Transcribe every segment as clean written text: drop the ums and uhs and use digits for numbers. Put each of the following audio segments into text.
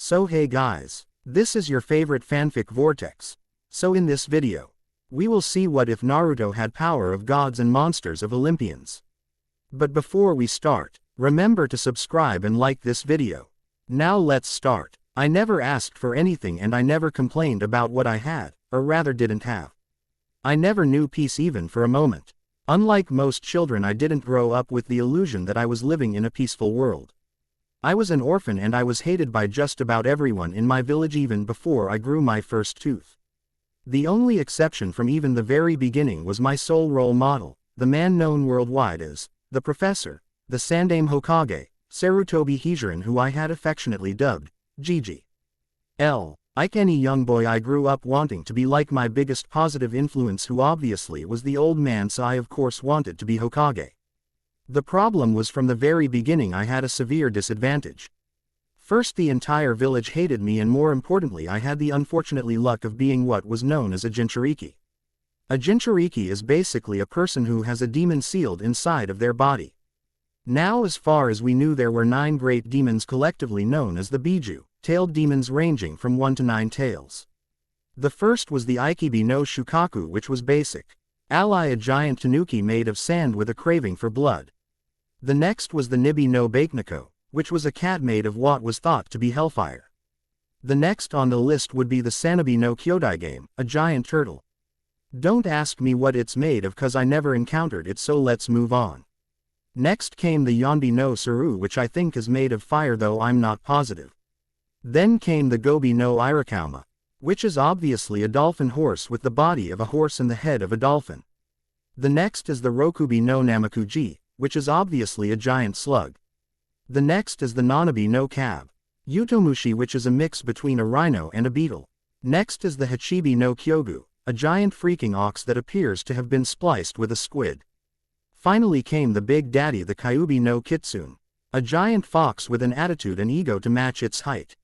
So hey guys, this is your favorite fanfic vortex. So in this video, we will see what if Naruto had power of gods and monsters of Olympians. But before we start, remember to subscribe and like this video. Now let's start. I never asked for anything and I never complained about what I had, or rather didn't have. I never knew peace even for a moment. Unlike most children, I didn't grow up with the illusion that I was living in a peaceful world. I was an orphan and I was hated by just about everyone in my village even before I grew my first tooth. The only exception from even the very beginning was my sole role model, the man known worldwide as the Professor, the Sandaime Hokage, Sarutobi Hijiran, who I had affectionately dubbed Gigi. Like any young boy, I grew up wanting to be like my biggest positive influence, who obviously was the old man, so I of course wanted to be Hokage. The problem was from the very beginning I had a severe disadvantage. First, the entire village hated me, and more importantly I had the unfortunately luck of being what was known as a Jinchuriki. A Jinchuriki is basically a person who has a demon sealed inside of their body. Now, as far as we knew, there were 9 great demons collectively known as the Biju, tailed demons ranging from 1 to 9 tails. The first was the Ikibi no Shukaku, which was basic. A giant tanuki made of sand with a craving for blood. The next was the Nibi no Bakeneko, which was a cat made of what was thought to be hellfire. The next on the list would be the Sanabi no Kyodaigame, a giant turtle. Don't ask me what it's made of cause I never encountered it, so let's move on. Next came the Yonbi no Suru, which I think is made of fire, though I'm not positive. Then came the Gobi no Irakauma, which is obviously a dolphin horse with the body of a horse and the head of a dolphin. The next is the Rokubi no Namakuji, which is obviously a giant slug. The next is the Nanabi no Cab, Utomushi, which is a mix between a rhino and a beetle. Next is the Hachibi no Kyogu, a giant freaking ox that appears to have been spliced with a squid. Finally came the big daddy, the Kyubi no Kitsune, a giant fox with an attitude and ego to match its height.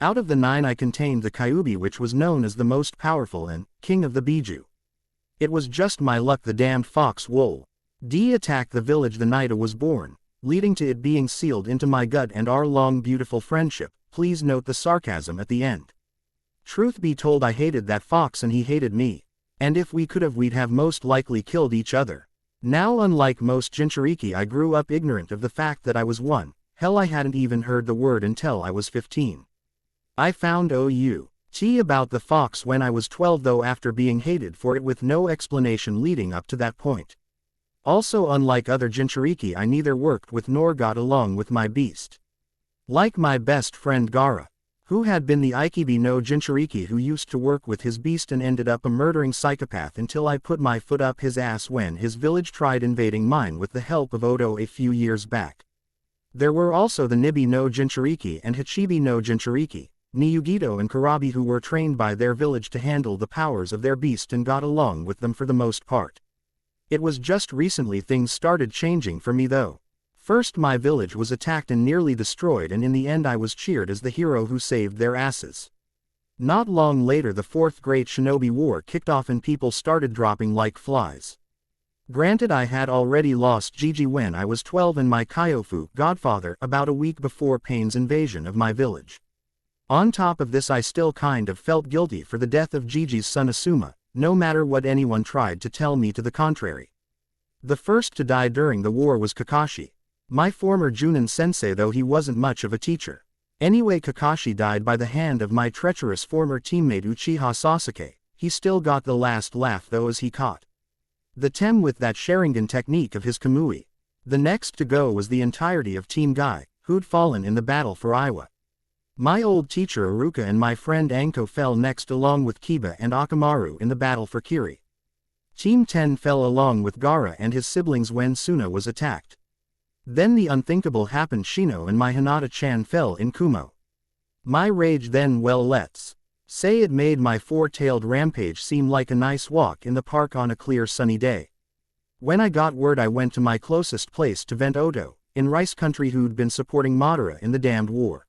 Out of the 9 I contained the Kyubi, which was known as the most powerful and king of the Biju. It was just my luck the damned fox wool attacked the village the night I was born, leading to it being sealed into my gut and our long beautiful friendship. Please note the sarcasm at the end. Truth be told, I hated that fox and he hated me, and if we could have, we'd have most likely killed each other. Now, unlike most Jinchuriki, I grew up ignorant of the fact that I was one. Hell, I hadn't even heard the word until I was 15. I found out about the fox when I was 12, though, after being hated for it with no explanation leading up to that point. Also, unlike other Jinchuriki, I neither worked with nor got along with my beast. Like my best friend Gaara, who had been the Ikibi no Jinchuriki who used to work with his beast and ended up a murdering psychopath until I put my foot up his ass when his village tried invading mine with the help of Odo a few years back. There were also the Nibi no Jinchuriki and Hachibi no Jinchuriki, Niyugito and Karabi, who were trained by their village to handle the powers of their beast and got along with them for the most part. It was just recently things started changing for me though. First, my village was attacked and nearly destroyed, and in the end I was cheered as the hero who saved their asses. Not long later, the 4th Great Shinobi War kicked off and people started dropping like flies. Granted, I had already lost Gigi when I was 12 and my Kyofu godfather about a week before Pain's invasion of my village. On top of this, I still kind of felt guilty for the death of Gigi's son Asuma, no matter what anyone tried to tell me to the contrary. The first to die during the war was Kakashi, my former Junin sensei, though he wasn't much of a teacher. Anyway, Kakashi died by the hand of my treacherous former teammate Uchiha Sasuke. He still got the last laugh though, as he caught the Tem with that Sharingan technique of his Kamui. The next to go was the entirety of Team Guy, who'd fallen in the battle for Iwa. My old teacher Iruka and my friend Anko fell next, along with Kiba and Akamaru in the battle for Kiri. Team 10 fell along with Gaara and his siblings when Suna was attacked. Then the unthinkable happened, Shino and my Hinata-chan fell in Kumo. My rage then, well, let's say it made my 4-tailed rampage seem like a nice walk in the park on a clear sunny day. When I got word, I went to my closest place to vent Odo, in Rice Country, who'd been supporting Madara in the damned war.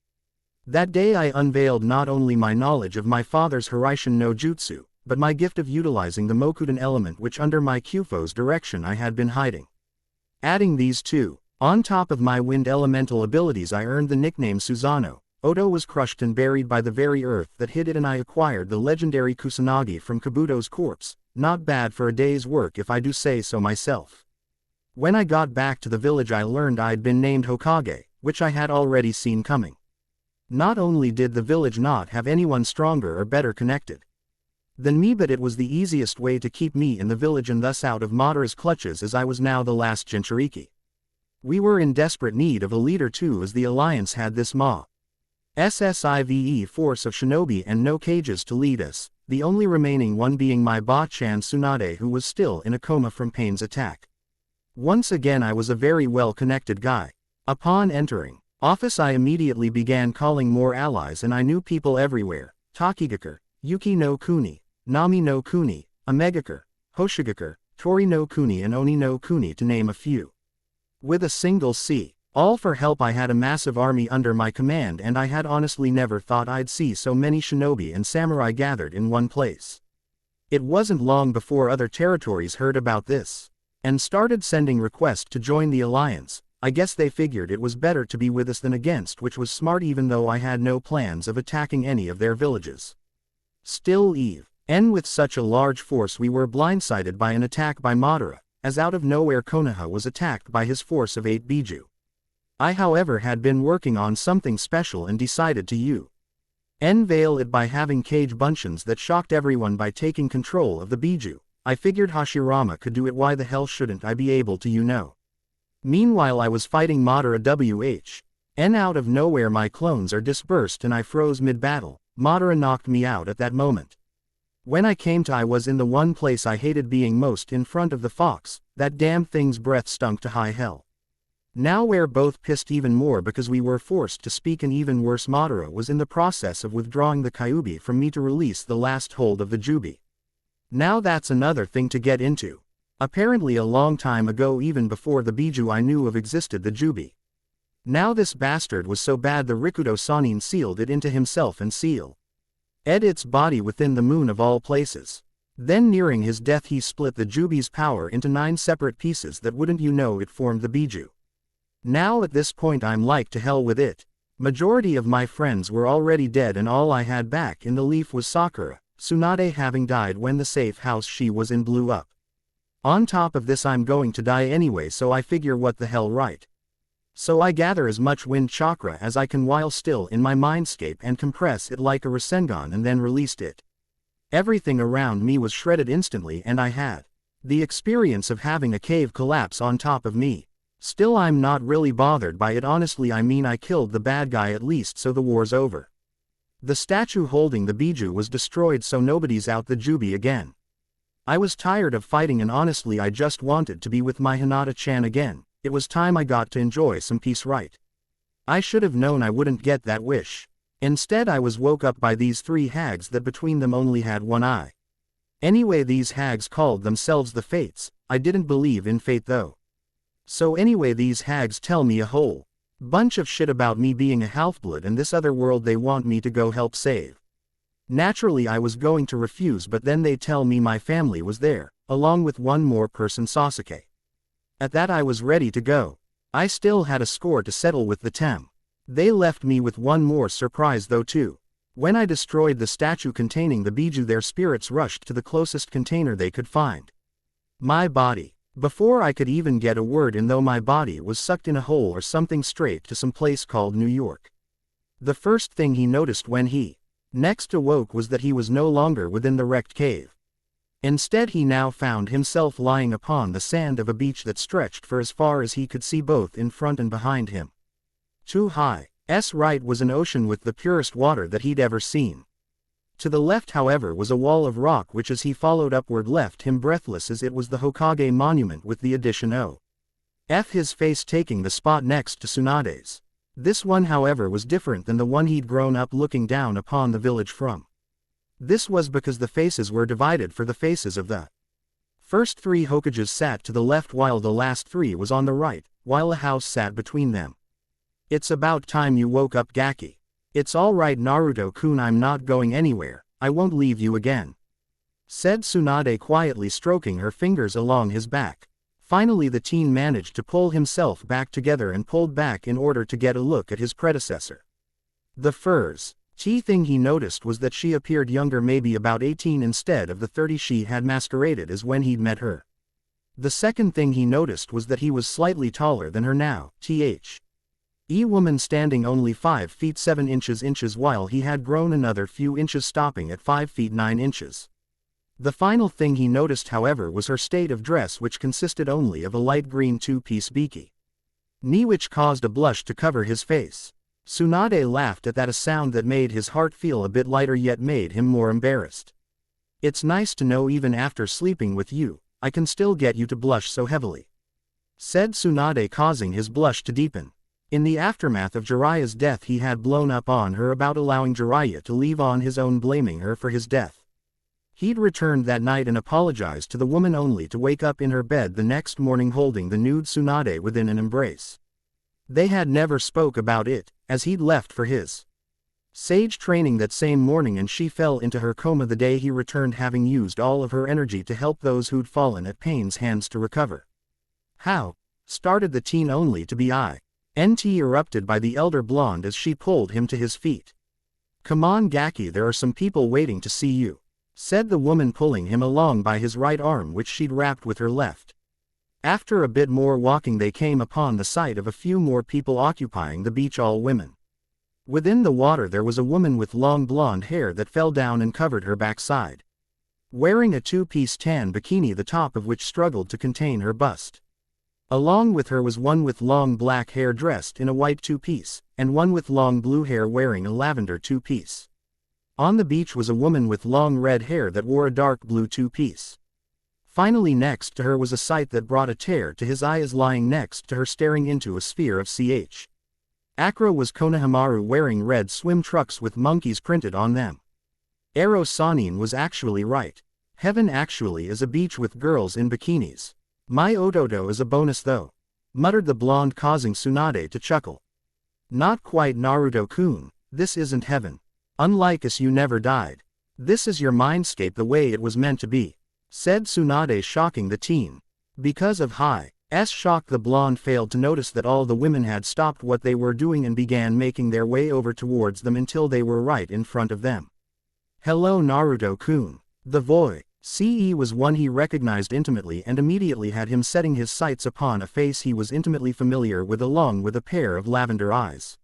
That day I unveiled not only my knowledge of my father's Hiraishin no Jutsu, but my gift of utilizing the Mokudan element, which under my Kyufo's direction I had been hiding. Adding these two on top of my wind elemental abilities, I earned the nickname Susanoo, Oto was crushed and buried by the very earth that hid it, and I acquired the legendary Kusanagi from Kabuto's corpse. Not bad for a day's work if I do say so myself. When I got back to the village I learned I'd been named Hokage, which I had already seen coming. Not only did the village not have anyone stronger or better connected than me, but it was the easiest way to keep me in the village and thus out of Madara's clutches, as I was now the last Jinchuriki. We were in desperate need of a leader too, as the Alliance had this SSIVE force of shinobi and no Kages to lead us, the only remaining one being my Ba-chan Tsunade, who was still in a coma from Pain's attack. Once again I was a very well-connected guy. Upon entering office I immediately began calling more allies, and I knew people everywhere: Takigakure, Yuki no Kuni, Nami no Kuni, Amegakure, Hoshigakure, Tori no Kuni and Oni no Kuni, to name a few. With a single C, all for help. I had a massive army under my command, and I had honestly never thought I'd see so many shinobi and samurai gathered in one place. It wasn't long before other territories heard about this and started sending requests to join the alliance. I guess they figured it was better to be with us than against, which was smart, even though I had no plans of attacking any of their villages. Still, with such a large force we were blindsided by an attack by Madara, as out of nowhere Konoha was attacked by his force of 8 Biju. I however had been working on something special and decided to unveil it by having Kage Bunshions that shocked everyone by taking control of the Biju. I figured Hashirama could do it, why the hell shouldn't I be able to, Meanwhile I was fighting Madara out of nowhere my clones are dispersed and I froze mid-battle. Madara knocked me out at that moment. When I came to, I was in the one place I hated being most, in front of the fox. That damn thing's breath stunk to high hell. Now we're both pissed even more because we were forced to speak, and even worse, Madara was in the process of withdrawing the Kyuubi from me to release the last hold of the Jubi. Now that's another thing to get into. Apparently a long time ago, even before the Biju I knew of existed the Jubi. Now this bastard was so bad the Rikudo Sanin sealed it into himself and sealed its body within the moon of all places. Then nearing his death he split the Jubi's power into 9 separate pieces that wouldn't it formed the Biju. Now at this point I'm like, to hell with it. Majority of my friends were already dead and all I had back in the leaf was Sakura, Tsunade having died when the safe house she was in blew up. On top of this I'm going to die anyway, so I figure what the hell, right? So I gather as much wind chakra as I can while still in my mindscape and compress it like a Rasengan and then released it. Everything around me was shredded instantly and I had the experience of having a cave collapse on top of me. Still I'm not really bothered by it, honestly. I mean, I killed the bad guy at least, so the war's over. The statue holding the Biju was destroyed, so nobody's out the Jubi again. I was tired of fighting and honestly I just wanted to be with my Hinata-chan again. It was time I got to enjoy some peace, right? I should have known I wouldn't get that wish. Instead I was woke up by these 3 hags that between them only had one eye. Anyway, these hags called themselves the Fates. I didn't believe in fate though. So anyway, these hags tell me a whole bunch of shit about me being a half-blood and this other world they want me to go help save. Naturally I was going to refuse, but then they tell me my family was there, along with one more person, Sasuke. At that I was ready to go. I still had a score to settle with the Tem. They left me with one more surprise though too. When I destroyed the statue containing the Biju, their spirits rushed to the closest container they could find. My body. Before I could even get a word in though, my body was sucked in a hole or something straight to some place called New York. The first thing he noticed when he next awoke was that he was no longer within the wrecked cave. Instead he now found himself lying upon the sand of a beach that stretched for as far as he could see, both in front and behind him. Too high. Right was an ocean with the purest water that he'd ever seen. To the left however was a wall of rock which, as he followed upward, left him breathless, as it was the Hokage monument with the addition of his face taking the spot next to Tsunade's. This one however was different than the one he'd grown up looking down upon the village from. This was because the faces were divided, for the faces of the first 3 Hokages sat to the left while the last 3 was on the right, while a house sat between them. It's about time you woke up, Gaki. It's alright Naruto-kun, I'm not going anywhere, I won't leave you again, said Tsunade quietly, stroking her fingers along his back. Finally the teen managed to pull himself back together and pulled back in order to get a look at his predecessor. The furs. Key thing he noticed was that she appeared younger, maybe about 18 instead of the 30 she had masqueraded as when he'd met her. The second thing he noticed was that he was slightly taller than her now, woman standing only 5 feet 7 inches while he had grown another few inches stopping at 5 feet 9 inches. The final thing he noticed however was her state of dress, which consisted only of a light green two-piece bikini, which caused a blush to cover his face. Tsunade laughed at that, a sound that made his heart feel a bit lighter yet made him more embarrassed. It's nice to know even after sleeping with you, I can still get you to blush so heavily, said Tsunade, causing his blush to deepen. In the aftermath of Jiraiya's death he had blown up on her about allowing Jiraiya to leave on his own, blaming her for his death. He'd returned that night and apologized to the woman only to wake up in her bed the next morning holding the nude Tsunade within an embrace. They had never spoke about it, as he'd left for his sage training that same morning, and she fell into her coma the day he returned, having used all of her energy to help those who'd fallen at Pain's hands to recover. How? Started the teen only to be erupted by the elder blonde as she pulled him to his feet. Come on Gaki, there are some people waiting to see you, said the woman, pulling him along by his right arm which she'd wrapped with her left. After a bit more walking they came upon the sight of a few more people occupying the beach, all women. Within the water there was a woman with long blonde hair that fell down and covered her backside, wearing a two-piece tan bikini, the top of which struggled to contain her bust. Along with her was one with long black hair dressed in a white two-piece, and one with long blue hair wearing a lavender two-piece. On the beach was a woman with long red hair that wore a dark blue two-piece. Finally next to her was a sight that brought a tear to his eye, as lying next to her staring into a sphere of Akra was Konohamaru wearing red swim trunks with monkeys printed on them. Ero Sanin was actually right. Heaven actually is a beach with girls in bikinis. My Ototo is a bonus though, muttered the blonde, causing Tsunade to chuckle. Not quite, Naruto-kun, this isn't heaven. Unlike us, you never died. This is your mindscape the way it was meant to be, said Tsunade, shocking the teen. Because of Hi's shock, the blonde failed to notice that all the women had stopped what they were doing and began making their way over towards them until they were right in front of them. Hello Naruto-kun. The voice was one he recognized intimately and immediately had him setting his sights upon a face he was intimately familiar with, along with a pair of lavender eyes.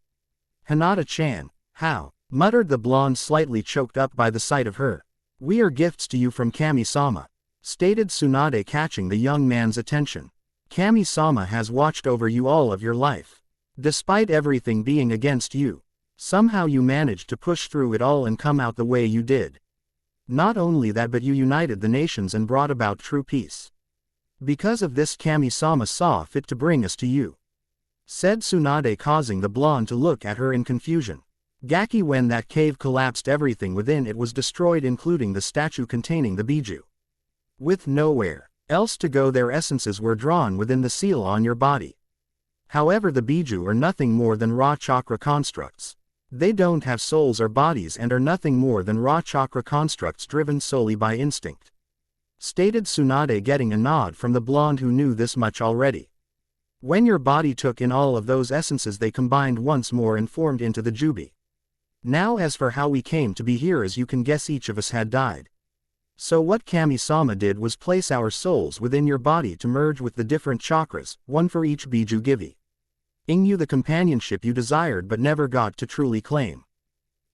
Hinata-chan, how? Muttered the blonde, slightly choked up by the sight of her. We are gifts to you from Kami-sama, stated Tsunade, catching the young man's attention. Kami-sama has watched over you all of your life. Despite everything being against you, somehow you managed to push through it all and come out the way you did. Not only that, but you united the nations and brought about true peace. Because of this, Kami-sama saw fit to bring us to you, said Tsunade, causing the blonde to look at her in confusion. Gaki, when that cave collapsed, everything within it was destroyed, including the statue containing the biju. With nowhere else to go, their essences were drawn within the seal on your body. However, the biju are nothing more than raw chakra constructs. They don't have souls or bodies and are nothing more than raw chakra constructs driven solely by instinct, stated Tsunade, getting a nod from the blonde, who knew this much already. When your body took in all of those essences, they combined once more and formed into the Jubi. Now as for how we came to be here, as you can guess, each of us had died. So what Kami-sama did was place our souls within your body to merge with the different chakras, one for each biju, giving you the companionship you desired but never got to truly claim.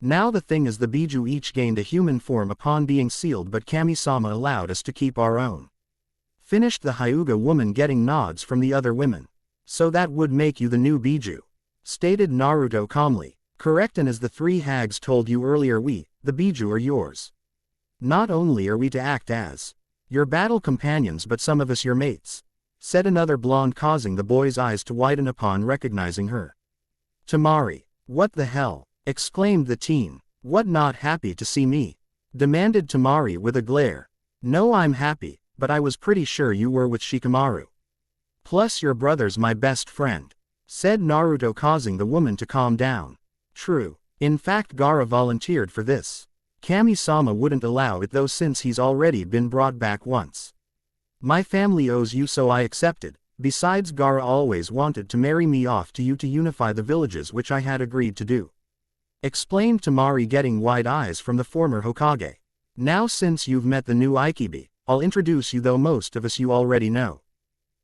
Now the thing is, the biju each gained a human form upon being sealed, but Kami-sama allowed us to keep our own. Finished the Hyuga woman, getting nods from the other women. So that would make you the new biju, stated Naruto calmly. Correct, and as the three hags told you earlier, we, the biju, are yours. Not only are we to act as your battle companions, but some of us your mates, said another blonde, causing the boy's eyes to widen upon recognizing her. Tamari. What the hell? Exclaimed the teen. What, not happy to see me? Demanded Tamari with a glare. No, I'm happy, but I was pretty sure you were with Shikamaru. Plus your brother's my best friend, said Naruto, causing the woman to calm down. True. In fact, Gaara volunteered for this. Kami-sama wouldn't allow it though, since he's already been brought back once. My family owes you, so I accepted. Besides, Gaara always wanted to marry me off to you to unify the villages, which I had agreed to do. explained Tamari, getting wide eyes from the former Hokage. Now since you've met the new Ikibi, I'll introduce you, though most of us you already know,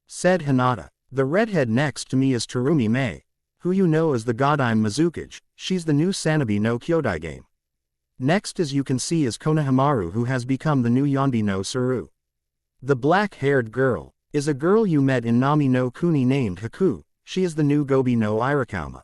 said Hinata. The redhead next to me is Terumi Mei, who you know as the Godime Mizukage. She's the new Sanabi no Kyodai game. Next, as you can see, is Konohamaru, who has become the new Yonbi no Suru. The black-haired girl is a girl you met in Nami no Kuni named Haku. She is the new Gobi no Irakauma.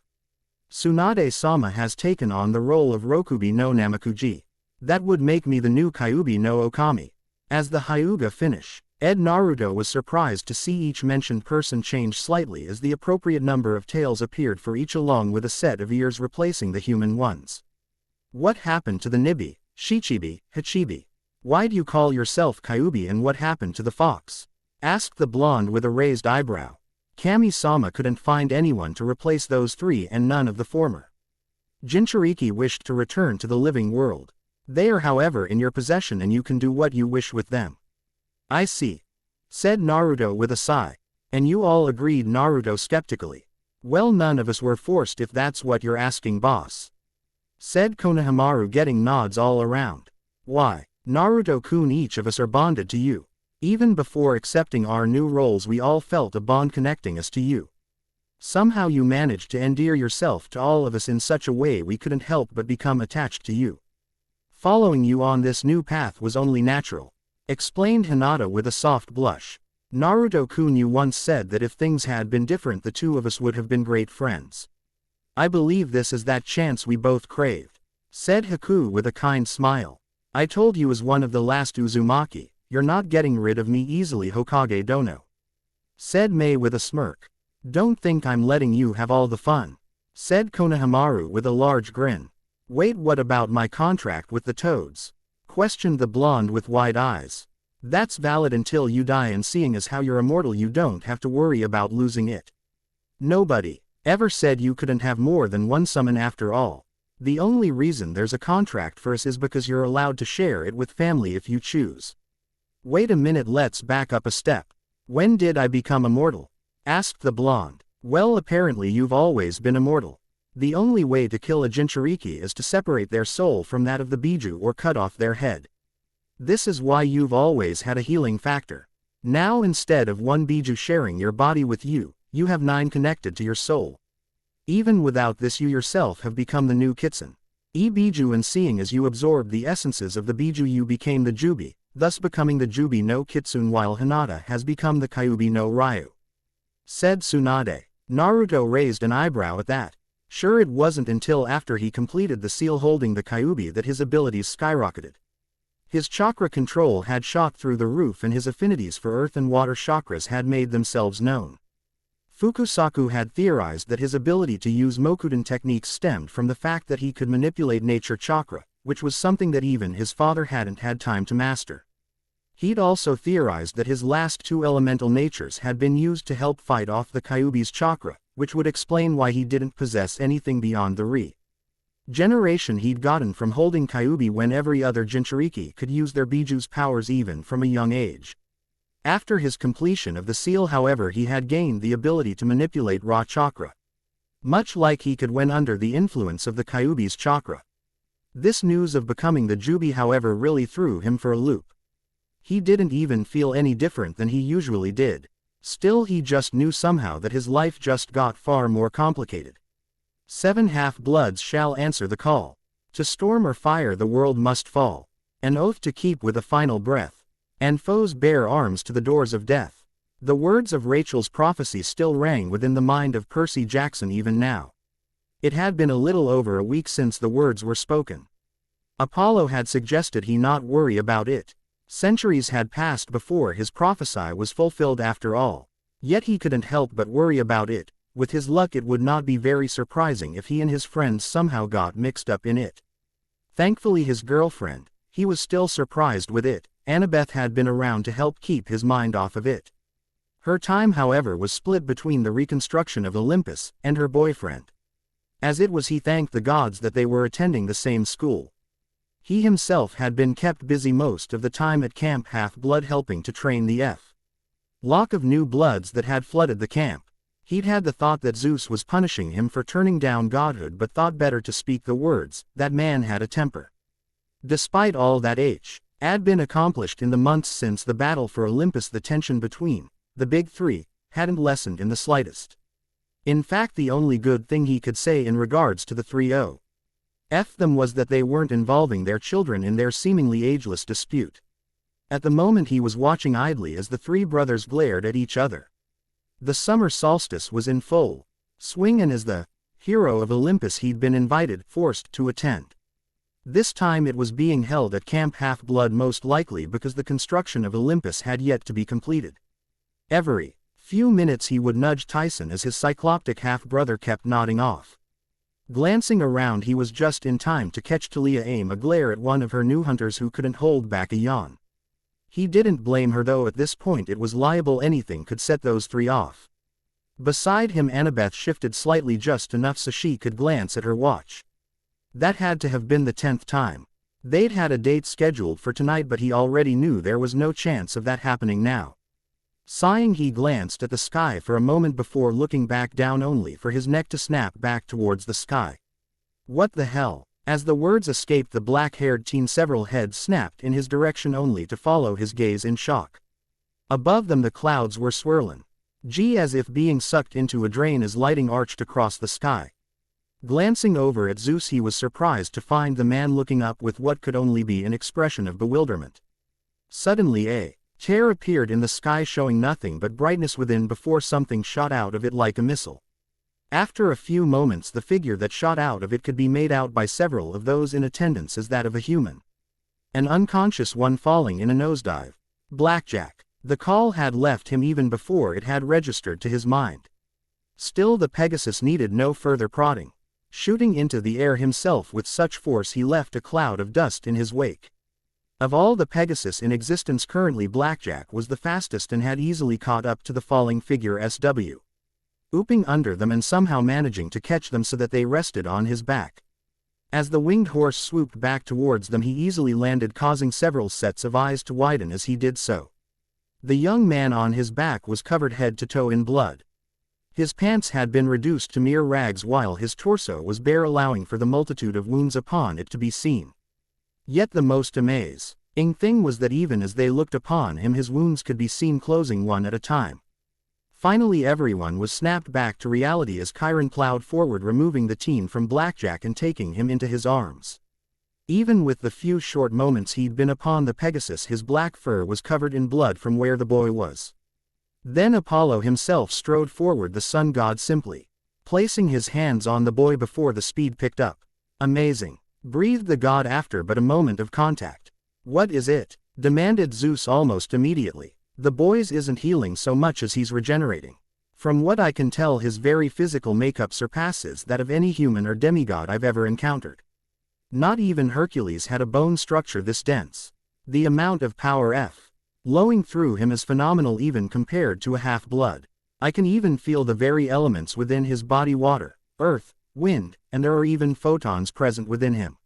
Tsunade-sama has taken on the role of Rokubi no Namakuji. That would make me the new Kyuubi no Okami. As the Hyuga finish, Naruto was surprised to see each mentioned person change slightly as the appropriate number of tails appeared for each, along with a set of ears replacing the human ones. What happened to the Nibi, Shichibi, Hachibi? Why do you call yourself Kyuubi, and what happened to the fox? Asked the blonde with a raised eyebrow. Kami-sama couldn't find anyone to replace those three, and none of the former Jinchuriki wished to return to the living world. They are however in your possession and you can do what you wish with them. I see, said Naruto with a sigh. And you all agreed? Naruto skeptically. Well, none of us were forced, if that's what you're asking, boss, said Konohamaru, getting nods all around. Why, Naruto-kun, each of us are bonded to you. Even before accepting our new roles we all felt a bond connecting us to you. Somehow you managed to endear yourself to all of us in such a way we couldn't help but become attached to you. Following you on this new path was only natural, explained Hinata with a soft blush. Naruto-kun, you once said that if things had been different the two of us would have been great friends. I believe this is that chance we both craved, said Haku with a kind smile. I told you as one of the last Uzumaki, you're not getting rid of me easily, Hokage Dono, said Mei with a smirk. Don't think I'm letting you have all the fun, said Konohamaru with a large grin. Wait, what about my contract with the toads? Questioned the blonde with wide eyes. That's valid until you die, and seeing as how you're immortal you don't have to worry about losing it. Nobody ever said you couldn't have more than one summon after all. The only reason there's a contract for us is because you're allowed to share it with family if you choose. Wait a minute, let's back up a step. When did I become immortal? Asked the blonde. Well, apparently you've always been immortal. The only way to kill a Jinchuriki is to separate their soul from that of the Biju or cut off their head. This is why you've always had a healing factor. Now instead of one Biju sharing your body with you, you have 9 connected to your soul. Even without this you yourself have become the new Kitsun Biju, and seeing as you absorbed the essences of the Biju you became the Jubi, thus becoming the Jubi no Kitsune, while Hinata has become the Kyuubi no Ryu, said Tsunade. Naruto raised an eyebrow at that. Sure, it wasn't until after he completed the seal holding the Kyuubi that his abilities skyrocketed. His chakra control had shot through the roof, and his affinities for earth and water chakras had made themselves known. Fukusaku had theorized that his ability to use Mokuden techniques stemmed from the fact that he could manipulate nature chakra, which was something that even his father hadn't had time to master. He'd also theorized that his last 2 elemental natures had been used to help fight off the Kyuubi's chakra, which would explain why he didn't possess anything beyond the regeneration he'd gotten from holding Kyuubi, when every other Jinchuriki could use their Biju's powers even from a young age. After his completion of the seal, however, he had gained the ability to manipulate raw chakra, much like he could when under the influence of the Kyuubi's chakra. This news of becoming the Jubi, however, really threw him for a loop. He didn't even feel any different than he usually did. Still, he just knew somehow that his life just got far more complicated. 7 half-bloods shall answer the call. To storm or fire the world must fall. An oath to keep with a final breath. And foes bear arms to the doors of death. The words of Rachel's prophecy still rang within the mind of Percy Jackson even now. It had been a little over a week since the words were spoken. Apollo had suggested he not worry about it. Centuries had passed before his prophecy was fulfilled after all. Yet he couldn't help but worry about it. With his luck it would not be very surprising if he and his friends somehow got mixed up in it. Thankfully his girlfriend, he was still surprised with it, Annabeth, had been around to help keep his mind off of it. Her time, however, was split between the reconstruction of Olympus and her boyfriend. As it was, he thanked the gods that they were attending the same school. He himself had been kept busy most of the time at Camp Half-Blood, helping to train the flock of new bloods that had flooded the camp. He'd had the thought that Zeus was punishing him for turning down godhood, but thought better to speak the words, that man had a temper. Despite all that had been accomplished in the months since the battle for Olympus, the tension between the big three hadn't lessened in the slightest. In fact, the only good thing he could say in regards to the 3-0 them was that they weren't involving their children in their seemingly ageless dispute. At the moment he was watching idly as the three brothers glared at each other. The summer solstice was in full swing, and as the hero of Olympus he'd been forced to attend. This time it was being held at Camp Half-Blood, most likely because the construction of Olympus had yet to be completed. Every few minutes he would nudge Tyson as his cycloptic half-brother kept nodding off. Glancing around, he was just in time to catch Talia aim a glare at one of her new hunters who couldn't hold back a yawn. He didn't blame her, though at this point it was liable anything could set those three off. Beside him Annabeth shifted slightly, just enough so she could glance at her watch. That had to have been the 10th time. They'd had a date scheduled for tonight, but he already knew there was no chance of that happening now. Sighing, he glanced at the sky for a moment before looking back down, only for his neck to snap back towards the sky. What the hell? As the words escaped the black-haired teen, several heads snapped in his direction, only to follow his gaze in shock. Above them the clouds were swirling, as if being sucked into a drain, as lighting arched across the sky. Glancing over at Zeus, he was surprised to find the man looking up with what could only be an expression of bewilderment. Suddenly a tear appeared in the sky, showing nothing but brightness within before something shot out of it like a missile. After a few moments the figure that shot out of it could be made out by several of those in attendance as that of a human. An unconscious one falling in a nosedive. Blackjack. The call had left him even before it had registered to his mind. Still, the Pegasus needed no further prodding. Shooting into the air himself with such force, he left a cloud of dust in his wake. Of all the Pegasus in existence currently, Blackjack was the fastest and had easily caught up to the falling figure SW, ooping under them and somehow managing to catch them so that they rested on his back. As the winged horse swooped back towards them, he easily landed, causing several sets of eyes to widen as he did so. The young man on his back was covered head to toe in blood. His pants had been reduced to mere rags while his torso was bare, allowing for the multitude of wounds upon it to be seen. Yet the most amazing thing was that even as they looked upon him, his wounds could be seen closing one at a time. Finally everyone was snapped back to reality as Chiron plowed forward, removing the teen from Blackjack and taking him into his arms. Even with the few short moments he'd been upon the Pegasus, his black fur was covered in blood from where the boy was. Then Apollo himself strode forward, the sun god, simply placing his hands on the boy before the speed picked up. Amazing, breathed the god after but a moment of contact. What is it? Demanded Zeus almost immediately. The boy's isn't healing so much as he's regenerating. From what I can tell, his very physical makeup surpasses that of any human or demigod I've ever encountered. Not even Hercules had a bone structure this dense. The amount of power flowing through him is phenomenal, even compared to a half-blood. I can even feel the very elements within his body: water, earth, wind, and there are even photons present within him.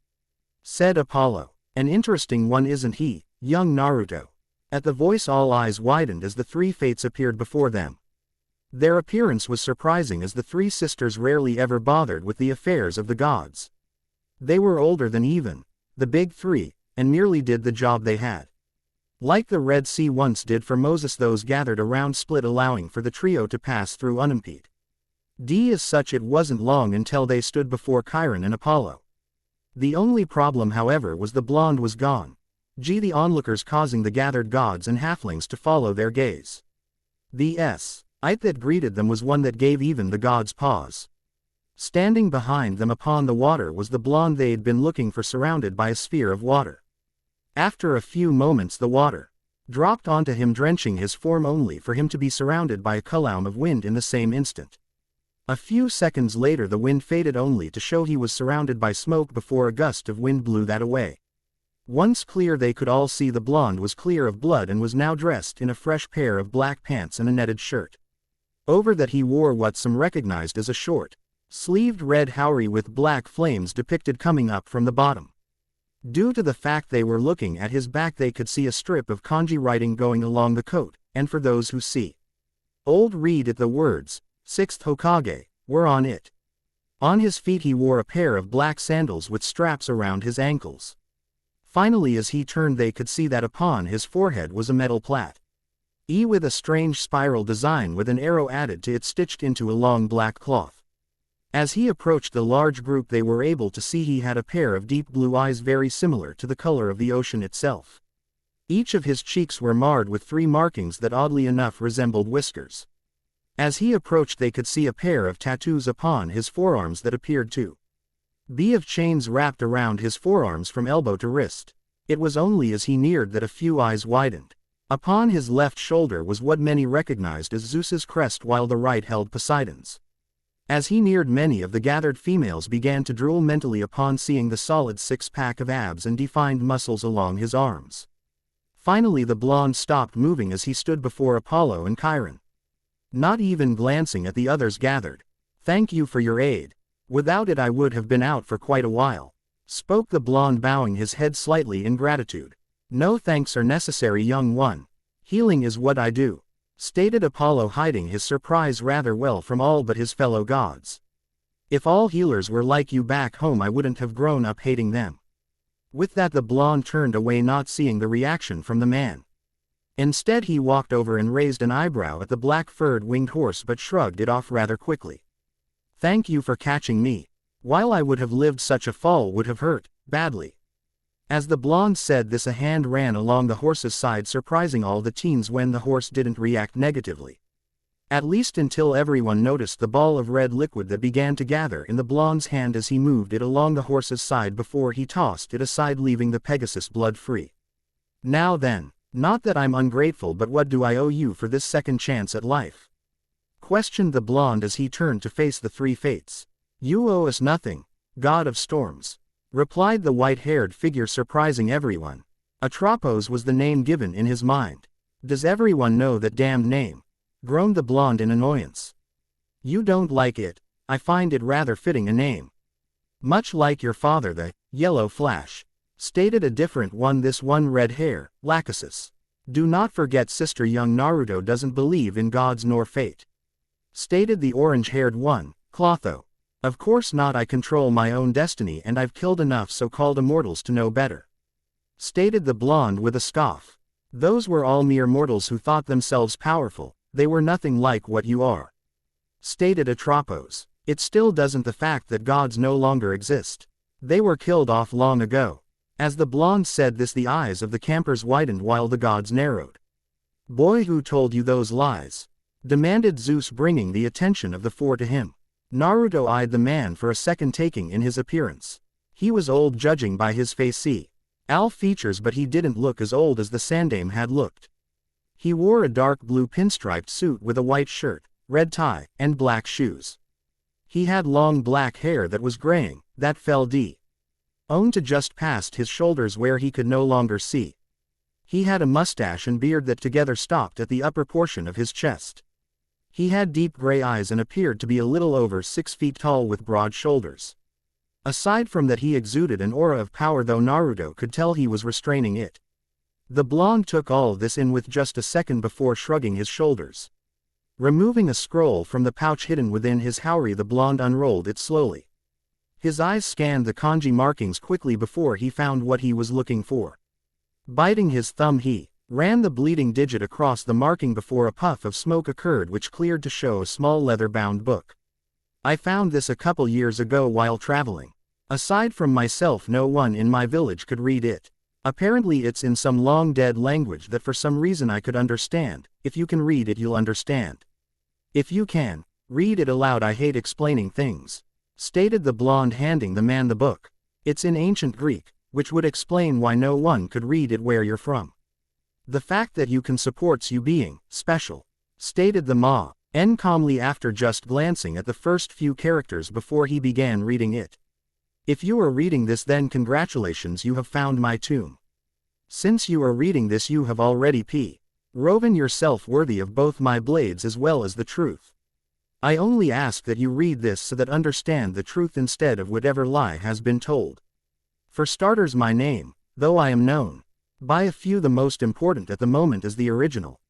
Said Apollo. An interesting one, isn't he, young Naruto? At the voice all eyes widened as the three fates appeared before them. Their appearance was surprising, as the three sisters rarely ever bothered with the affairs of the gods. They were older than even the big three, and merely did the job they had. Like the Red Sea once did for Moses, those gathered around split, allowing for the trio to pass through unimpeded. As such, it wasn't long until they stood before Chiron and Apollo. The only problem, however, was the blonde was gone. The onlookers causing the gathered gods and halflings to follow their gaze. The sight that greeted them was one that gave even the gods pause. Standing behind them upon the water was the blonde they'd been looking for, surrounded by a sphere of water. After a few moments the water dropped onto him, drenching his form, only for him to be surrounded by a column of wind in the same instant. A few seconds later the wind faded, only to show he was surrounded by smoke before a gust of wind blew that away. Once clear, they could all see the blonde was clear of blood and was now dressed in a fresh pair of black pants and a netted shirt. Over that he wore what some recognized as a short-sleeved red haori with black flames depicted coming up from the bottom. Due to the fact they were looking at his back, they could see a strip of kanji writing going along the coat, and for those who see old, read it, the words 6th Hokage, were on it. On his feet he wore a pair of black sandals with straps around his ankles. Finally, as he turned, they could see that upon his forehead was a metal plate. With a strange spiral design with an arrow added to it stitched into a long black cloth. As he approached the large group, they were able to see he had a pair of deep blue eyes very similar to the color of the ocean itself. Each of his cheeks were marred with 3 markings that oddly enough resembled whiskers. As he approached, they could see a pair of tattoos upon his forearms that appeared to be of chains wrapped around his forearms from elbow to wrist. It was only as he neared that a few eyes widened. Upon his left shoulder was what many recognized as Zeus's crest, while the right held Poseidon's. As he neared, many of the gathered females began to drool mentally upon seeing the solid 6-pack of abs and defined muscles along his arms. Finally, the blonde stopped moving as he stood before Apollo and Chiron. Not even glancing at the others gathered. "Thank you for your aid. Without it I would have been out for quite a while," spoke the blonde, bowing his head slightly in gratitude. "No thanks are necessary, young one. Healing is what I do," stated Apollo, hiding his surprise rather well from all but his fellow gods. "If all healers were like you back home, I wouldn't have grown up hating them." With that, the blonde turned away, not seeing the reaction from the man. Instead, he walked over and raised an eyebrow at the black-furred winged horse, but shrugged it off rather quickly. "Thank you for catching me. While I would have lived, such a fall would have hurt badly." As the blonde said this, a hand ran along the horse's side, surprising all the teens when the horse didn't react negatively. At least until everyone noticed the ball of red liquid that began to gather in the blonde's hand as he moved it along the horse's side before he tossed it aside, leaving the Pegasus blood free. "Now then, not that I'm ungrateful, but what do I owe you for this second chance at life?" questioned the blonde as he turned to face the 3 fates. "You owe us nothing, god of storms," replied the white-haired figure, surprising everyone. Atropos was the name given in his mind. "Does everyone know that damned name?" groaned the blonde in annoyance. "You don't like it? I find it rather fitting a name. Much like your father, the Yellow Flash," stated a different one, this one red hair, Lachesis. "Do not forget, sister, young Naruto doesn't believe in gods nor fate," stated the orange-haired one, Clotho. "Of course not, I control my own destiny and I've killed enough so-called immortals to know better," stated the blonde with a scoff. "Those were all mere mortals who thought themselves powerful, they were nothing like what you are," stated Atropos. "It still doesn't the fact that gods no longer exist. They were killed off long ago." As the blonde said this, the eyes of the campers widened while the gods narrowed. "Boy, who told you those lies?" demanded Zeus, bringing the attention of the 4 to him. Naruto eyed the man for a second, taking in his appearance. He was old, judging by his facial features, but he didn't look as old as the Sandame had looked. He wore a dark blue pinstriped suit with a white shirt, red tie, and black shoes. He had long black hair that was graying, that fell down to just past his shoulders where he could no longer see. He had a mustache and beard that together stopped at the upper portion of his chest. He had deep gray eyes and appeared to be a little over 6 feet tall with broad shoulders. Aside from that, he exuded an aura of power, though Naruto could tell he was restraining it. The blonde took all this in with just a second before shrugging his shoulders. Removing a scroll from the pouch hidden within his haori, the blonde unrolled it slowly. His eyes scanned the kanji markings quickly before he found what he was looking for. Biting his thumb, he ran the bleeding digit across the marking before a puff of smoke occurred, which cleared to show a small leather-bound book. "I found this a couple years ago while traveling. Aside from myself, no one in my village could read it. Apparently it's in some long-dead language that for some reason I could understand. If you can read it, you'll understand. If you can, read it aloud. I hate explaining things," stated the blonde, handing the man the book. "It's in ancient Greek, which would explain why no one could read it where you're from. The fact that you can supports you being special," stated the man calmly after just glancing at the first few characters before he began reading it. "If you are reading this, then congratulations, you have found my tomb. Since you are reading this, you have already proven yourself worthy of both my blades as well as the truth. I only ask that you read this so that understand the truth instead of whatever lie has been told. For starters, my name, though I am known by a few, the most important at the moment is the original.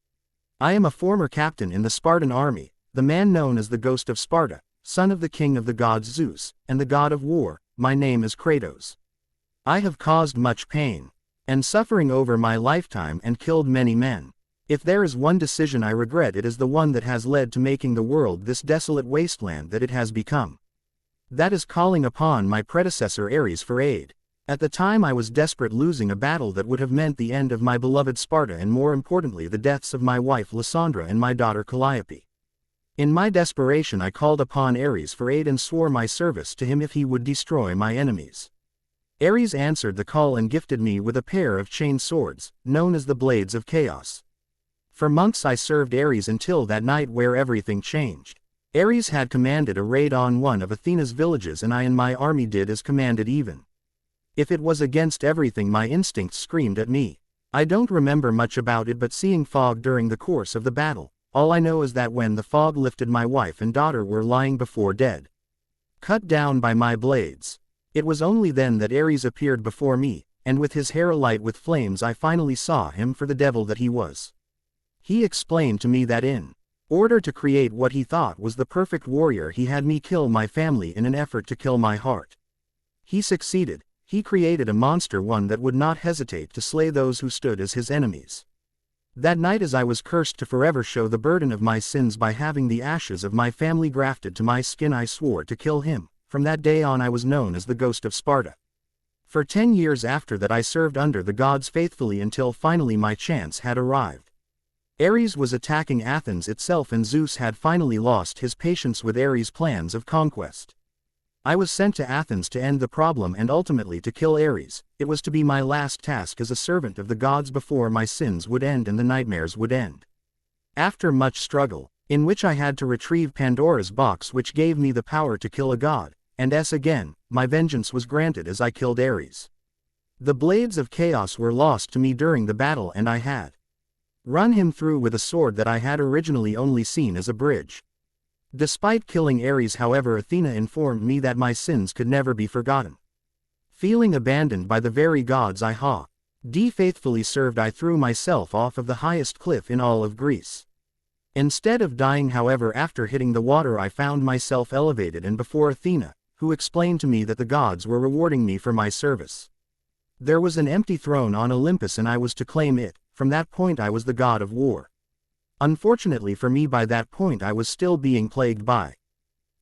I am a former captain in the Spartan army, the man known as the Ghost of Sparta, son of the king of the gods Zeus, and the god of war. My name is Kratos. I have caused much pain and suffering over my lifetime and killed many men. If there is one decision I regret, it is the one that has led to making the world this desolate wasteland that it has become. That is calling upon my predecessor Ares for aid. At the time I was desperate, losing a battle that would have meant the end of my beloved Sparta and more importantly the deaths of my wife Lysandra and my daughter Calliope. In my desperation I called upon Ares for aid and swore my service to him if he would destroy my enemies. Ares answered the call and gifted me with a pair of chain swords, known as the Blades of Chaos. For months I served Ares until that night where everything changed. Ares had commanded a raid on one of Athena's villages and I and my army did as commanded even. If it was against everything my instincts screamed at me. I don't remember much about it but seeing fog during the course of the battle. All I know is that when the fog lifted my wife and daughter were lying before dead, cut down by my blades. It was only then that Ares appeared before me, and with his hair alight with flames I finally saw him for the devil that he was. He explained to me that in order to create what he thought was the perfect warrior he had me kill my family in an effort to kill my heart. He succeeded. He created a monster, one that would not hesitate to slay those who stood as his enemies. That night as I was cursed to forever show the burden of my sins by having the ashes of my family grafted to my skin, I swore to kill him. From that day on I was known as the Ghost of Sparta. For 10 years after that I served under the gods faithfully until finally my chance had arrived. Ares was attacking Athens itself and Zeus had finally lost his patience with Ares' plans of conquest. I was sent to Athens to end the problem and ultimately to kill Ares. It was to be my last task as a servant of the gods before my sins would end and the nightmares would end. After much struggle, in which I had to retrieve Pandora's box which gave me the power to kill a god, and again, my vengeance was granted as I killed Ares. The Blades of Chaos were lost to me during the battle and I had run him through with a sword that I had originally only seen as a bridge. Despite killing Ares, however, Athena informed me that my sins could never be forgotten. Feeling abandoned by the very gods I faithfully served, I threw myself off of the highest cliff in all of Greece. Instead of dying, however, after hitting the water, I found myself elevated and before Athena, who explained to me that the gods were rewarding me for my service. There was an empty throne on Olympus and I was to claim it. From that point I was the god of war. Unfortunately for me, by that point I was still being plagued by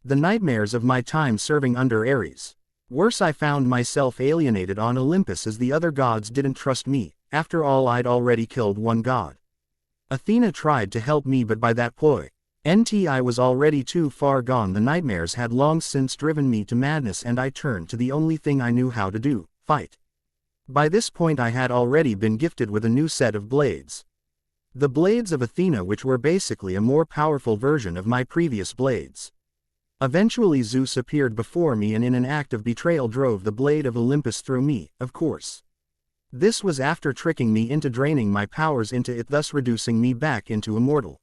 the nightmares of my time serving under Ares. Worse, I found myself alienated on Olympus as the other gods didn't trust me. After all, I'd already killed one god. Athena tried to help me but by that point I was already too far gone. The nightmares had long since driven me to madness and I turned to the only thing I knew how to do, fight. By this point I had already been gifted with a new set of blades. The Blades of Athena, which were basically a more powerful version of my previous blades. Eventually Zeus appeared before me and in an act of betrayal drove the blade of Olympus through me, of course. This was after tricking me into draining my powers into it, thus reducing me back into immortal.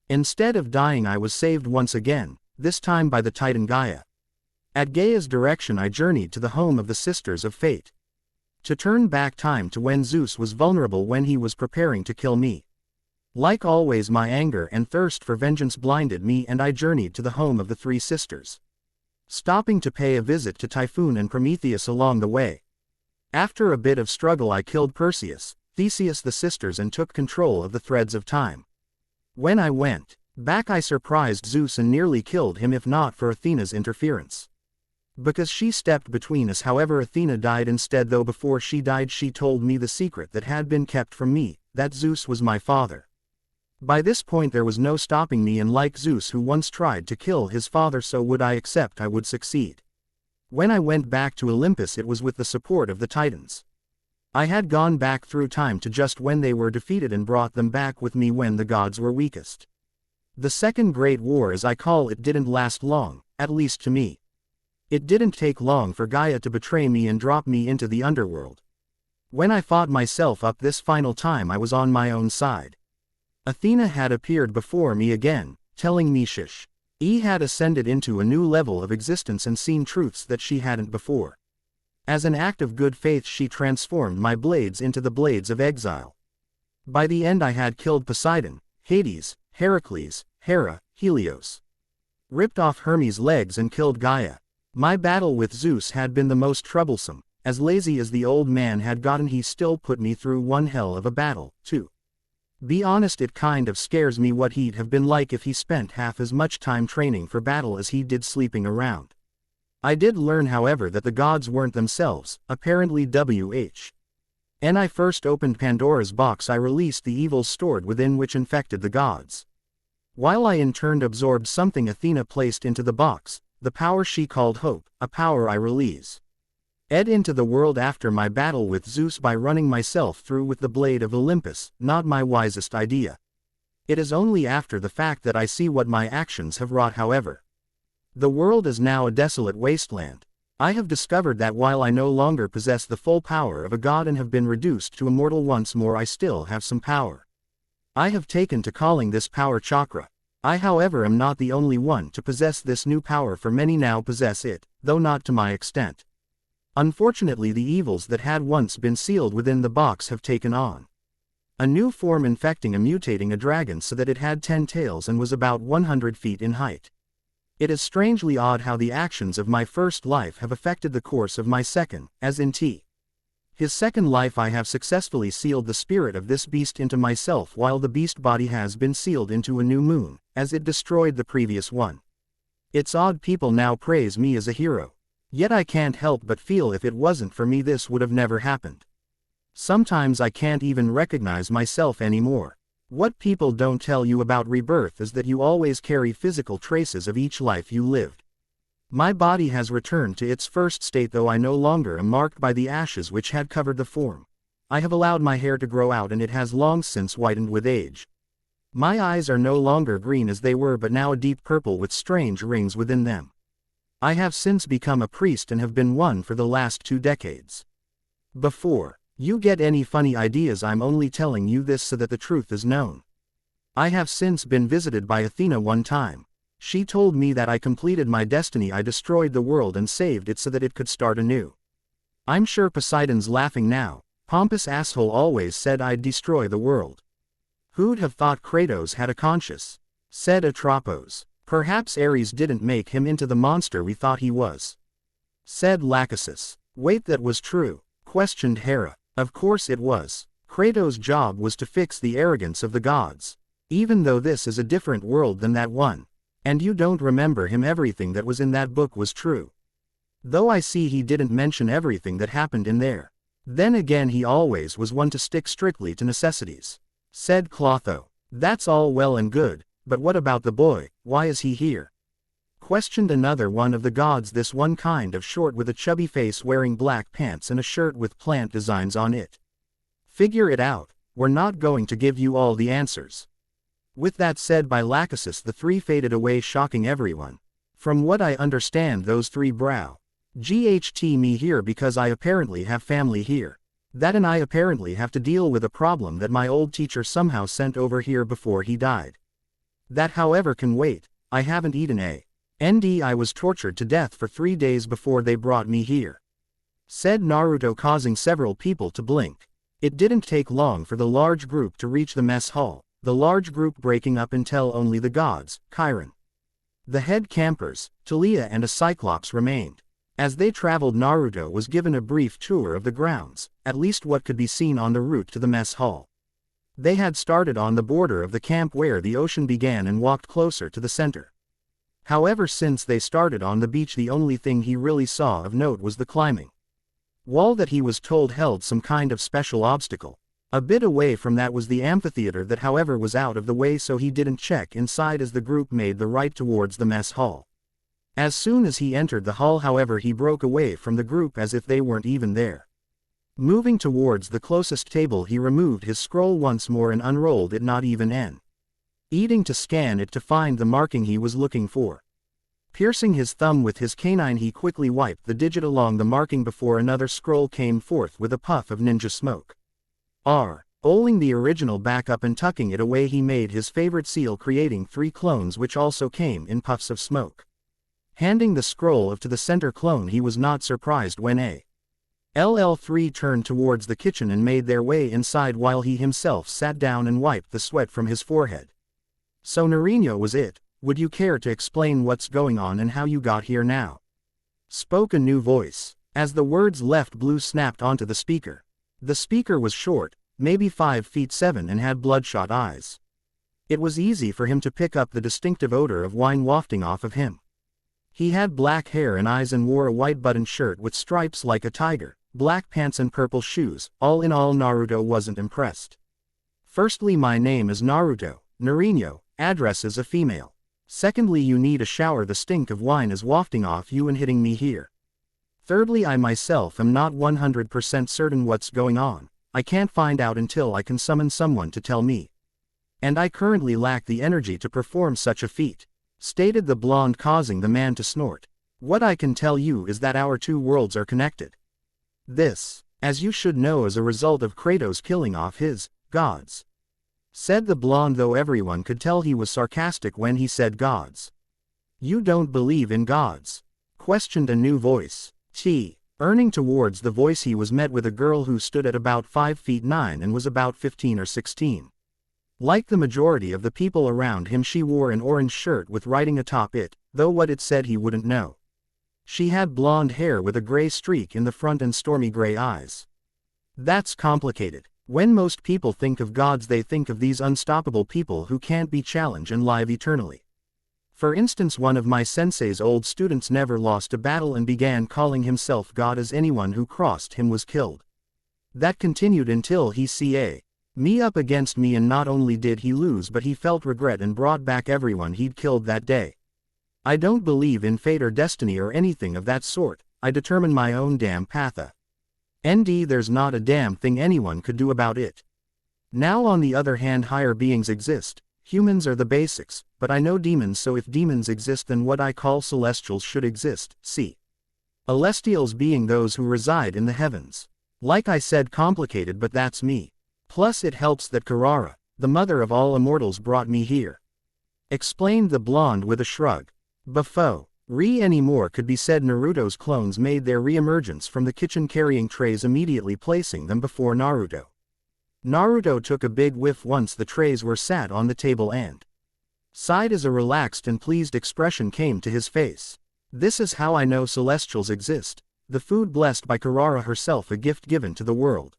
Instead of dying I was saved once again, this time by the Titan Gaia. At Gaia's direction I journeyed to the home of the Sisters of Fate. To turn back time to when Zeus was vulnerable, when he was preparing to kill me. Like always, my anger and thirst for vengeance blinded me and I journeyed to the home of the three sisters, stopping to pay a visit to Typhoon and Prometheus along the way. After a bit of struggle I killed Perseus, Theseus, the sisters, and took control of the threads of time. When I went back I surprised Zeus and nearly killed him if not for Athena's interference. Because she stepped between us, however, Athena died instead, though before she died she told me the secret that had been kept from me, that Zeus was my father. By this point there was no stopping me, and like Zeus who once tried to kill his father, so would I accept I would succeed. When I went back to Olympus it was with the support of the Titans. I had gone back through time to just when they were defeated and brought them back with me when the gods were weakest. The Second Great War, as I call it, didn't last long, at least to me. It didn't take long for Gaia to betray me and drop me into the underworld. When I fought myself up this final time I was on my own side. Athena had appeared before me again, telling me she had ascended into a new level of existence and seen truths that she hadn't before. As an act of good faith she transformed my blades into the Blades of Exile. By the end I had killed Poseidon, Hades, Heracles, Hera, Helios. Ripped off Hermes' legs and killed Gaia. My battle with Zeus had been the most troublesome. As lazy as the old man had gotten, he still put me through one hell of a battle, too. Be honest, it kind of scares me what he'd have been like if he spent half as much time training for battle as he did sleeping around. I did learn, however, that the gods weren't themselves, apparently. When I first opened Pandora's box, I released the evils stored within, which infected the gods. While I in turn absorbed something Athena placed into the box, the power she called hope, a power I release into the world after my battle with Zeus by running myself through with the blade of Olympus, not my wisest idea. It is only after the fact that I see what my actions have wrought, however. The world is now a desolate wasteland. I have discovered that while I no longer possess the full power of a god and have been reduced to a mortal once more, I still have some power. I have taken to calling this power chakra. I, however, am not the only one to possess this new power, for many now possess it, though not to my extent. Unfortunately, the evils that had once been sealed within the box have taken on a new form, infecting and mutating a dragon so that it had 10 tails and was about 100 feet in height. It is strangely odd how the actions of my first life have affected the course of my second, as in his second life I have successfully sealed the spirit of this beast into myself, while the beast body has been sealed into a new moon, as it destroyed the previous one. It's odd people now praise me as a hero. Yet I can't help but feel if it wasn't for me this would have never happened. Sometimes I can't even recognize myself anymore. What people don't tell you about rebirth is that you always carry physical traces of each life you lived. My body has returned to its first state, though I no longer am marked by the ashes which had covered the form. I have allowed my hair to grow out and it has long since whitened with age. My eyes are no longer green as they were, but now a deep purple with strange rings within them. I have since become a priest and have been one for the last 2 decades. Before you get any funny ideas, I'm only telling you this so that the truth is known. I have since been visited by Athena one time. She told me that I completed my destiny. I destroyed the world and saved it so that it could start anew. I'm sure Poseidon's laughing now. Pompous asshole always said I'd destroy the world. Who'd have thought Kratos had a conscience? Said Atropos. Perhaps Ares didn't make him into the monster we thought he was. Said Lachesis. Wait, that was true? Questioned Hera. Of course it was. Kratos' job was to fix the arrogance of the gods. Even though this is a different world than that one. And you don't remember him, everything that was in that book was true. Though I see he didn't mention everything that happened in there. Then again, he always was one to stick strictly to necessities. Said Clotho. That's all well and good. But what about the boy? Why is he here? Questioned another one of the gods, this one kind of short with a chubby face, wearing black pants and a shirt with plant designs on it. Figure it out, we're not going to give you all the answers. With that said by Lachesis, the 3 faded away, shocking everyone. From what I understand, those 3 brow GHT me here because I apparently have family here. That and I apparently have to deal with a problem that my old teacher somehow sent over here before he died. That, however, can wait. I haven't eaten I was tortured to death for 3 days before they brought me here. Said Naruto, causing several people to blink. It didn't take long for the large group to reach the mess hall, the large group breaking up until only the gods, Chiron, the head campers, Talia and a Cyclops remained. As they traveled, Naruto was given a brief tour of the grounds, at least what could be seen on the route to the mess hall. They had started on the border of the camp where the ocean began and walked closer to the center. However, since they started on the beach, the only thing he really saw of note was the climbing wall that he was told held some kind of special obstacle. A bit away from that was the amphitheater that, however, was out of the way, so he didn't check inside as the group made the right towards the mess hall. As soon as he entered the hall, however, he broke away from the group as if they weren't even there. Moving towards the closest table, he removed his scroll once more and unrolled it, not even eating to scan it to find the marking he was looking for. Piercing his thumb with his canine, he quickly wiped the digit along the marking before another scroll came forth with a puff of ninja smoke. Rolling the original back up and tucking it away, he made his favorite seal, creating 3 clones which also came in puffs of smoke. Handing the scroll to the center clone, he was not surprised when LL3 turned towards the kitchen and made their way inside while he himself sat down and wiped the sweat from his forehead. So Naruto was it. Would you care to explain what's going on and how you got here now? Spoke a new voice. As the words left, blue snapped onto the speaker. The speaker was short, maybe 5'7", and had bloodshot eyes. It was easy for him to pick up the distinctive odor of wine wafting off of him. He had black hair and eyes and wore a white button shirt with stripes like a tiger, black pants and purple shoes. All in all, Naruto wasn't impressed. Firstly, my name is Naruto, Naruto, address is a female. Secondly, you need a shower, the stink of wine is wafting off you and hitting me here. Thirdly, I myself am not 100% certain what's going on. I can't find out until I can summon someone to tell me. And I currently lack the energy to perform such a feat, stated the blonde, causing the man to snort. What I can tell you is that our two worlds are connected. This, as you should know, is a result of Kratos killing off his gods. Said the blonde, though everyone could tell he was sarcastic when he said gods. You don't believe in gods? Questioned a new voice. Earning towards the voice, he was met with a girl who stood at about 5'9" and was about 15 or 16. Like the majority of the people around him, she wore an orange shirt with writing atop it, though what it said he wouldn't know. She had blonde hair with a gray streak in the front and stormy gray eyes. That's complicated. When most people think of gods, they think of these unstoppable people who can't be challenged and live eternally. For instance, one of my sensei's old students never lost a battle and began calling himself God, as anyone who crossed him was killed. That continued until he saw me up against me, and not only did he lose, but he felt regret and brought back everyone he'd killed that day. I don't believe in fate or destiny or anything of that sort. I determine my own damn path. There's not a damn thing anyone could do about it. Now on the other hand, higher beings exist. Humans are the basics, but I know demons, so if demons exist, then what I call celestials should exist. See. Celestials being those who reside in the heavens. Like I said, complicated, but that's me. Plus it helps that Karara, the mother of all immortals, brought me here. Explained the blonde with a shrug. Before any more could be said, Naruto's clones made their re-emergence from the kitchen carrying trays, immediately placing them before Naruto. Naruto took a big whiff once the trays were sat on the table and sighed as a relaxed and pleased expression came to his face. This is how I know celestials exist. The food blessed by Karara herself, a gift given to the world.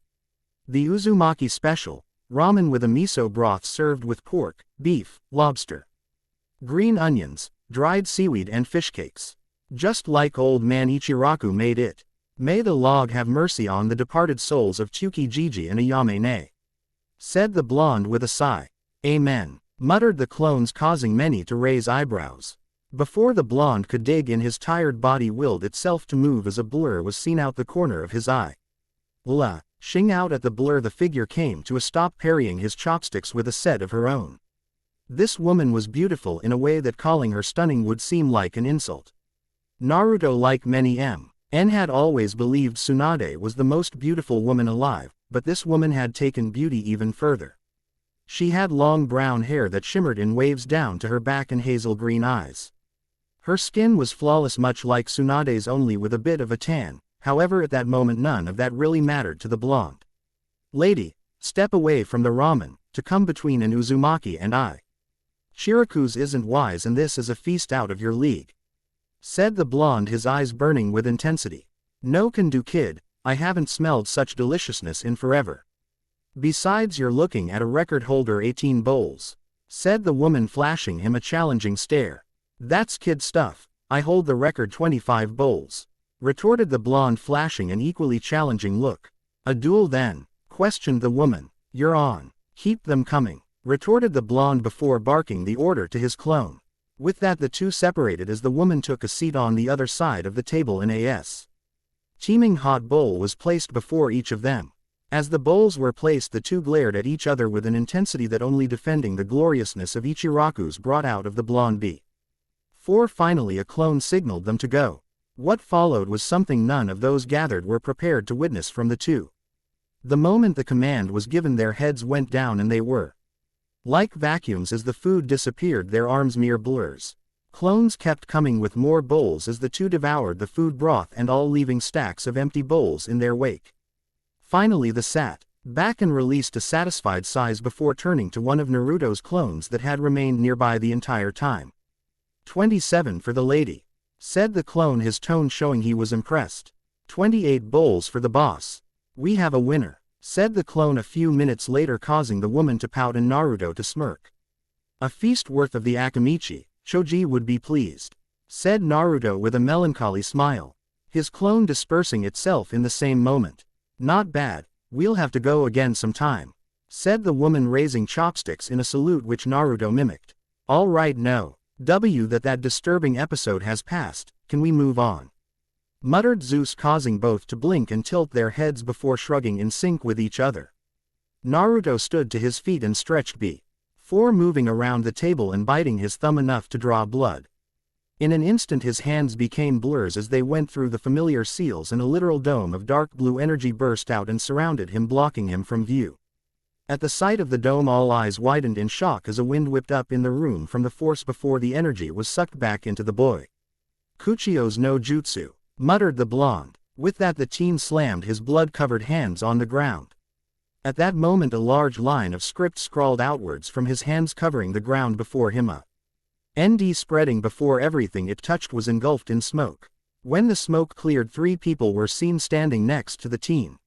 The Uzumaki special, ramen with a miso broth served with pork, beef, lobster, green onions, dried seaweed and fish cakes. Just like old man Ichiraku made it. May the Lord have mercy on the departed souls of Tsukijiji and Ayame, said the blonde with a sigh. Amen, muttered the clones, causing many to raise eyebrows. Before the blonde could dig in, his tired body willed itself to move as a blur was seen out the corner of his eye. Shing out at the blur, the figure came to a stop, parrying his chopsticks with a set of her own. This woman was beautiful in a way that calling her stunning would seem like an insult. Naruto, like many had always believed Tsunade was the most beautiful woman alive, but this woman had taken beauty even further. She had long brown hair that shimmered in waves down to her back and hazel green eyes. Her skin was flawless, much like Tsunade's, only with a bit of a tan. However, at that moment none of that really mattered to the blonde. Lady, step away from the ramen, to come between an Uzumaki and I. Chiriku's isn't wise, and this is a feast out of your league, said the blonde, his eyes burning with intensity. No can do, kid, I haven't smelled such deliciousness in forever. Besides, you're looking at a record holder, 18 bowls, said the woman, flashing him a challenging stare. That's kid stuff, I hold the record, 25 bowls, retorted the blonde, flashing an equally challenging look. A duel then? Questioned the woman. You're on. Keep them coming, retorted the blonde before barking the order to his clone. With that, the two separated as the woman took a seat on the other side of the table. An teeming hot bowl was placed before each of them. As the bowls were placed, the two glared at each other with an intensity that only defending the gloriousness of Ichiraku's brought out of the blonde before finally a clone signaled them to go. What followed was something none of those gathered were prepared to witness from the two. The moment the command was given, their heads went down and they were like vacuums. As the food disappeared, their arms mere blurs. Clones kept coming with more bowls as the two devoured the food broth and all, leaving stacks of empty bowls in their wake. Finally the back and released a satisfied sigh before turning to one of Naruto's clones that had remained nearby the entire time. 27 for the lady, said the clone, his tone showing he was impressed. 28 bowls for the boss. We have a winner, said the clone a few minutes later, causing the woman to pout and Naruto to smirk. A feast worth of the Akamichi, Choji would be pleased, said Naruto with a melancholy smile, his clone dispersing itself in the same moment. Not bad, we'll have to go again sometime, said the woman, raising chopsticks in a salute which Naruto mimicked. All right, no. That disturbing episode has passed, can we move on? Muttered Zeus, causing both to blink and tilt their heads before shrugging in sync with each other. Naruto stood to his feet and stretched before moving around the table and biting his thumb enough to draw blood. In an instant his hands became blurs as they went through the familiar seals, and a literal dome of dark blue energy burst out and surrounded him, blocking him from view. At the sight of the dome, all eyes widened in shock as a wind whipped up in the room from the force before the energy was sucked back into the boy. Kuchio's no jutsu, muttered the blonde. With that the teen slammed his blood-covered hands on the ground. At that moment a large line of script scrawled outwards from his hands, covering the ground before him, a ND spreading before everything it touched was engulfed in smoke. When the smoke cleared, 3 people were seen standing next to the teen.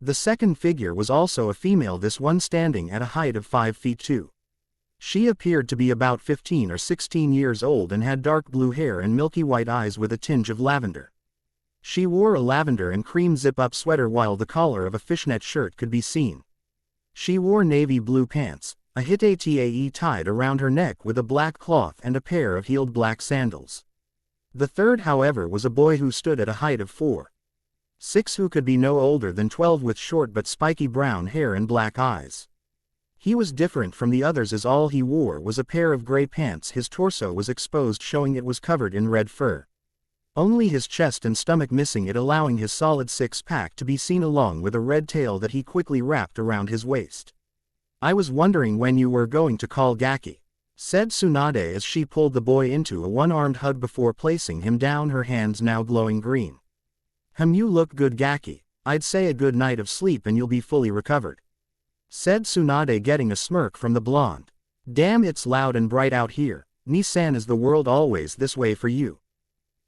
The second figure was also a female, this one standing at a height of 5 feet 2. She appeared to be about 15 or 16 years old and had dark blue hair and milky white eyes with a tinge of lavender. She wore a lavender and cream zip-up sweater while the collar of a fishnet shirt could be seen. She wore navy blue pants, a hitatae tied around her neck with a black cloth, and a pair of heeled black sandals. The third, however, was a boy who stood at a height of 4'6", who could be no older than 12, with short but spiky brown hair and black eyes. He was different from the others as all he wore was a pair of gray pants. His torso was exposed, showing it was covered in red fur. Only his chest and stomach missing it, allowing his solid six-pack to be seen along with a red tail that he quickly wrapped around his waist. I was wondering when you were going to call Gaki, said Tsunade as she pulled the boy into a one-armed hug before placing him down, her hands now glowing green. You look good, Gaki. I'd say a good night of sleep and you'll be fully recovered, said Tsunade, getting a smirk from the blonde. Damn, it's loud and bright out here. Nissan, is the world always this way for you?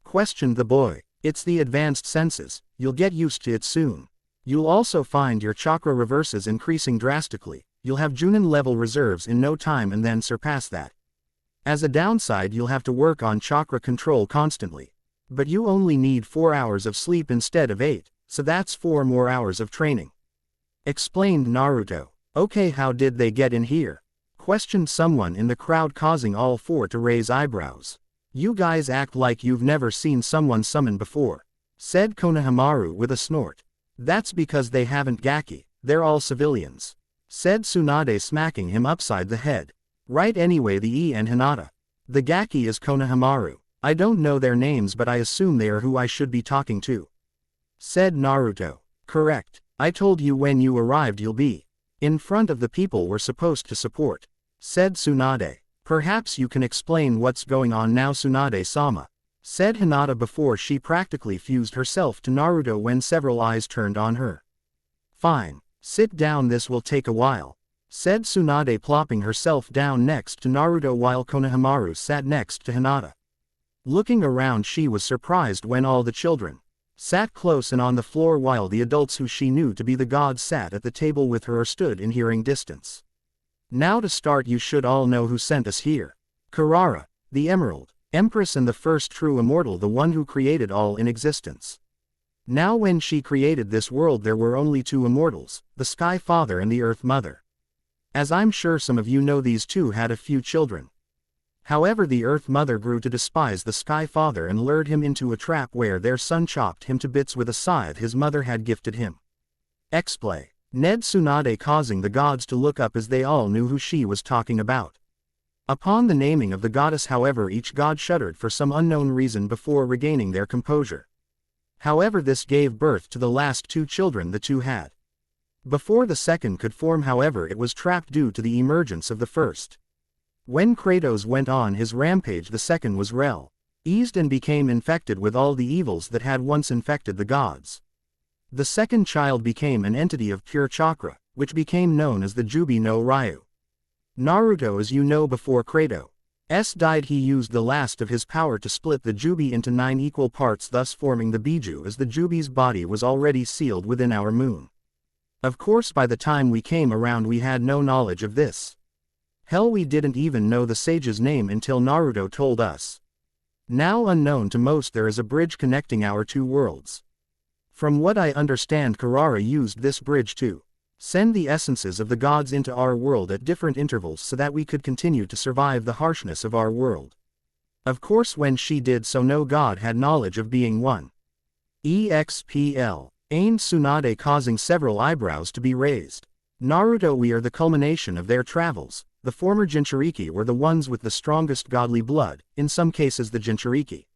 Questioned the boy. It's the advanced senses, you'll get used to it soon. You'll also find your chakra reverses increasing drastically. You'll have Junin level reserves in no time and then surpass that. As a downside, you'll have to work on chakra control constantly. But you only need 4 hours of sleep instead of 8, so that's 4 more hours of training, explained Naruto. Okay, how did they get in here? Questioned someone in the crowd, causing all 4 to raise eyebrows. You guys act like you've never seen someone summon before, said Konohamaru with a snort. That's because they haven't, Gaki, they're all civilians, said Tsunade, smacking him upside the head. Right, anyway, the E and Hinata. The Gaki is Konohamaru. I don't know their names, but I assume they are who I should be talking to, said Naruto. Correct. I told you when you arrived you'll be in front of the people we're supposed to support, said Tsunade. Perhaps you can explain what's going on now, Tsunade-sama, said Hinata before she practically fused herself to Naruto when several eyes turned on her. Fine. Sit down, this will take a while, said Tsunade, plopping herself down next to Naruto while Konohamaru sat next to Hinata. Looking around, she was surprised when all the children sat close and on the floor while the adults who she knew to be the gods sat at the table with her or stood in hearing distance. Now to start, you should all know who sent us here. Karara, the Emerald Empress and the first true immortal, the one who created all in existence. Now when she created this world there were only 2 immortals, the Sky Father and the Earth Mother. As I'm sure some of you know, these 2 had a few children. However, the Earth Mother grew to despise the Sky Father and lured him into a trap where their son chopped him to bits with a scythe his mother had gifted him. Explain. Ned Tsunade, causing the gods to look up as they all knew who she was talking about. Upon the naming of the goddess, however, each god shuddered for some unknown reason before regaining their composure. However, this gave birth to the last 2 children the 2 had. Before the second could form, however, it was trapped due to the emergence of the first. When Kratos went on his rampage, the second was eased and became infected with all the evils that had once infected the gods. The second child became an entity of pure chakra, which became known as the Jubi no Ryu. Naruto, as you know, before Kratos died, he used the last of his power to split the Jubi into 9 equal parts, thus forming the Biju, as the Jubi's body was already sealed within our moon. Of course, by the time we came around we had no knowledge of this. Hell, we didn't even know the sage's name until Naruto told us. Now unknown to most, there is a bridge connecting our two worlds. From what I understand, Kurara used this bridge to send the essences of the gods into our world at different intervals so that we could continue to survive the harshness of our world. Of course, when she did so, no god had knowledge of being one. EXPL. Ain Tsunade, causing several eyebrows to be raised. Naruto, we are the culmination of their travels. The former Jinchuriki were the ones with the strongest godly blood, in some cases the Jinchuriki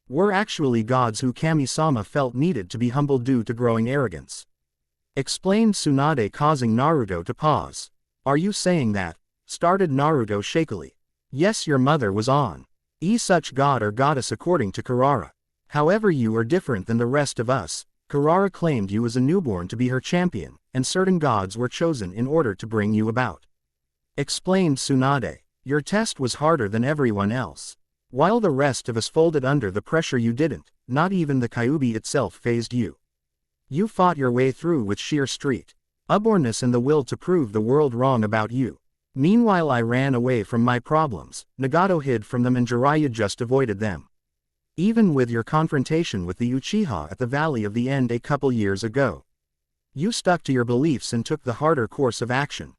were actually gods who Kami-sama felt needed to be humbled due to growing arrogance. Explained Tsunade, causing Naruto to pause. Are you saying that? Started Naruto shakily. Yes, your mother was on such god or goddess according to Kurara. However, you are different than the rest of us. Kurara claimed you as a newborn to be her champion, and certain gods were chosen in order to bring you about. Explained Tsunade. Your test was harder than everyone else. While the rest of us folded under the pressure, you didn't. Not even the Kyuubi itself fazed you. You fought your way through with sheer stubbornness and the will to prove the world wrong about you. Meanwhile, I ran away from my problems. Nagato hid from them and Jiraiya just avoided them. Even with your confrontation with the Uchiha at the Valley of the End a couple years ago, you stuck to your beliefs and took the harder course of action.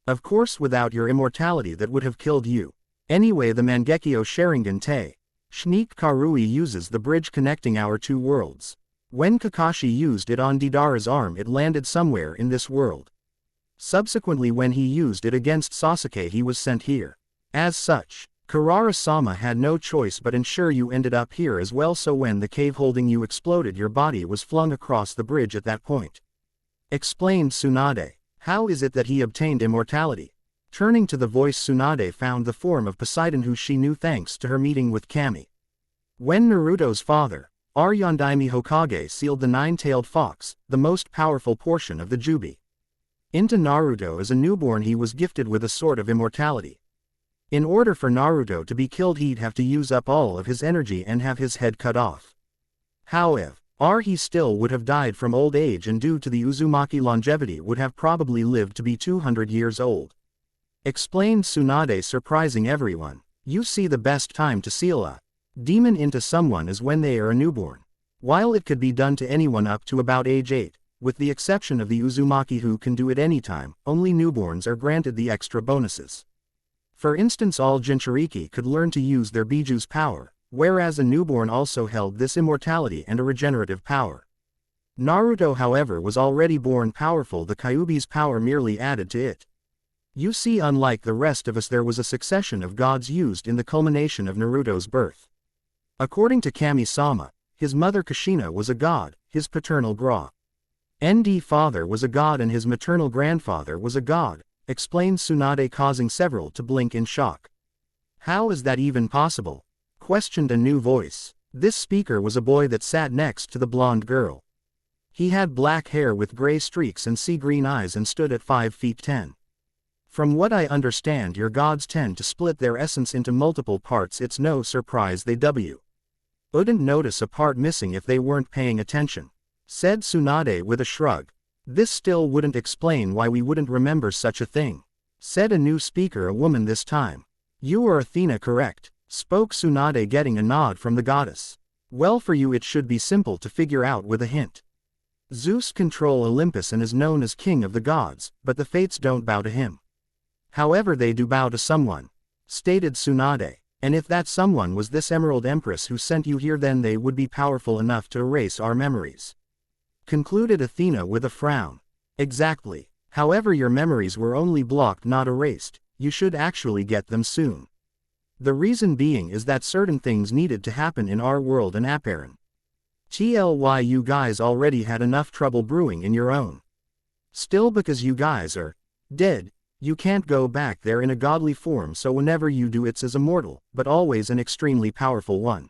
Of course, without your immortality that would have killed you. Anyway, the Mangekyo Sharingan Te Shnique Karui uses the bridge connecting our two worlds. When Kakashi used it on Deidara's arm, it landed somewhere in this world. Subsequently, when he used it against Sasuke, he was sent here. As such, Kurara-sama had no choice but ensure you ended up here as well, so when the cave holding you exploded, your body was flung across the bridge at that point. Explained Tsunade. How is it that he obtained immortality? Turning to the voice, Tsunade found the form of Poseidon, who she knew thanks to her meeting with Kami. When Naruto's father, Aryondaime Hokage, sealed the 9-tailed fox, the most powerful portion of the Jubi, into Naruto as a newborn, he was gifted with a sort of immortality. In order for Naruto to be killed, he'd have to use up all of his energy and have his head cut off. However, he still would have died from old age, and due to the Uzumaki longevity would have probably lived to be 200 years old. Explained Tsunade, surprising everyone. You see, the best time to seal a demon into someone is when they are a newborn. While it could be done to anyone up to about age 8, with the exception of the Uzumaki who can do it anytime, only newborns are granted the extra bonuses. For instance, all Jinchuriki could learn to use their Biju's power, whereas a newborn also held this immortality and a regenerative power. Naruto, however, was already born powerful. The Kyuubi's power merely added to it. You see, unlike the rest of us, there was a succession of gods used in the culmination of Naruto's birth. According to Kami-sama, his mother Kushina was a god, his paternal father was a god, and his maternal grandfather was a god, explained Tsunade, causing several to blink in shock. How is that even possible? Questioned a new voice. This speaker was a boy that sat next to the blonde girl. He had black hair with gray streaks and sea-green eyes and stood at 5 feet 10. From what I understand, your gods tend to split their essence into multiple parts. It's no surprise they wouldn't notice a part missing if they weren't paying attention, said Tsunade with a shrug. This still wouldn't explain why we wouldn't remember such a thing, said a new speaker, a woman this time. You are Athena, correct? Spoke Tsunade, getting a nod from the goddess. Well, for you it should be simple to figure out with a hint. Zeus controls Olympus and is known as king of the gods, but the fates don't bow to him. However, they do bow to someone, stated Tsunade. And if that someone was this Emerald Empress who sent you here, then they would be powerful enough to erase our memories, concluded Athena with a frown. Exactly. However, your memories were only blocked, not erased. You should actually get them soon. The reason being is that certain things needed to happen in our world and Apparan. You guys already had enough trouble brewing in your own. Still, because you guys are dead, you can't go back there in a godly form, so whenever you do, it's as a mortal, but always an extremely powerful one.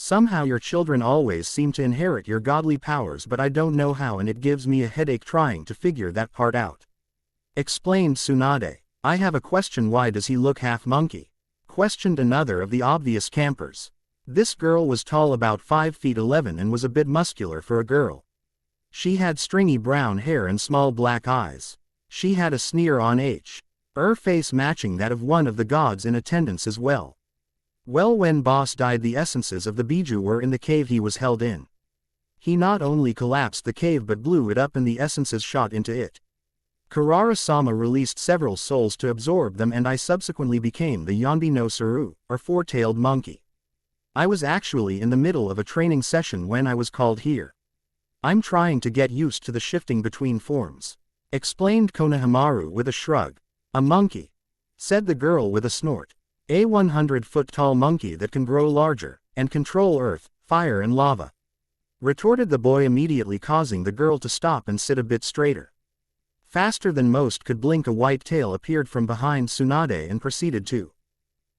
Somehow your children always seem to inherit your godly powers, but I don't know how, and it gives me a headache trying to figure that part out. Explained Tsunade. I have a question. Why does he look half monkey? Questioned another of the obvious campers. This girl was tall, about 5 feet 11, and was a bit muscular for a girl. She had stringy brown hair and small black eyes. She had a sneer on her face matching that of one of the gods in attendance as well. Well, when boss died, the essences of the Biju were in the cave he was held in. He not only collapsed the cave but blew it up, and the essences shot into it. Karara-sama released several souls to absorb them, and I subsequently became the Yonbi no Suru, or four-tailed monkey. I was actually in the middle of a training session when I was called here. I'm trying to get used to the shifting between forms. Explained Konohamaru with a shrug. A monkey, said the girl with a snort. A 100-foot-tall monkey that can grow larger, and control earth, fire and lava. Retorted the boy, immediately causing the girl to stop and sit a bit straighter. Faster than most could blink, a white tail appeared from behind Tsunade and proceeded to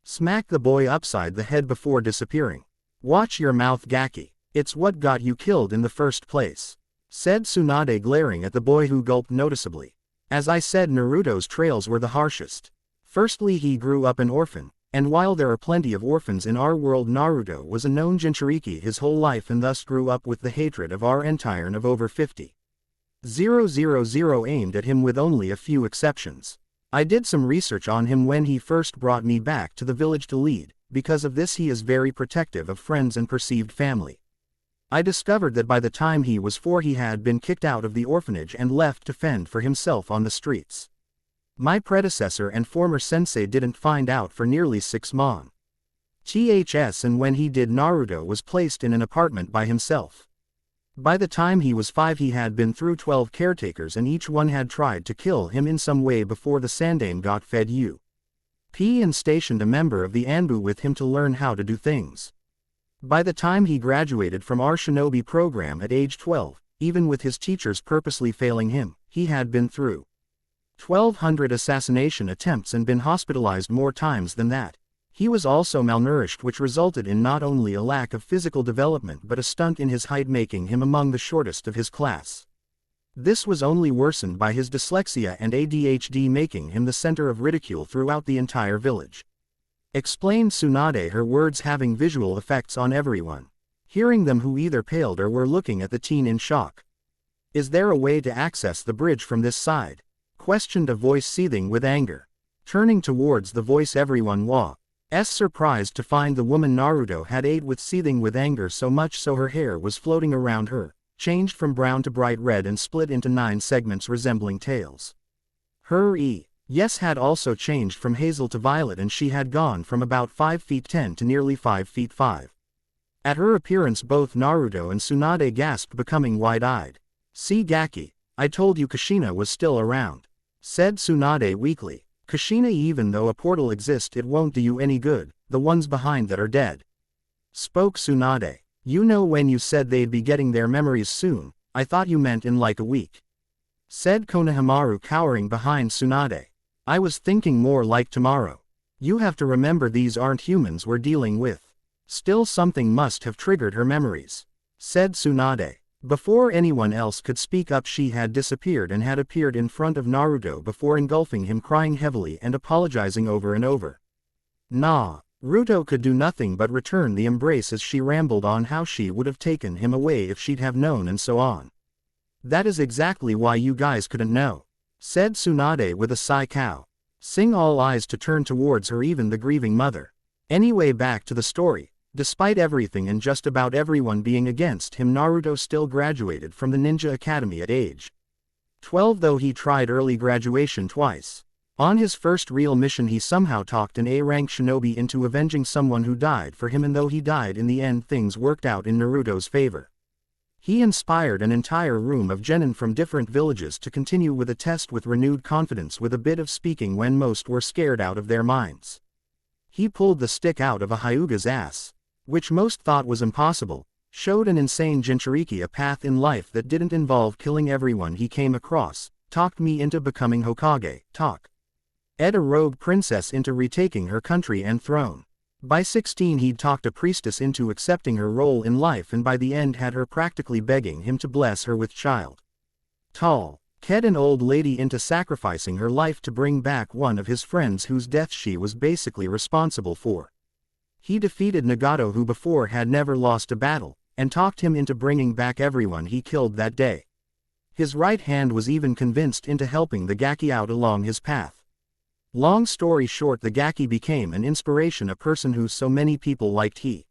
smack the boy upside the head before disappearing. Watch your mouth, Gaki. It's what got you killed in the first place, said Tsunade, glaring at the boy, who gulped noticeably. As I said, Naruto's trails were the harshest. Firstly, he grew up an orphan, and while there are plenty of orphans in our world, Naruto was a known Jinchuriki his whole life and thus grew up with the hatred of our entire of over 50,000 aimed at him, with only a few exceptions. I did some research on him when he first brought me back to the village to lead. Because of this, he is very protective of friends and perceived family. I discovered that by the time he was 4, he had been kicked out of the orphanage and left to fend for himself on the streets. My predecessor and former sensei didn't find out for nearly 6 months, and when he did, Naruto was placed in an apartment by himself. By the time he was 5, he had been through 12 caretakers, and each one had tried to kill him in some way before the Sandaime got fed UP and stationed a member of the Anbu with him to learn how to do things. By the time he graduated from our shinobi program at age 12, even with his teachers purposely failing him, he had been through 1,200 assassination attempts and been hospitalized more times than that. He was also malnourished, which resulted in not only a lack of physical development but a stunt in his height, making him among the shortest of his class. This was only worsened by his dyslexia and ADHD, making him the center of ridicule throughout the entire village. Explained Tsunade, her words having visual effects on everyone, hearing them, who either paled or were looking at the teen in shock. Is there a way to access the bridge from this side? Questioned a voice seething with anger. Turning towards the voice, everyone was surprised to find the woman Naruto had ate with, seething with anger, so much so her hair was floating around her, changed from brown to bright red and split into 9 segments resembling tails. Her yes had also changed from hazel to violet, and she had gone from about 5 feet 10 to nearly 5 feet 5. At her appearance, both Naruto and Tsunade gasped, becoming wide-eyed. See, Gaki, I told you Kushina was still around, said Tsunade weakly. Kushina, even though a portal exists, it won't do you any good, the ones behind that are dead. Spoke Tsunade. You know, when you said they'd be getting their memories soon, I thought you meant in like a week, said Konohamaru, cowering behind Tsunade. I was thinking more like tomorrow. You have to remember, these aren't humans we're dealing with. Still, something must have triggered her memories, said Tsunade. Before anyone else could speak up, she had disappeared and had appeared in front of Naruto before engulfing him, crying heavily and apologizing over and over. Naruto could do nothing but return the embrace as she rambled on how she would have taken him away if she'd have known, and so on. That is exactly why you guys couldn't know, said Tsunade with a sigh, causing all eyes to turn towards her, even the grieving mother. Anyway, back to the story. Despite everything and just about everyone being against him, Naruto still graduated from the Ninja Academy at age 12, though he tried early graduation twice. On his first real mission, he somehow talked an A-rank shinobi into avenging someone who died for him, and though he died in the end, things worked out in Naruto's favor. He inspired an entire room of genin from different villages to continue with a test with renewed confidence, with a bit of speaking when most were scared out of their minds. He pulled the stick out of a Hyuga's ass, which most thought was impossible, showed an insane Jinchuriki a path in life that didn't involve killing everyone he came across, talked me into becoming Hokage, talked a rogue princess into retaking her country and throne. By 16 he'd talked a priestess into accepting her role in life, and by the end had her practically begging him to bless her with child. Tall, Ked an old lady into sacrificing her life to bring back one of his friends whose death she was basically responsible for. He defeated Nagato, who before had never lost a battle, and talked him into bringing back everyone he killed that day. His right hand was even convinced into helping the Gaki out along his path. Long story short, the Gaki became an inspiration, a person who so many people liked. He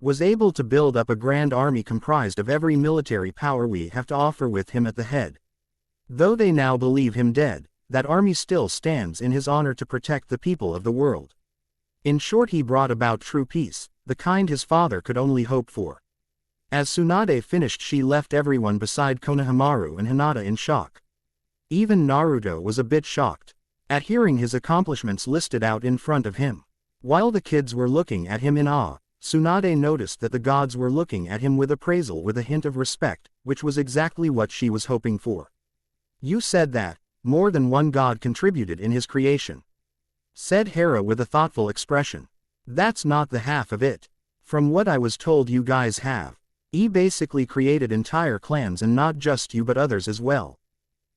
was able to build up a grand army comprised of every military power we have to offer with him at the head. Though they now believe him dead, that army still stands in his honor to protect the people of the world. In short, he brought about true peace, the kind his father could only hope for. As Tsunade finished, she left everyone beside Konohamaru and Hinata in shock. Even Naruto was a bit shocked at hearing his accomplishments listed out in front of him. While the kids were looking at him in awe, Tsunade noticed that the gods were looking at him with appraisal, with a hint of respect, which was exactly what she was hoping for. "You said that more than one god contributed in his creation," said Hera with a thoughtful expression. "That's not the half of it. From what I was told, you guys have basically created entire clans, and not just you but others as well.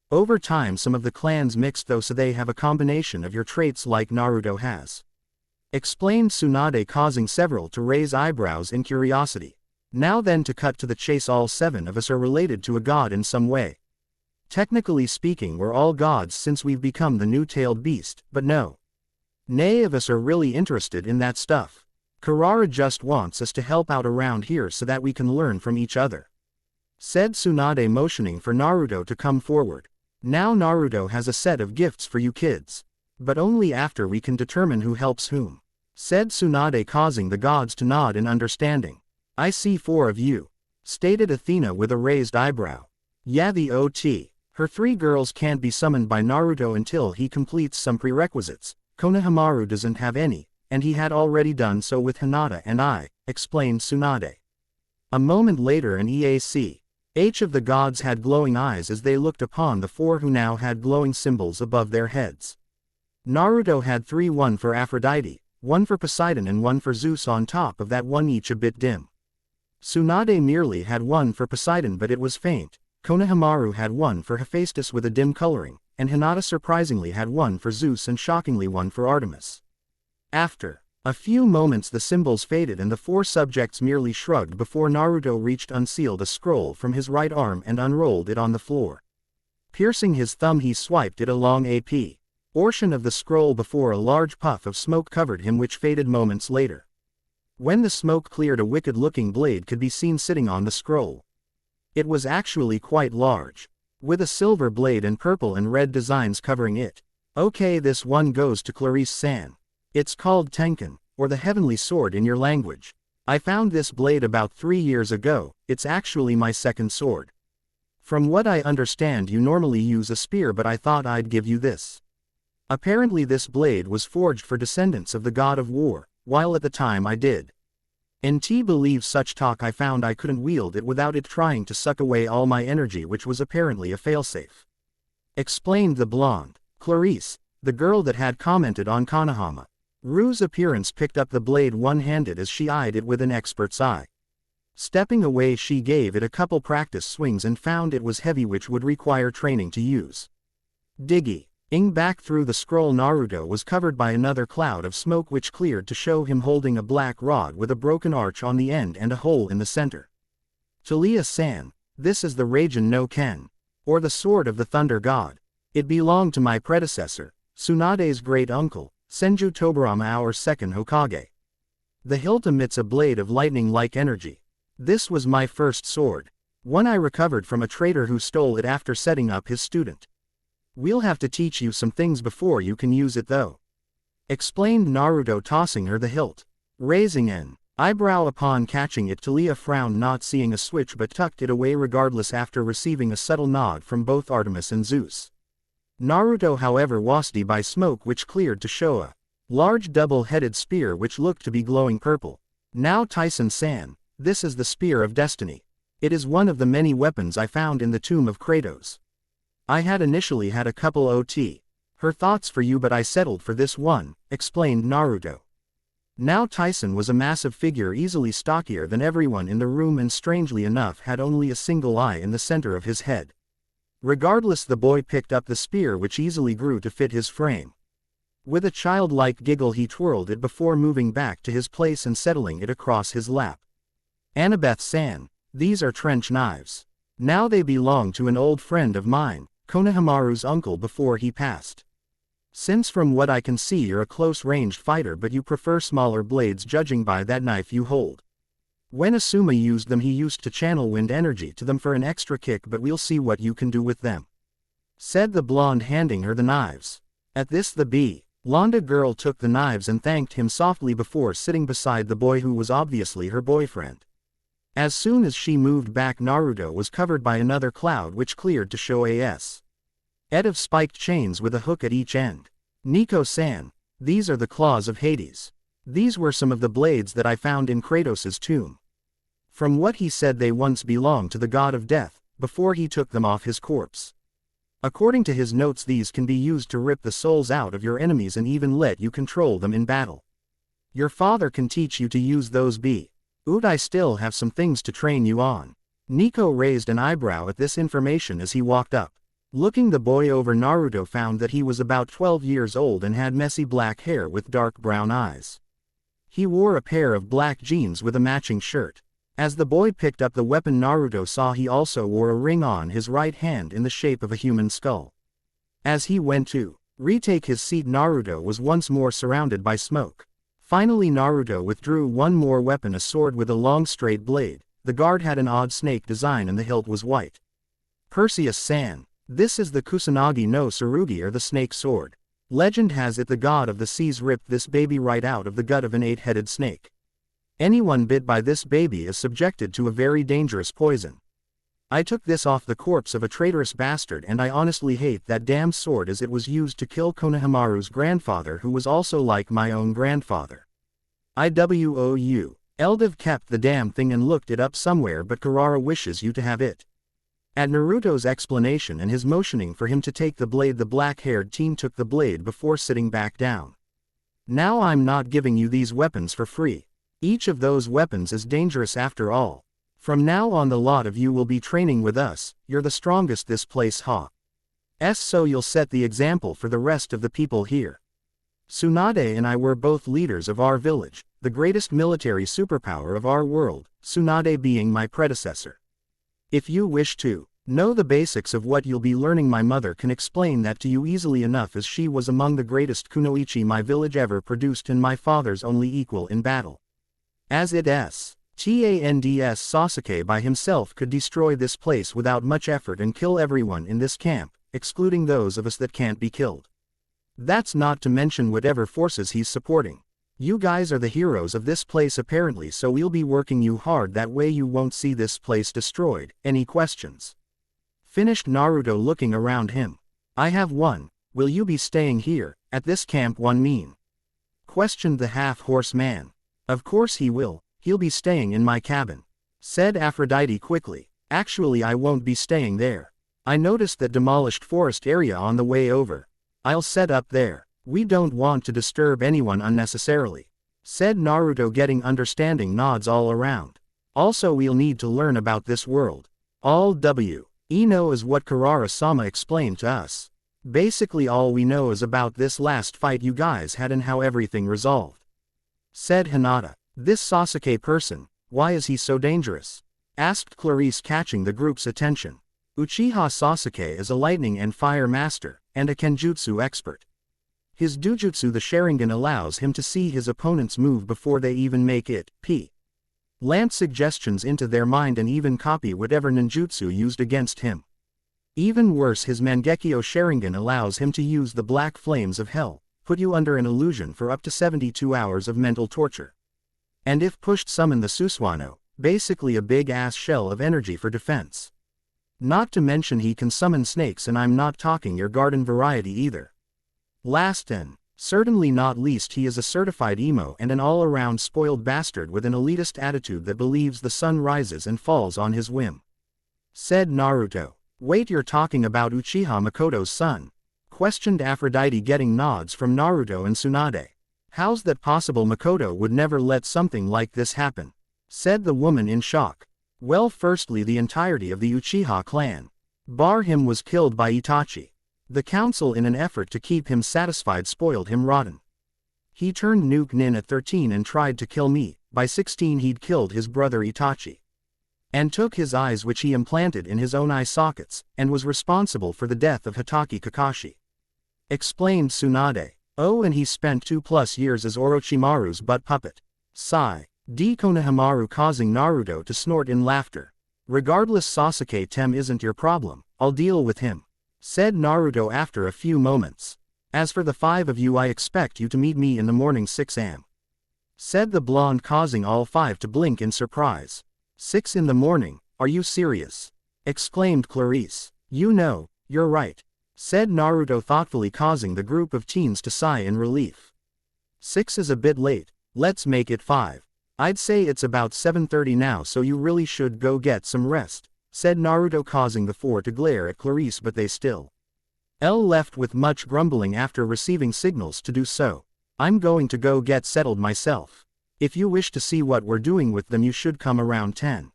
Over time some of the clans mixed though, so they have a combination of your traits like Naruto has," explained Tsunade, causing several to raise eyebrows in curiosity. "Now then, to cut to the chase, all 7 of us are related to a god in some way. Technically speaking, we're all gods since we've become the new tailed beast, but no nay of us are really interested in that stuff. Karara just wants us to help out around here so that we can learn from each other," said Tsunade, motioning for Naruto to come forward. "Now Naruto has a set of gifts for you kids. But only after we can determine who helps whom," said Tsunade, causing the gods to nod in understanding. "I see 4 of you," stated Athena with a raised eyebrow. "Yeah, the OT. Her 3 girls can't be summoned by Naruto until he completes some prerequisites. Konohamaru doesn't have any, and he had already done so with Hinata and I," explained Tsunade. A moment later, an each of the gods had glowing eyes as they looked upon the 4 who now had glowing symbols above their heads. Naruto had 3, 1 for Aphrodite, 1 for Poseidon and 1 for Zeus, on top of that one each a bit dim. Tsunade merely had 1 for Poseidon, but it was faint. Konohamaru had 1 for Hephaestus with a dim coloring, and Hinata surprisingly had 1 for Zeus and shockingly 1 for Artemis. After a few moments the symbols faded and the 4 subjects merely shrugged before Naruto reached, unsealed a scroll from his right arm and unrolled it on the floor. Piercing his thumb, he swiped it along a portion of the scroll before a large puff of smoke covered him, which faded moments later. When the smoke cleared, a wicked-looking blade could be seen sitting on the scroll. It was actually quite large, with a silver blade and purple and red designs covering it. "Okay, this one goes to Clarice-san. It's called Tenkan, or the Heavenly Sword in your language. I found this blade about 3 years ago. It's actually my second sword. From what I understand, you normally use a spear, but I thought I'd give you this." Apparently this blade was forged for descendants of the god of war, while at the time I did NT believe such talk, I found I couldn't wield it without it trying to suck away all my energy, which was apparently a failsafe, explained the blonde. Clarice, the girl that had commented on Konohamaru's appearance, picked up the blade one-handed as she eyed it with an expert's eye. Stepping away, she gave it a couple practice swings and found it was heavy, which would require training to use. Digging back through the scroll, Naruto was covered by another cloud of smoke, which cleared to show him holding a black rod with a broken arch on the end and a hole in the center. "Taliya-san, this is the Raijin no Ken, or the Sword of the Thunder God. It belonged to my predecessor, Tsunade's great uncle, Senju Tobarama, our second Hokage. The hilt emits a blade of lightning-like energy. This was my first sword, one I recovered from a trader who stole it after setting up his student. We'll have to teach you some things before you can use it though," explained Naruto, tossing her the hilt. Raising an eyebrow upon catching it, Taliya frowned, not seeing a switch, but tucked it away regardless after receiving a subtle nod from both Artemis and Zeus. Naruto, however, was by smoke, which cleared to show a large double-headed spear which looked to be glowing purple. "Now Tyson-san, this is the Spear of Destiny. It is one of the many weapons I found in the tomb of Kratos. I had initially had a couple her thoughts for you, but I settled for this one," explained Naruto. Now Tyson was a massive figure, easily stockier than everyone in the room, and strangely enough had only a single eye in the center of his head. Regardless, the boy picked up the spear, which easily grew to fit his frame. With a childlike giggle he twirled it before moving back to his place and settling it across his lap. Annabeth-san, these are trench knives. Now they belong to an old friend of mine, Konohamaru's uncle, before he passed. Since from what I can see you're a close-ranged fighter, but you prefer smaller blades judging by that knife you hold. When Asuma used them he used to channel wind energy to them for an extra kick, but we'll see what you can do with them," said the blonde, handing her the knives. At this the blonde girl took the knives and thanked him softly before sitting beside the boy who was obviously her boyfriend. As soon as she moved back, Naruto was covered by another cloud which cleared to show a set of spiked chains with a hook at each end. "Nico-san, these are the claws of Hades. These were some of the blades that I found in Kratos' tomb. From what he said they once belonged to the god of death, before he took them off his corpse. According to his notes, these can be used to rip the souls out of your enemies and even let you control them in battle. Your father can teach you to use those I still have some things to train you on." Nico raised an eyebrow at this information as he walked up. Looking the boy over, Naruto found that he was about 12 years old and had messy black hair with dark brown eyes. He wore a pair of black jeans with a matching shirt. As the boy picked up the weapon, Naruto saw he also wore a ring on his right hand in the shape of a human skull. As he went to retake his seat, Naruto was once more surrounded by smoke. Finally Naruto withdrew one more weapon, a sword with a long straight blade. The guard had an odd snake design and the hilt was white. "Perseus-san, this is the Kusanagi no Tsurugi, or the snake sword. Legend has it the god of the seas ripped this baby right out of the gut of an 8-headed snake. Anyone bit by this baby is subjected to a very dangerous poison. I took this off the corpse of a traitorous bastard, and I honestly hate that damn sword as it was used to kill Konohamaru's grandfather, who was also like my own grandfather. IWOU. Eldiv kept the damn thing and looked it up somewhere, but Karara wishes you to have it." At Naruto's explanation and his motioning for him to take the blade, the black-haired teen took the blade before sitting back down. "Now I'm not giving you these weapons for free. Each of those weapons is dangerous after all. From now on the lot of you will be training with us. You're the strongest this place has, so you'll set the example for the rest of the people here. Tsunade and I were both leaders of our village, the greatest military superpower of our world, Tsunade being my predecessor. If you wish to know the basics of what you'll be learning, my mother can explain that to you easily enough, as she was among the greatest kunoichi my village ever produced and my father's only equal in battle. As Tands Sasuke by himself could destroy this place without much effort and kill everyone in this camp, excluding those of us that can't be killed. That's not to mention whatever forces he's supporting. You guys are the heroes of this place apparently, so we'll be working you hard, that way you won't see this place destroyed. Any questions?" Finished Naruto, looking around him. "I have one. Will you be staying here, at this camp one mean?" questioned the half-horse man. "Of course he will. He'll be staying in my cabin," said Aphrodite quickly. "Actually I won't be staying there. I noticed that demolished forest area on the way over. I'll set up there. We don't want to disturb anyone unnecessarily," said Naruto, getting understanding nods all around. "Also we'll need to learn about this world. All we know is what Karara-sama explained to us. Basically all we know is about this last fight you guys had and how everything resolved," said Hinata. "This Sasuke person, why is he so dangerous?" asked Clarice, catching the group's attention. "Uchiha Sasuke is a lightning and fire master, and a Kenjutsu expert. His Dujutsu, the Sharingan, allows him to see his opponent's move before they even make it, plant suggestions into their mind and even copy whatever ninjutsu used against him. Even worse, his Mangekyo Sharingan allows him to use the black flames of hell, put you under an illusion for up to 72 hours of mental torture. And if pushed, summon the Susanoo, basically a big-ass shell of energy for defense. Not to mention he can summon snakes, and I'm not talking your garden variety either. Last and certainly not least, he is a certified emo and an all-around spoiled bastard with an elitist attitude that believes the sun rises and falls on his whim," said Naruto. "Wait, you're talking about Uchiha Makoto's son?" questioned Aphrodite, getting nods from Naruto and Tsunade. How's that possible? Makoto would never let something like this happen, said the woman in shock. Well, firstly, the entirety of the Uchiha clan, bar him, was killed by Itachi. The council, in an effort to keep him satisfied, spoiled him rotten. He turned nuke nin at 13 and tried to kill me. By 16 he'd killed his brother Itachi. And took his eyes, which he implanted in his own eye sockets, and was responsible for the death of Hitaki Kakashi, explained Tsunade. Oh, and he spent 2+ years as Orochimaru's butt puppet. Sigh. D. Konohamaru, causing Naruto to snort in laughter. Regardless, Sasuke Tem isn't your problem, I'll deal with him, said Naruto after a few moments. As for the 5 of you, I expect you to meet me in the morning 6 am, said the blonde, causing all 5 to blink in surprise. 6 in the morning, are you serious? Exclaimed Clarice. You know, you're right, said Naruto thoughtfully, causing the group of teens to sigh in relief. 6 is a bit late, let's make it 5. I'd say it's about 7:30 now, so you really should go get some rest, said Naruto, causing the 4 to glare at Clarice, but they still left with much grumbling after receiving signals to do so. I'm going to go get settled myself. If you wish to see what we're doing with them, you should come around 10.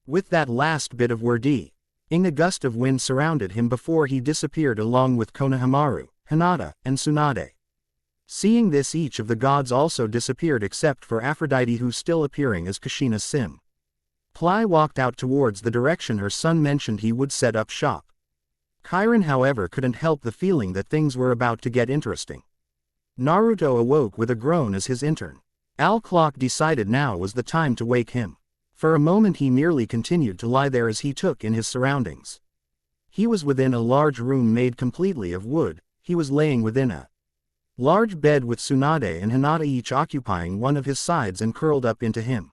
With that last bit of wording, a gust of wind surrounded him before he disappeared along with Konohamaru, Hinata, and Tsunade. Seeing this, each of the gods also disappeared except for Aphrodite, who's still appearing as Kushina Sim. Ply walked out towards the direction her son mentioned he would set up shop. Chiron, however, couldn't help the feeling that things were about to get interesting. Naruto awoke with a groan as his intern, Al-Clock, decided now was the time to wake him. For a moment he merely continued to lie there as he took in his surroundings. He was within a large room made completely of wood. He was laying within a large bed with Tsunade and Hinata each occupying one of his sides and curled up into him.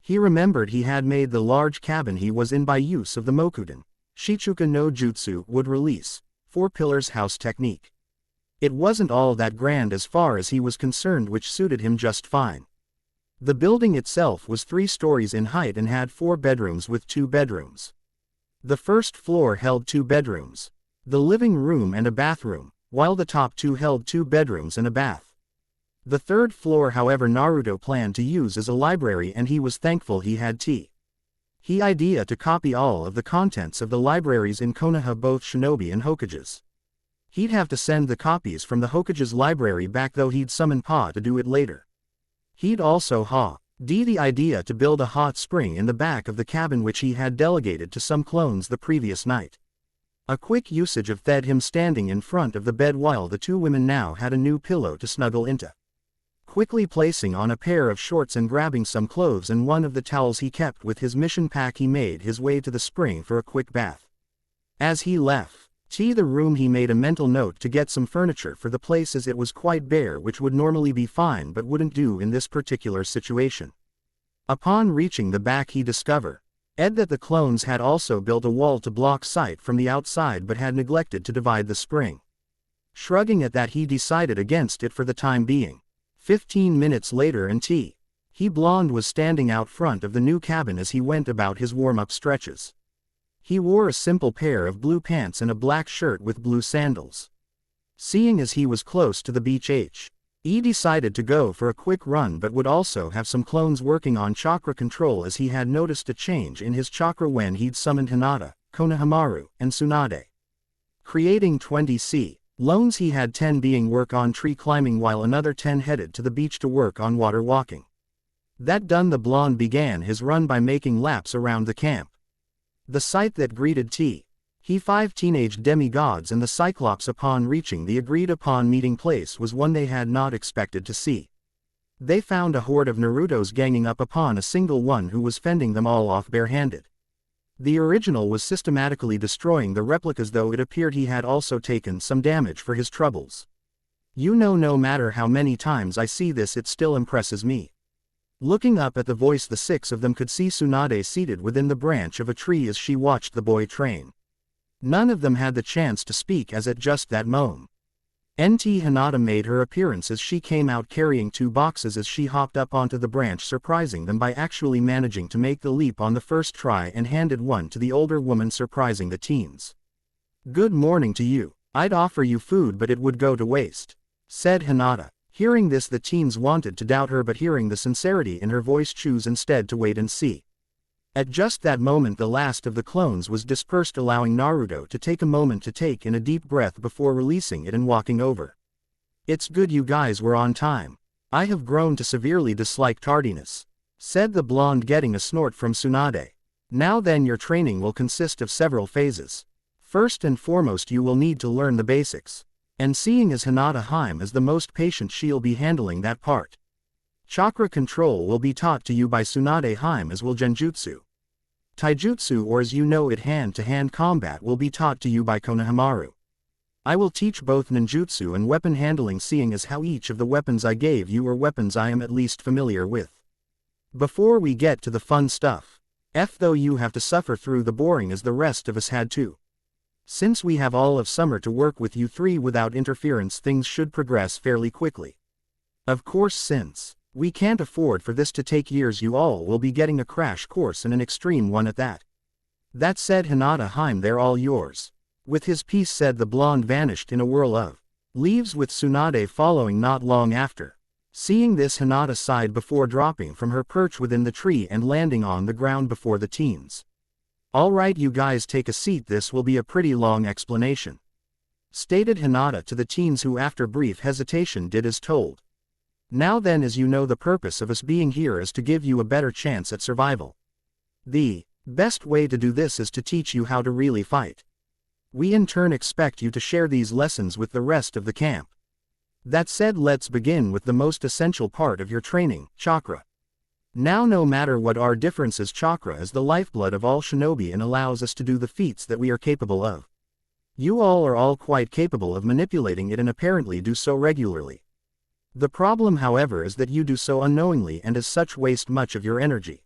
He remembered he had made the large cabin he was in by use of the Mokuden, Shichuka no Jutsu, would release, 4 pillars house technique. It wasn't all that grand as far as he was concerned, which suited him just fine. The building itself was 3 stories in height and had 4 bedrooms with 2 bedrooms. The first floor held 2 bedrooms, the living room and a bathroom, while the top 2 held 2 bedrooms and a bath. The third floor, however, Naruto planned to use as a library, and he was thankful he had he idea to copy all of the contents of the libraries in Konoha, both shinobi and Hokages. He'd have to send the copies from the Hokage's library back, though he'd summon Pa to do it later. He'd also the idea to build a hot spring in the back of the cabin, which he had delegated to some clones the previous night. A quick usage of fed him standing in front of the bed while the 2 women now had a new pillow to snuggle into. Quickly placing on a pair of shorts and grabbing some clothes and one of the towels he kept with his mission pack, he made his way to the spring for a quick bath. As he left the room, he made a mental note to get some furniture for the place, as it was quite bare, which would normally be fine but wouldn't do in this particular situation. Upon reaching the back, he discovered that the clones had also built a wall to block sight from the outside but had neglected to divide the spring. Shrugging at that, he decided against it for the time being. 15 minutes later, and he blonde was standing out front of the new cabin as he went about his warm-up stretches. He wore a simple pair of blue pants and a black shirt with blue sandals. Seeing as he was close to the beach, he decided to go for a quick run, but would also have some clones working on chakra control, as he had noticed a change in his chakra when he'd summoned Hinata, Konohamaru, and Tsunade, creating 20 loans. He had 10 being work on tree climbing, while another 10 headed to the beach to work on water walking. That done, the blonde began his run by making laps around the camp. The sight that greeted he 5 teenage demigods and the Cyclops upon reaching the agreed-upon meeting place was one they had not expected to see. They found a horde of Narutos ganging up upon a single one who was fending them all off barehanded. The original was systematically destroying the replicas, though it appeared he had also taken some damage for his troubles. You know, no matter how many times I see this, it still impresses me. Looking up at the voice, the 6 of them could see Tsunade seated within the branch of a tree as she watched the boy train. None of them had the chance to speak, as at just that moment, Hinata made her appearance as she came out carrying 2 boxes as she hopped up onto the branch, surprising them by actually managing to make the leap on the first try, and handed one to the older woman, surprising the teens. "Good morning to you. I'd offer you food, but it would go to waste," said Hinata. Hearing this, the teens wanted to doubt her, but hearing the sincerity in her voice chose instead to wait and see. At just that moment the last of the clones was dispersed, allowing Naruto to take a moment to take in a deep breath before releasing it and walking over. "It's good you guys were on time. I have grown to severely dislike tardiness," said the blonde, getting a snort from Tsunade. "Now then, your training will consist of several phases. First and foremost you will need to learn the basics. And seeing as Hinata Haim is the most patient, she'll be handling that part. Chakra control will be taught to you by Tsunade Haim, as will Genjutsu. Taijutsu, or as you know it, hand-to-hand combat, will be taught to you by Konohamaru. I will teach both ninjutsu and weapon handling, seeing as how each of the weapons I gave you are weapons I am at least familiar with. Before we get to the fun stuff, though you have to suffer through the boring as the rest of us had to. Since we have all of summer to work with you three without interference, things should progress fairly quickly. Of course, since we can't afford for this to take years, you all will be getting a crash course, and an extreme one at that." That said, Hinata Haim, they're all yours. With his piece said, the blonde vanished in a whirl of leaves, with Tsunade following not long after. Seeing this, Hinata sighed before dropping from her perch within the tree and landing on the ground before the teens. "All right, you guys take a seat, this will be a pretty long explanation," stated Hinata to the teens, who after brief hesitation did as told. "Now then, as you know, the purpose of us being here is to give you a better chance at survival. The best way to do this is to teach you how to really fight. We in turn expect you to share these lessons with the rest of the camp. That said, let's begin with the most essential part of your training, chakra. Now, no matter what our differences, chakra is the lifeblood of all shinobi and allows us to do the feats that we are capable of. You all are all quite capable of manipulating it and apparently do so regularly. The problem, however, is that you do so unknowingly and as such waste much of your energy.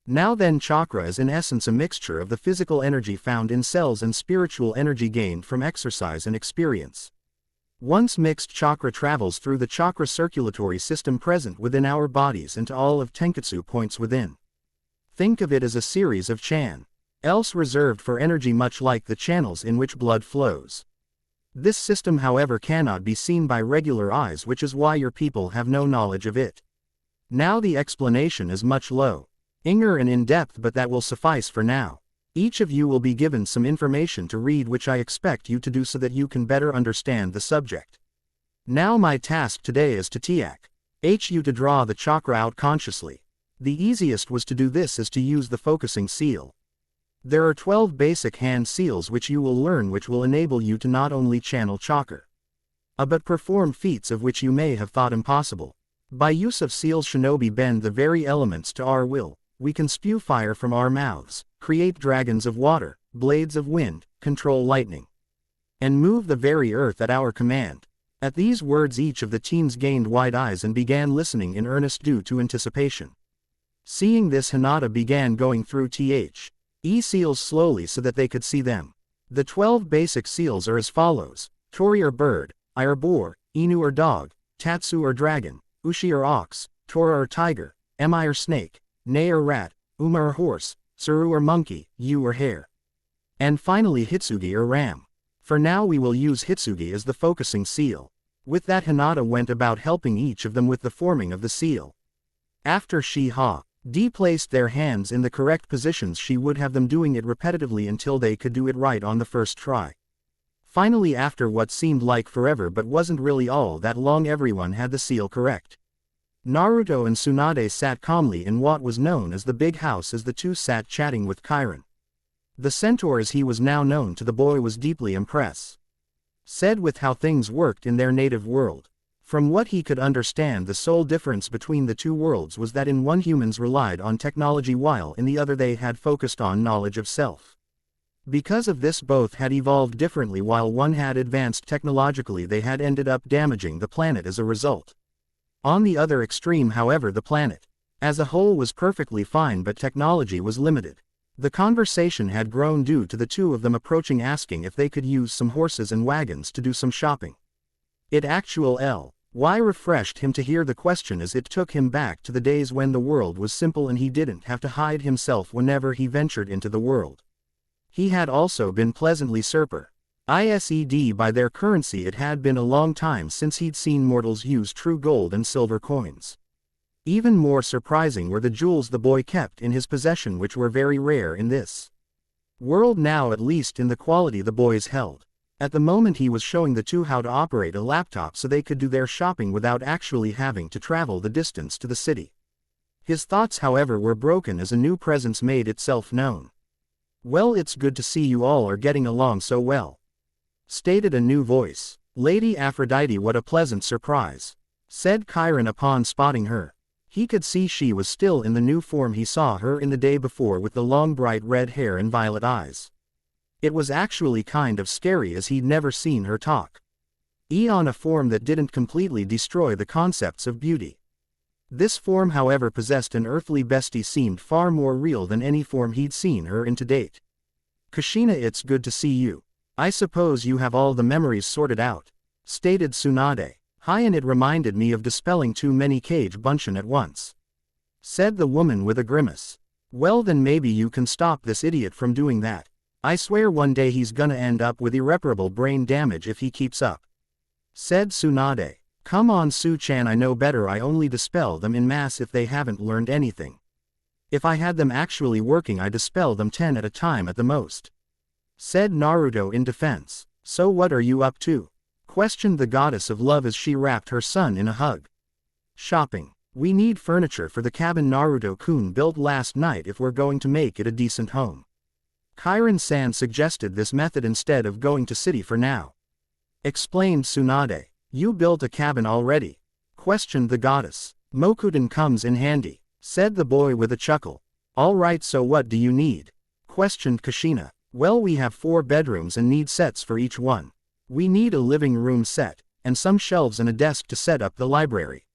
Now then, chakra is in essence a mixture of the physical energy found in cells and spiritual energy gained from exercise and experience. Once mixed, chakra travels through the chakra circulatory system present within our bodies and to all of Tenketsu points within. Think of it as a series of channels reserved for energy, much like the channels in which blood flows. This system, however, cannot be seen by regular eyes, which is why your people have no knowledge of it. Now the explanation is much longer and in-depth, but that will suffice for now. Each of you will be given some information to read, which I expect you to do so that you can better understand the subject. Now my task today is to teach you to draw the chakra out consciously. The easiest was to do this is to use the focusing seal. There are 12 basic hand seals which you will learn, which will enable you to not only channel chakra, but perform feats of which you may have thought impossible. By use of seals, shinobi bend the very elements to our will. We can spew fire from our mouths, create dragons of water, blades of wind, control lightning, and move the very earth at our command. At these words, each of the teens gained wide eyes and began listening in earnest due to anticipation. Seeing this, Hinata began going through seals slowly so that they could see them. The 12 basic seals are as follows: Tori or bird, I or boar, Inu or dog, Tatsu or dragon, Ushi or ox, Tora or tiger, Emi or snake, Ne or rat, Uma or horse, Suru or monkey, Yu or hare. And finally Hitsugi or ram. For now we will use Hitsugi as the focusing seal. With that, Hinata went about helping each of them with the forming of the seal. After she placed their hands in the correct positions, she would have them doing it repetitively until they could do it right on the first try. Finally, after what seemed like forever but wasn't really all that long, everyone had the seal correct. Naruto and Tsunade sat calmly in what was known as the big house as the two sat chatting with Chiron. The centaur, as he was now known to the boy, was deeply impressed with how things worked in their native world. From what he could understand, the sole difference between the two worlds was that in one humans relied on technology while in the other they had focused on knowledge of self. Because of this, both had evolved differently. While one had advanced technologically, they had ended up damaging the planet as a result. On the other extreme, however, the planet as a whole was perfectly fine, but technology was limited. The conversation had grown due to the two of them approaching, asking if they could use some horses and wagons to do some shopping. It why refreshed him to hear the question, as it took him back to the days when the world was simple and he didn't have to hide himself whenever he ventured into the world. He had also been pleasantly surprised ISED by their currency. It had been a long time since he'd seen mortals use true gold and silver coins. Even more surprising were the jewels the boy kept in his possession, which were very rare in this world now, at least in the quality the boys held. At the moment he was showing the two how to operate a laptop so they could do their shopping without actually having to travel the distance to the city. His thoughts, however, were broken as a new presence made itself known. "Well, it's good to see you all are getting along so well," stated a new voice. "Lady Aphrodite, what a pleasant surprise," said Chiron upon spotting her. He could see she was still in the new form he saw her in the day before, with the long bright red hair and violet eyes. It was actually kind of scary as he'd never seen her talk. A form that didn't completely destroy the concepts of beauty. This form, however, possessed an earthly bestie, seemed far more real than any form he'd seen her in to date. "Kushina, it's good to see you. I suppose you have all the memories sorted out," stated Tsunade. "Hi, and it reminded me of dispelling too many Kage Bunshin at once," said the woman with a grimace. "Well, then maybe you can stop this idiot from doing that. I swear one day he's gonna end up with irreparable brain damage if he keeps up," said Tsunade. "Come on, Su-chan, I know better. I only dispel them in mass if they haven't learned anything. If I had them actually working, I dispel them 10 at a time at the most," said Naruto in defense. "So what are you up to?" questioned the goddess of love as she wrapped her son in a hug. "Shopping. We need furniture for the cabin Naruto-kun built last night if we're going to make it a decent home. Chiron-san suggested this method instead of going to city for now," explained Tsunade. "You built a cabin already?" questioned the goddess. "Mokuten comes in handy," said the boy with a chuckle. "All right, so what do you need?" questioned Kushina. "Well, we have 4 bedrooms and need sets for each one. We need a living room set, and some shelves and a desk to set up the library,"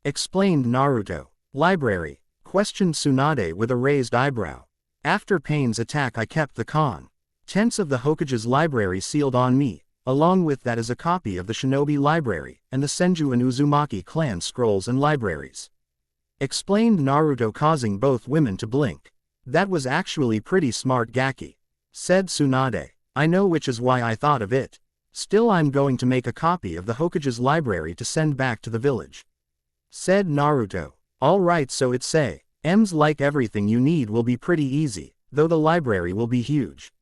explained Naruto. "Library?" questioned Tsunade with a raised eyebrow. "After Pain's attack, I kept the contents of the Hokage's library sealed on me. Along with that is a copy of the Shinobi Library, and the Senju and Uzumaki clan scrolls and libraries," explained Naruto, causing both women to blink. "That was actually pretty smart, Gaki," said Tsunade. "I know, which is why I thought of it. Still, I'm going to make a copy of the Hokage's library to send back to the village," said Naruto. "All right, so it's M's like everything you need will be pretty easy, though the library will be huge,"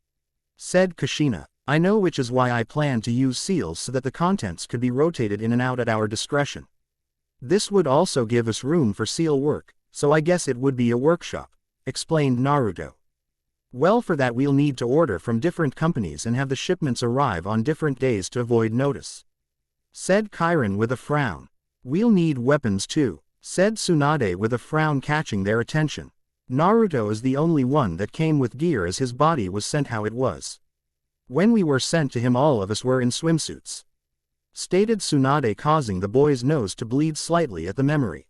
said Kushina. "I know, which is why I plan to use seals so that the contents could be rotated in and out at our discretion. This would also give us room for seal work, so I guess it would be a workshop," explained Naruto. "Well, for that we'll need to order from different companies and have the shipments arrive on different days to avoid notice," said Chiron with a frown. "We'll need weapons too," said Tsunade with a frown, catching their attention. "Naruto is the only one that came with gear, as his body was sent how it was. When we were sent to him, all of us were in swimsuits," stated Tsunade, causing the boy's nose to bleed slightly at the memory.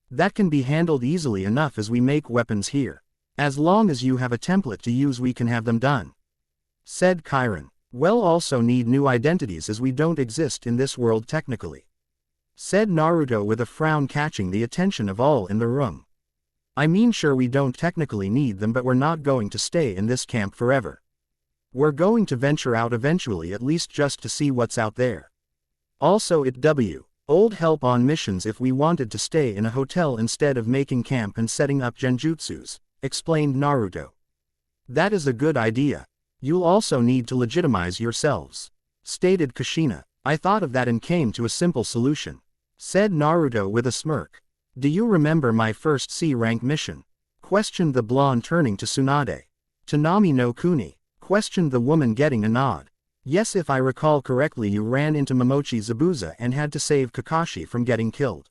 "That can be handled easily enough as we make weapons here. As long as you have a template to use, we can have them done," said Chiron. "We'll also need new identities, as we don't exist in this world technically," said Naruto with a frown, catching the attention of all in the room. "I mean, sure, we don't technically need them, but we're not going to stay in this camp forever. We're going to venture out eventually, at least just to see what's out there. Also, it'd old help on missions if we wanted to stay in a hotel instead of making camp and setting up genjutsus," explained Naruto. "That is a good idea. You'll also need to legitimize yourselves," stated Kushina. "I thought of that and came to a simple solution," said Naruto with a smirk. "Do you remember my first C-rank mission?" questioned the blonde, turning to Tsunade. "Tanami no Kuni?" questioned the woman, getting a nod. "Yes, if I recall correctly, you ran into Momochi Zabuza and had to save Kakashi from getting killed.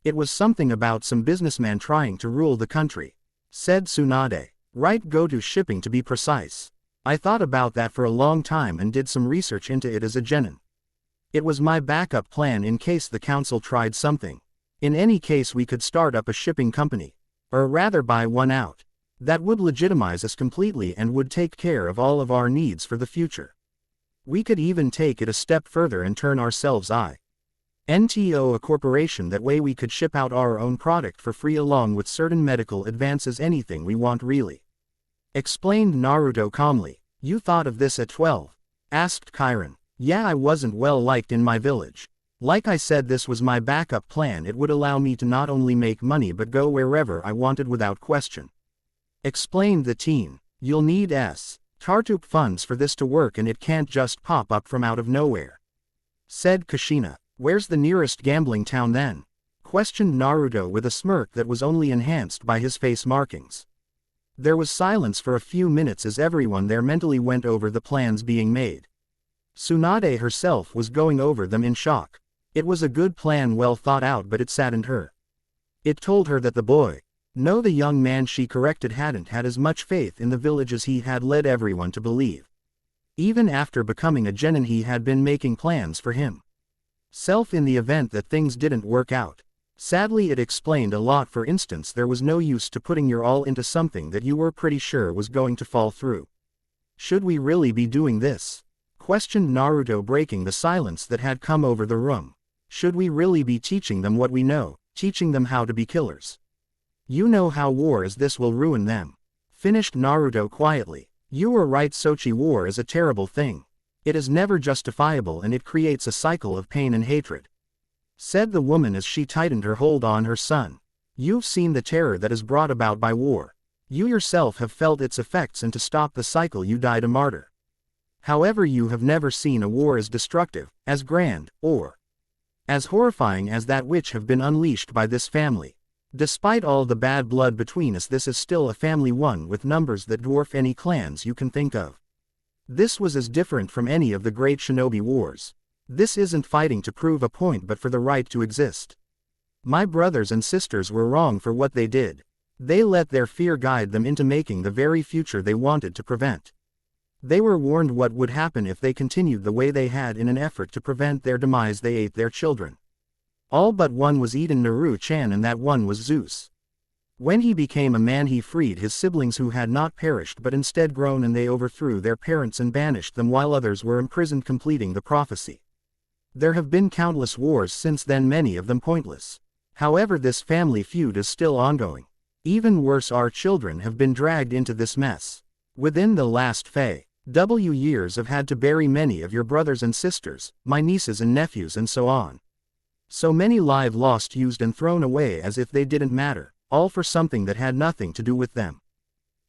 It was something about some businessman trying to rule the country," said Tsunade. "Right, go to shipping to be precise. I thought about that for a long time and did some research into it as a genin. It was my backup plan in case the council tried something. In any case, we could start up a shipping company, or rather buy one out. That would legitimize us completely and would take care of all of our needs for the future. We could even take it a step further and turn ourselves into a corporation. That way we could ship out our own product for free along with certain medical advances, anything we want really," explained Naruto calmly. "You thought of this at 12. asked Chiron. Yeah, I wasn't well liked in my village. Like I said, this was my backup plan. It would allow me to not only make money but go wherever I wanted without question. Explained the teen. You'll need Tartup funds for this to work, and it can't just pop up from out of nowhere. Said Kushina. Where's the nearest gambling town then? Questioned Naruto with a smirk that was only enhanced by his face markings. There was silence for a few minutes as everyone there mentally went over the plans being made. Tsunade herself was going over them in shock. It was a good plan, well thought out, but it saddened her. It told her that the young man she corrected hadn't had as much faith in the village as he had led everyone to believe. Even after becoming a genin, he had been making plans for himself in the event that things didn't work out. Sadly, it explained a lot. For instance, there was no use to putting your all into something that you were pretty sure was going to fall through. Should we really be doing this? Questioned Naruto, breaking the silence that had come over the room. Should we really be teaching them what we know, teaching them how to be killers? You know how war as this will ruin them. Finished Naruto quietly. You were right, Sochi. War is a terrible thing. It is never justifiable, and it creates a cycle of pain and hatred. Said the woman as she tightened her hold on her son. You've seen the terror that is brought about by war. You yourself have felt its effects, and to stop the cycle you died a martyr. However, you have never seen a war as destructive, as grand, or as horrifying as that which have been unleashed by this family. Despite all the bad blood between us, this is still a family, one with numbers that dwarf any clans you can think of. This was as different from any of the great shinobi wars. This isn't fighting to prove a point, but for the right to exist. My brothers and sisters were wrong for what they did. They let their fear guide them into making the very future they wanted to prevent. They were warned what would happen if they continued the way they had in an effort to prevent their demise. They ate their children. All but one was eaten, Naru-chan, and that one was Zeus. When he became a man, he freed his siblings who had not perished but instead grown, and they overthrew their parents and banished them while others were imprisoned, completing the prophecy. There have been countless wars since then, many of them pointless. However, this family feud is still ongoing. Even worse, our children have been dragged into this mess. Within the last years have had to bury many of your brothers and sisters, my nieces and nephews, and so on. So many lives lost, used and thrown away as if they didn't matter, all for something that had nothing to do with them.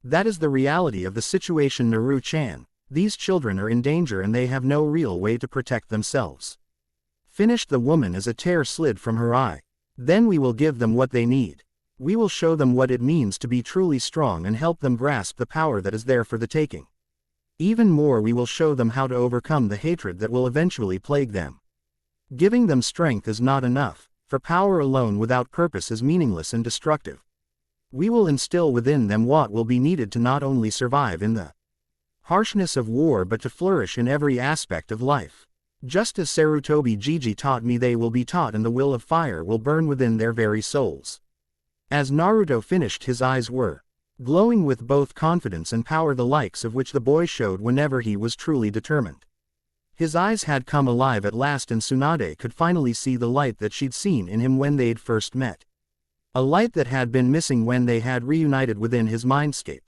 That is the reality of the situation, Naru-chan. These children are in danger and they have no real way to protect themselves. Finished the woman as a tear slid from her eye. Then we will give them what they need. We will show them what it means to be truly strong and help them grasp the power that is there for the taking. Even more, we will show them how to overcome the hatred that will eventually plague them. Giving them strength is not enough, for power alone without purpose is meaningless and destructive. We will instill within them what will be needed to not only survive in the harshness of war but to flourish in every aspect of life. Just as Sarutobi Gigi taught me, they will be taught, and the will of fire will burn within their very souls. As Naruto finished, his eyes were glowing with both confidence and power, the likes of which the boy showed whenever he was truly determined. His eyes had come alive at last, and Tsunade could finally see the light that she'd seen in him when they'd first met. A light that had been missing when they had reunited within his mindscape.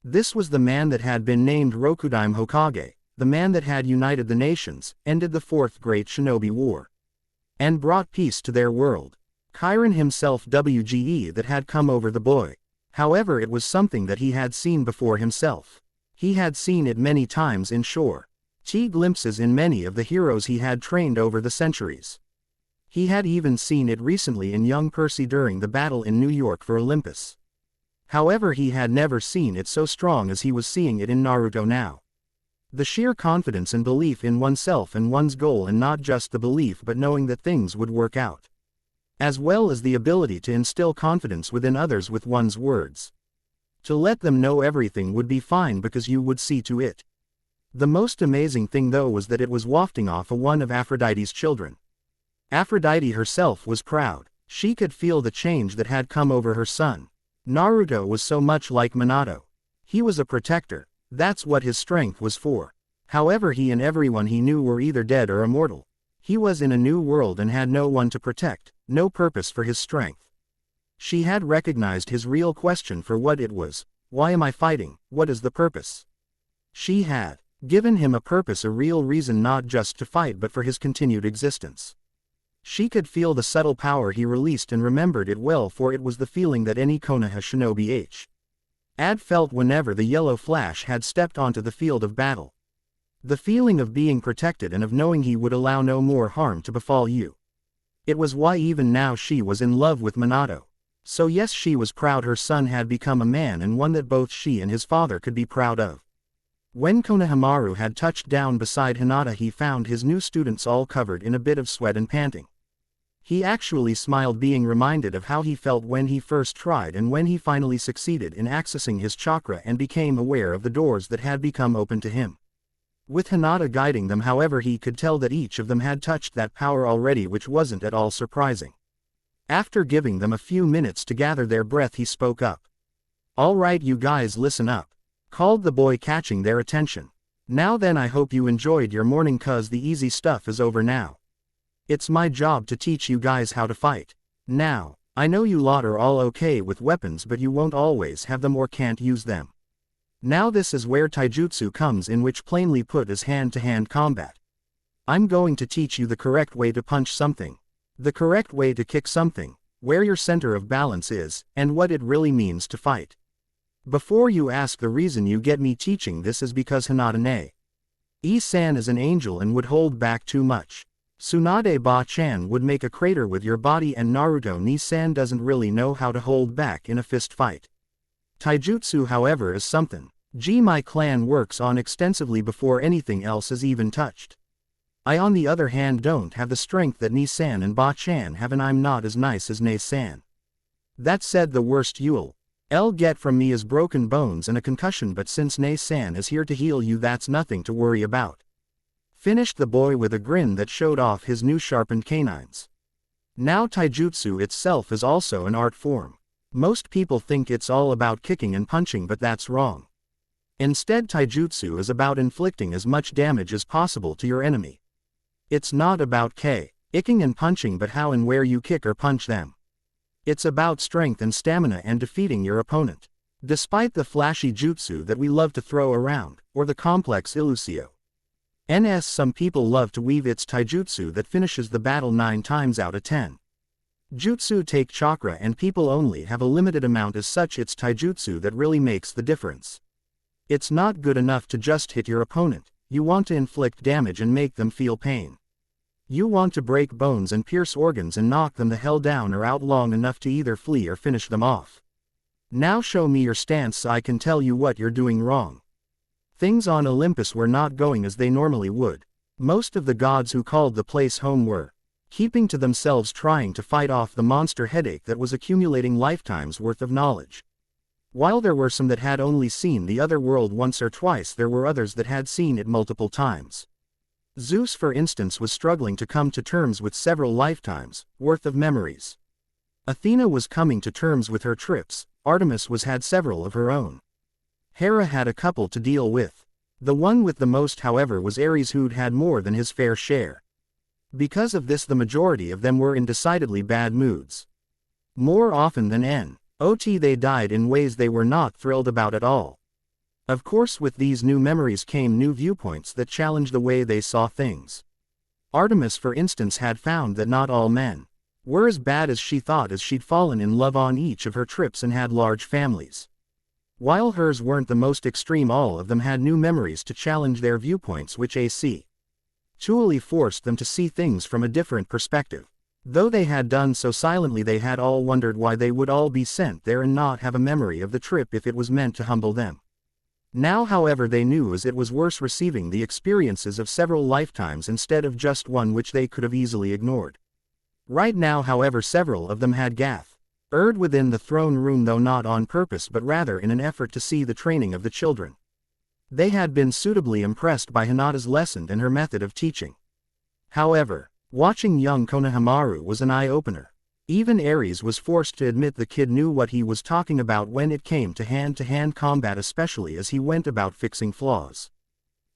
This was the man that had been named Rokudaime Hokage, the man that had united the nations, ended the Fourth Great Shinobi War, and brought peace to their world. Chiron himself, WGE, that had come over the boy. However, it was something that he had seen before himself. He had seen it many times in glimpses in many of the heroes he had trained over the centuries. He had even seen it recently in young Percy during the battle in New York for Olympus. However, he had never seen it so strong as he was seeing it in Naruto now. The sheer confidence and belief in oneself and one's goal, and not just the belief but knowing that things would work out. As well as the ability to instill confidence within others with one's words. To let them know everything would be fine because you would see to it. The most amazing thing though was that it was wafting off of one of Aphrodite's children. Aphrodite herself was proud. She could feel the change that had come over her son. Naruto was so much like Minato. He was a protector. That's what his strength was for. However, he and everyone he knew were either dead or immortal. He was in a new world and had no one to protect, no purpose for his strength. She had recognized his real question for what it was. Why am I fighting? What is the purpose? She had Given him a purpose, a real reason, not just to fight but for his continued existence. She could feel the subtle power he released and remembered it well, for it was the feeling that any Konoha shinobi had felt whenever the yellow flash had stepped onto the field of battle. The feeling of being protected and of knowing he would allow no more harm to befall you. It was why even now she was in love with Minato. So yes, she was proud her son had become a man, and one that both she and his father could be proud of. When Konohamaru had touched down beside Hinata, he found his new students all covered in a bit of sweat and panting. He actually smiled, being reminded of how he felt when he first tried and when he finally succeeded in accessing his chakra and became aware of the doors that had become open to him. With Hinata guiding them, however, he could tell that each of them had touched that power already, which wasn't at all surprising. After giving them a few minutes to gather their breath, he spoke up. "All right, you guys, listen up," called the boy, catching their attention. "Now then, I hope you enjoyed your morning, cause the easy stuff is over now. It's my job to teach you guys how to fight. Now, I know you lot are all okay with weapons, but you won't always have them or can't use them. Now this is where Taijutsu comes in, which plainly put is hand-to-hand combat. I'm going to teach you the correct way to punch something, the correct way to kick something, where your center of balance is, and what it really means to fight. Before you ask, the reason you get me teaching this is because Hinata-san is an angel and would hold back too much. Tsunade Ba-chan would make a crater with your body, and Naruto-san doesn't really know how to hold back in a fist fight. Taijutsu, however, is something my clan works on extensively before anything else is even touched. I, on the other hand, don't have the strength that Ni-san and Ba-chan have, and I'm not as nice as Ne-san. That said, the worst you'll get from me is broken bones and a concussion, but since Ne-san is here to heal you, that's nothing to worry about," finished the boy with a grin that showed off his new sharpened canines. Now, Taijutsu itself is also an art form. Most people think it's all about kicking and punching, but that's wrong. Instead, Taijutsu is about inflicting as much damage as possible to your enemy. It's not about kicking and punching, but how and where you kick or punch them. It's about strength and stamina and defeating your opponent. Despite the flashy jutsu that we love to throw around, or the complex illusio, some people love to weave its taijutsu that finishes the battle 9 times out of 10. Jutsu take chakra, and people only have a limited amount. As such, it's taijutsu that really makes the difference. It's not good enough to just hit your opponent. You want to inflict damage and make them feel pain. You want to break bones and pierce organs and knock them the hell down or out long enough to either flee or finish them off. Now show me your stance so I can tell you what you're doing wrong. Things on Olympus were not going as they normally would. Most of the gods who called the place home were keeping to themselves, trying to fight off the monster headache that was accumulating lifetimes worth of knowledge. While there were some that had only seen the other world once or twice, there were others that had seen it multiple times. Zeus, for instance, was struggling to come to terms with several lifetimes worth of memories. Athena was coming to terms with her trips. Artemis had several of her own. Hera had a couple to deal with. The one with the most, however, was Ares, who'd had more than his fair share. Because of this, the majority of them were in decidedly bad moods. More often than not, they died in ways they were not thrilled about at all. Of course, with these new memories came new viewpoints that challenged the way they saw things. Artemis, for instance, had found that not all men were as bad as she thought, as she'd fallen in love on each of her trips and had large families. While hers weren't the most extreme, all of them had new memories to challenge their viewpoints, which truly forced them to see things from a different perspective. Though they had done so silently, they had all wondered why they would all be sent there and not have a memory of the trip if it was meant to humble them. Now, however, they knew as it was worse receiving the experiences of several lifetimes instead of just one, which they could have easily ignored. Right now, however, several of them had gathered within the throne room, though not on purpose but rather in an effort to see the training of the children. They had been suitably impressed by Hinata's lesson and her method of teaching. However, watching young Konohamaru was an eye-opener. Even Ares was forced to admit the kid knew what he was talking about when it came to hand-to-hand combat, especially as he went about fixing flaws.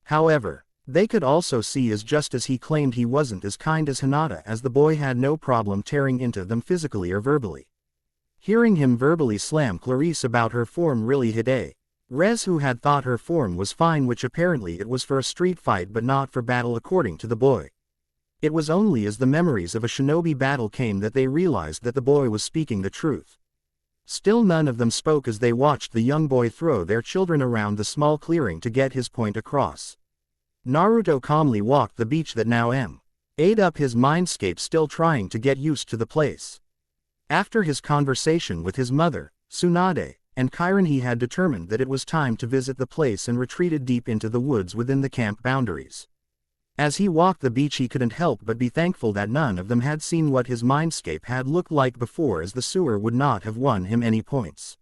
However, they could also see, as just as he claimed he wasn't as kind as Hinata, as the boy had no problem tearing into them physically or verbally. Hearing him verbally slam Clarice about her form really hit Rez, who had thought her form was fine, which apparently it was for a street fight but not for battle according to the boy. It was only as the memories of a shinobi battle came that they realized that the boy was speaking the truth. Still none of them spoke as they watched the young boy throw their children around the small clearing to get his point across. Naruto calmly walked the beach that now ate up his mindscape, still trying to get used to the place. After his conversation with his mother, Tsunade, and Chiron, he had determined that it was time to visit the place and retreated deep into the woods within the camp boundaries. As he walked the beach, he couldn't help but be thankful that none of them had seen what his mindscape had looked like before, as the sewer would not have won him any points.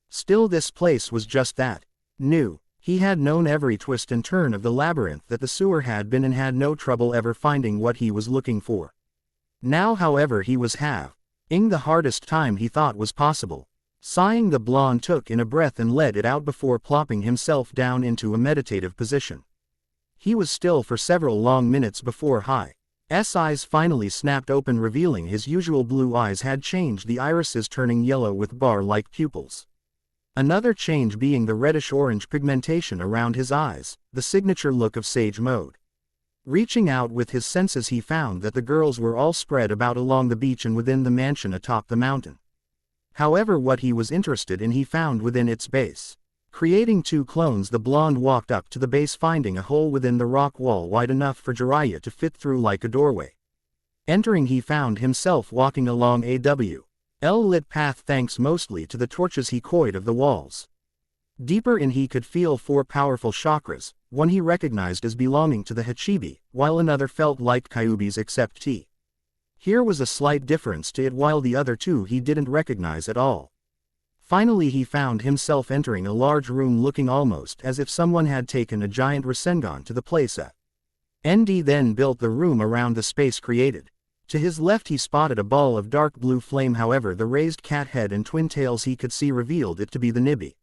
Still, this place was just that, new. He had known every twist and turn of the labyrinth that the sewer had been and had no trouble ever finding what he was looking for. Now, however, he was having the hardest time he thought was possible. Sighing, the blonde took in a breath and let it out before plopping himself down into a meditative position. He was still for several long minutes before his eyes finally snapped open, revealing his usual blue eyes had changed, the irises turning yellow with bar-like pupils. Another change being the reddish-orange pigmentation around his eyes, the signature look of sage mode. Reaching out with his senses, he found that the girls were all spread about along the beach and within the mansion atop the mountain. However, what he was interested in he found within its base. Creating two clones, the blonde walked up to the base, finding a hole within the rock wall wide enough for Jiraiya to fit through like a doorway. Entering, he found himself walking along a well-lit path thanks mostly to the torches he coiled of the walls. Deeper in, he could feel four powerful chakras, one he recognized as belonging to the Hachibi, while another felt like Kyuubi's except here was a slight difference to it, while the other two he didn't recognize at all. Finally, he found himself entering a large room looking almost as if someone had taken a giant Rasengan to the place. ND then built the room around the space created. To his left he spotted a ball of dark blue flame, however the raised cat head and twin tails he could see revealed it to be the Nibi.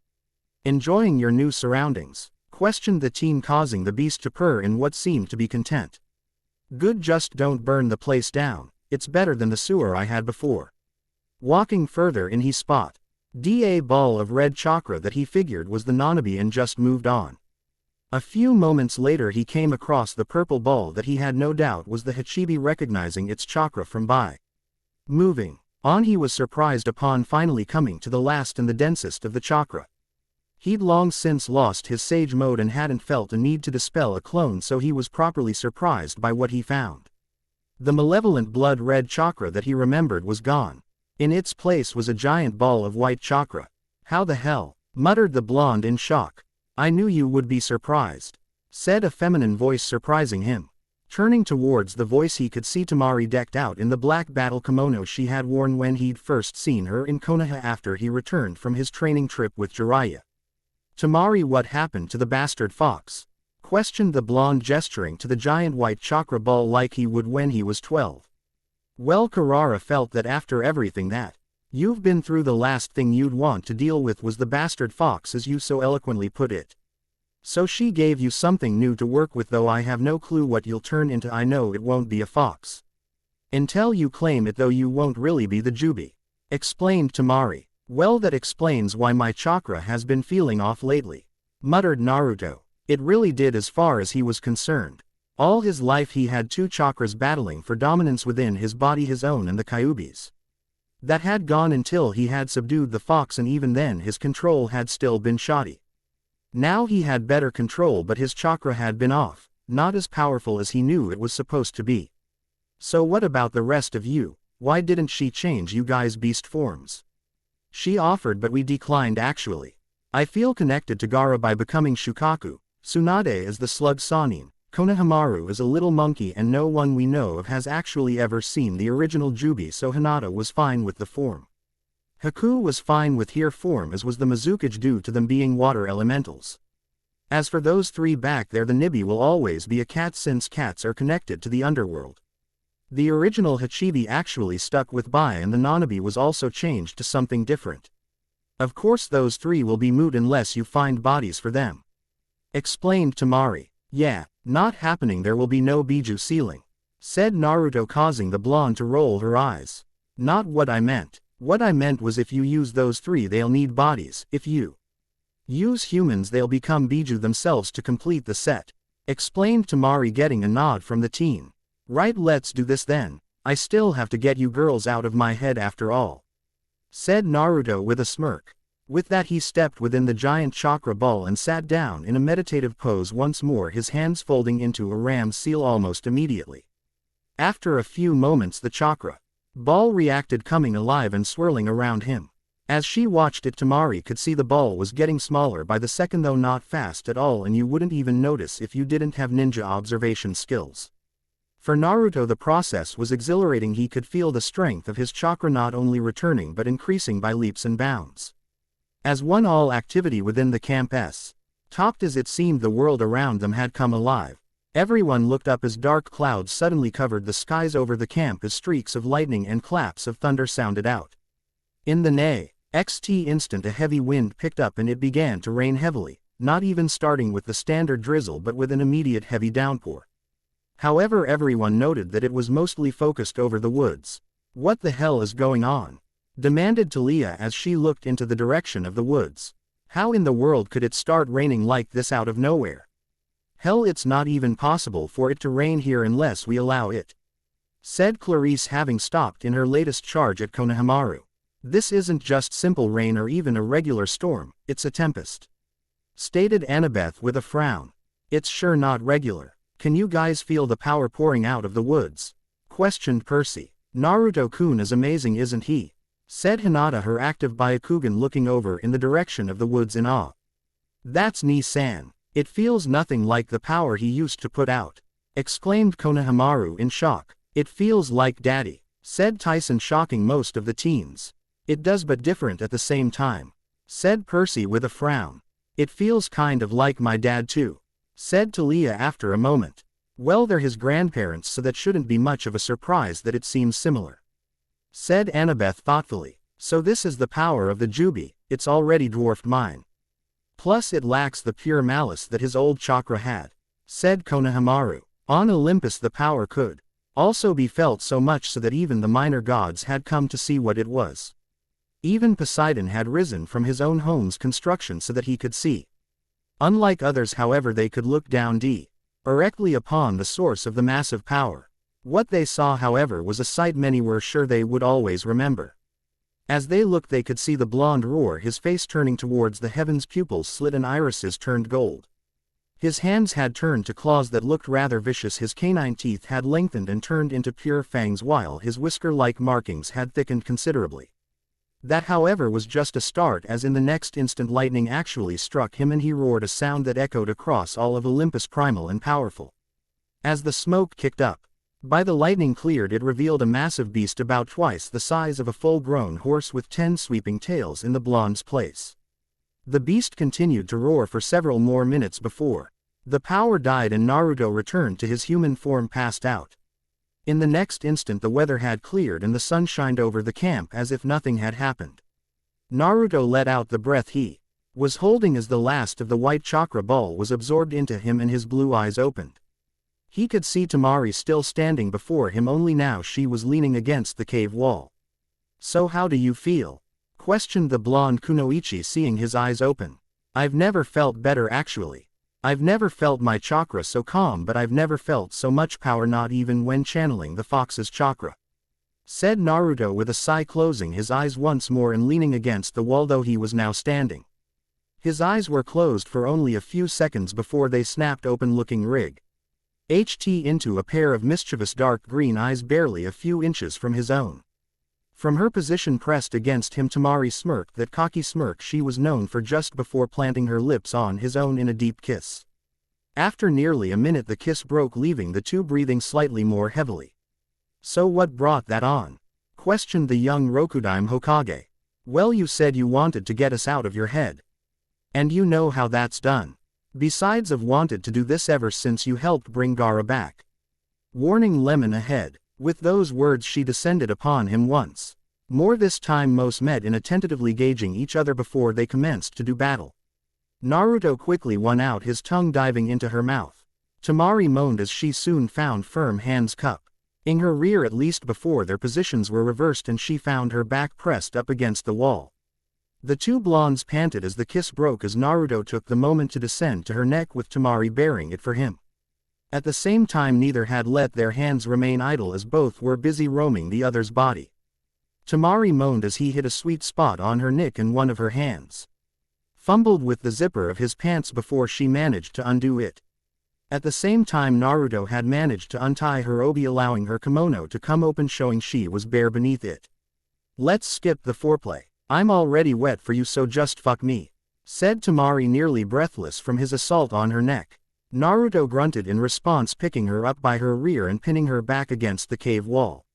"Enjoying your new surroundings?" questioned the teen, causing the beast to purr in what seemed to be content. "Good, just don't burn the place down. It's better than the sewer I had before." Walking further in, he spotted a ball of red chakra that he figured was the Nanabi and just moved on. A few moments later he came across the purple ball that he had no doubt was the Hachibi. Recognizing its chakra from by moving on, he was surprised upon finally coming to the last and the densest of the chakra. He'd long since lost his sage mode and hadn't felt a need to dispel a clone, so he was properly surprised by what he found. The malevolent blood-red chakra that he remembered was gone. In its place was a giant ball of white chakra. "How the hell?" muttered the blonde in shock. "I knew you would be surprised," said a feminine voice, surprising him. Turning towards the voice, he could see Temari decked out in the black battle kimono she had worn when he'd first seen her in Konoha after he returned from his training trip with Jiraiya. "Temari, what happened to the bastard fox?" questioned the blonde, gesturing to the giant white chakra ball like he would when he was 12. Well, Karara felt that after everything that you've been through, the last thing you'd want to deal with was the bastard fox, as you so eloquently put it. So she gave you something new to work with, though I have no clue what you'll turn into. I know it won't be a fox. Until you claim it, though you won't really be the Jubi," explained Temari. "Well, that explains why my chakra has been feeling off lately," muttered Naruto. It really did, as far as he was concerned. All his life he had two chakras battling for dominance within his body, his own and the Kyuubi's. That had gone until he had subdued the fox, and even then his control had still been shoddy. Now he had better control, but his chakra had been off, not as powerful as he knew it was supposed to be. "So what about the rest of you? Why didn't she change you guys' beast forms?" "She offered, but we declined actually. I feel connected to Gaara by becoming Shukaku. Tsunade is the slug Sanin. Konohamaru is a little monkey, and no one we know of has actually ever seen the original Jubi, so Hinata was fine with the form. Haku was fine with her form, as was the Mizukage, due to them being water elementals. As for those three back there, the Nibi will always be a cat, since cats are connected to the underworld. The original Hachibi actually stuck with Bai, and the Nanabi was also changed to something different. Of course those three will be moot unless you find bodies for them," explained Temari. "Yeah, not happening. There will be no Biju ceiling," said Naruto, causing the blonde to roll her eyes. "Not what I meant. What I meant was if you use those three, they'll need bodies. If you Use humans, they'll become Biju themselves to complete the set. Explained Temari, getting a nod from the team. Right, let's do this then. I still have to get you girls out of my head after all. Said Naruto with a smirk. With that he stepped within the giant chakra ball and sat down in a meditative pose once more, his hands folding into a ram's seal almost immediately. After a few moments the chakra ball reacted, coming alive and swirling around him. As she watched it, Temari could see the ball was getting smaller by the second, though not fast at all, and you wouldn't even notice if you didn't have ninja observation skills. For Naruto the process was exhilarating. He could feel the strength of his chakra not only returning but increasing by leaps and bounds. As one, all activity within the camp topped as it seemed the world around them had come alive. Everyone looked up as dark clouds suddenly covered the skies over the camp as streaks of lightning and claps of thunder sounded out. In the next instant a heavy wind picked up and it began to rain heavily, not even starting with the standard drizzle but with an immediate heavy downpour. However, everyone noted that it was mostly focused over the woods. What the hell is going on? Demanded Talia as she looked into the direction of the woods. How in the world could it start raining like this out of nowhere? Hell, it's not even possible for it to rain here unless we allow it. Said Clarice, having stopped in her latest charge at Konohamaru. This isn't just simple rain or even a regular storm, it's a tempest. Stated Annabeth with a frown. It's sure not regular. Can you guys feel the power pouring out of the woods? Questioned Percy. Naruto-kun is amazing, isn't he? Said Hinata, her active Byakugan, looking over in the direction of the woods in awe. That's Ni-san. It feels nothing like the power he used to put out. Exclaimed Konohamaru in shock. It feels like daddy. Said Tyson, shocking most of the teens. It does, but different at the same time. Said Percy with a frown. It feels kind of like my dad too. Said Talia after a moment. Well, they're his grandparents, so that shouldn't be much of a surprise that it seems similar. Said Annabeth thoughtfully. So this is the power of the Jubi, it's already dwarfed mine. Plus it lacks the pure malice that his old chakra had. Said Konohamaru. On Olympus the power could also be felt so much so that even the minor gods had come to see what it was. Even Poseidon had risen from his own home's construction so that he could see. Unlike others, however, they could look down directly upon the source of the massive power. What they saw, however, was a sight many were sure they would always remember. As they looked they could see the blonde roar, his face turning towards the heavens, pupils slit and irises turned gold. His hands had turned to claws that looked rather vicious, his canine teeth had lengthened and turned into pure fangs, while his whisker-like markings had thickened considerably. That, however, was just a start, as in the next instant lightning actually struck him and he roared a sound that echoed across all of Olympus, primal and powerful. As the smoke kicked up, by the lightning cleared, it revealed a massive beast about twice the size of a full-grown horse with 10 sweeping tails in the blonde's place. The beast continued to roar for several more minutes before the power died and Naruto returned to his human form, passed out. In the next instant the weather had cleared and the sun shined over the camp as if nothing had happened. Naruto let out the breath he was holding as the last of the white chakra ball was absorbed into him and his blue eyes opened. He could see Temari still standing before him, only now she was leaning against the cave wall. So how do you feel? Questioned the blonde Kunoichi, seeing his eyes open. I've never felt better actually. I've never felt my chakra so calm, but I've never felt so much power, not even when channeling the fox's chakra. Said Naruto with a sigh, closing his eyes once more and leaning against the wall, though he was now standing. His eyes were closed for only a few seconds before they snapped open, looking into a pair of mischievous dark green eyes barely a few inches from his own. From her position pressed against him, Temari smirked that cocky smirk she was known for just before planting her lips on his own in a deep kiss. After nearly a minute the kiss broke, leaving the two breathing slightly more heavily. So what brought that on? Questioned the young Rokudime Hokage. Well, you said you wanted to get us out of your head. And you know how that's done. Besides, I've wanted to do this ever since you helped bring Gaara back. Warning Lemon ahead. With those words she descended upon him once more. This time most met in attentively gauging each other before they commenced to do battle. Naruto quickly won out, his tongue diving into her mouth. Temari moaned as she soon found firm hands cupping her rear, at least before their positions were reversed and she found her back pressed up against the wall. The two blondes panted as the kiss broke as Naruto took the moment to descend to her neck with Temari bearing it for him. At the same time neither had let their hands remain idle as both were busy roaming the other's body. Temari moaned as he hit a sweet spot on her neck and one of her hands fumbled with the zipper of his pants before she managed to undo it. At the same time Naruto had managed to untie her obi, allowing her kimono to come open, showing she was bare beneath it. "Let's skip the foreplay. I'm already wet for you, so just fuck me," said Temari, nearly breathless from his assault on her neck. Naruto grunted in response, picking her up by her rear and pinning her back against the cave wall.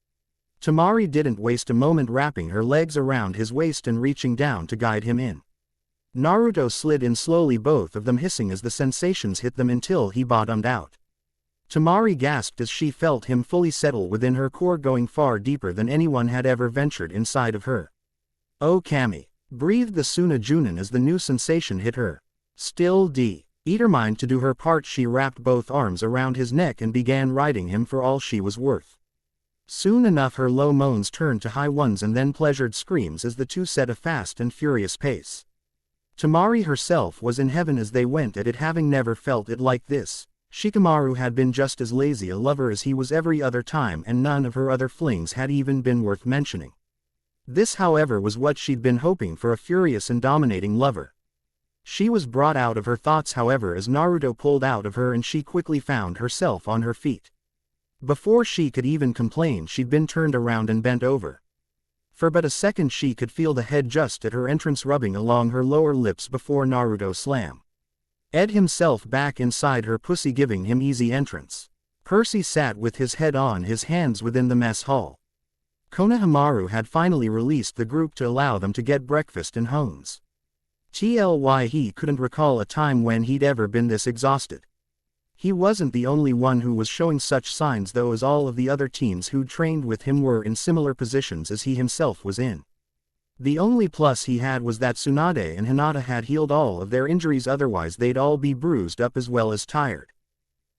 Temari didn't waste a moment, wrapping her legs around his waist and reaching down to guide him in. Naruto slid in slowly, both of them hissing as the sensations hit them until he bottomed out. Temari gasped as she felt him fully settle within her core, going far deeper than anyone had ever ventured inside of her. "Oh Kami," breathed the Suna Junin as the new sensation hit her. Still determined to do her part, she wrapped both arms around his neck and began riding him for all she was worth. Soon enough her low moans turned to high ones and then pleasured screams as the two set a fast and furious pace. Temari herself was in heaven as they went at it, having never felt it like this. Shikamaru had been just as lazy a lover as he was every other time, and none of her other flings had even been worth mentioning. This, however, was what she'd been hoping for, a furious and dominating lover. She was brought out of her thoughts, however, as Naruto pulled out of her and she quickly found herself on her feet. Before she could even complain, she'd been turned around and bent over. For but a second she could feel the head just at her entrance rubbing along her lower lips before Naruto slammed Ed himself back inside her pussy, giving him easy entrance. Percy sat with his head on his hands within the mess hall. Konohamaru had finally released the group to allow them to get breakfast in homes. He couldn't recall a time when he'd ever been this exhausted. He wasn't the only one who was showing such signs though, as all of the other teens who'd trained with him were in similar positions as he himself was in. The only plus he had was that Tsunade and Hinata had healed all of their injuries, otherwise they'd all be bruised up as well as tired.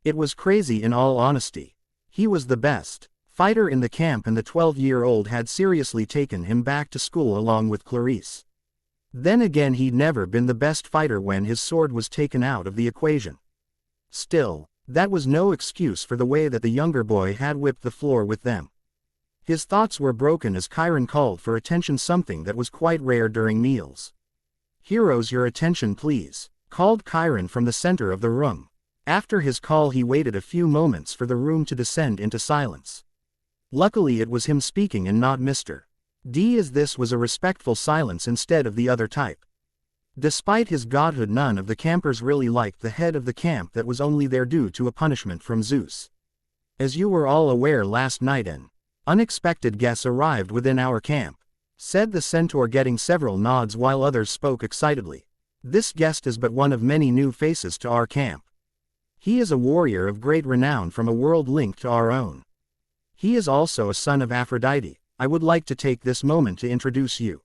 It was crazy, in all honesty. He was the best fighter in the camp, and the 12-year-old had seriously taken him back to school along with Clarice. Then again, he'd never been the best fighter when his sword was taken out of the equation. Still, that was no excuse for the way that the younger boy had whipped the floor with them. His thoughts were broken as Chiron called for attention, something that was quite rare during meals. "Heroes, your attention please," called Chiron from the center of the room. After his call he waited a few moments for the room to descend into silence. Luckily it was him speaking and not Mr. D, as this was a respectful silence instead of the other type. Despite his godhood, none of the campers really liked the head of the camp that was only there due to a punishment from Zeus. "As you were all aware, last night an unexpected guest arrived within our camp," said the centaur, getting several nods while others spoke excitedly. "This guest is but one of many new faces to our camp. He is a warrior of great renown from a world linked to our own. He is also a son of Aphrodite. I would like to take this moment to introduce you,"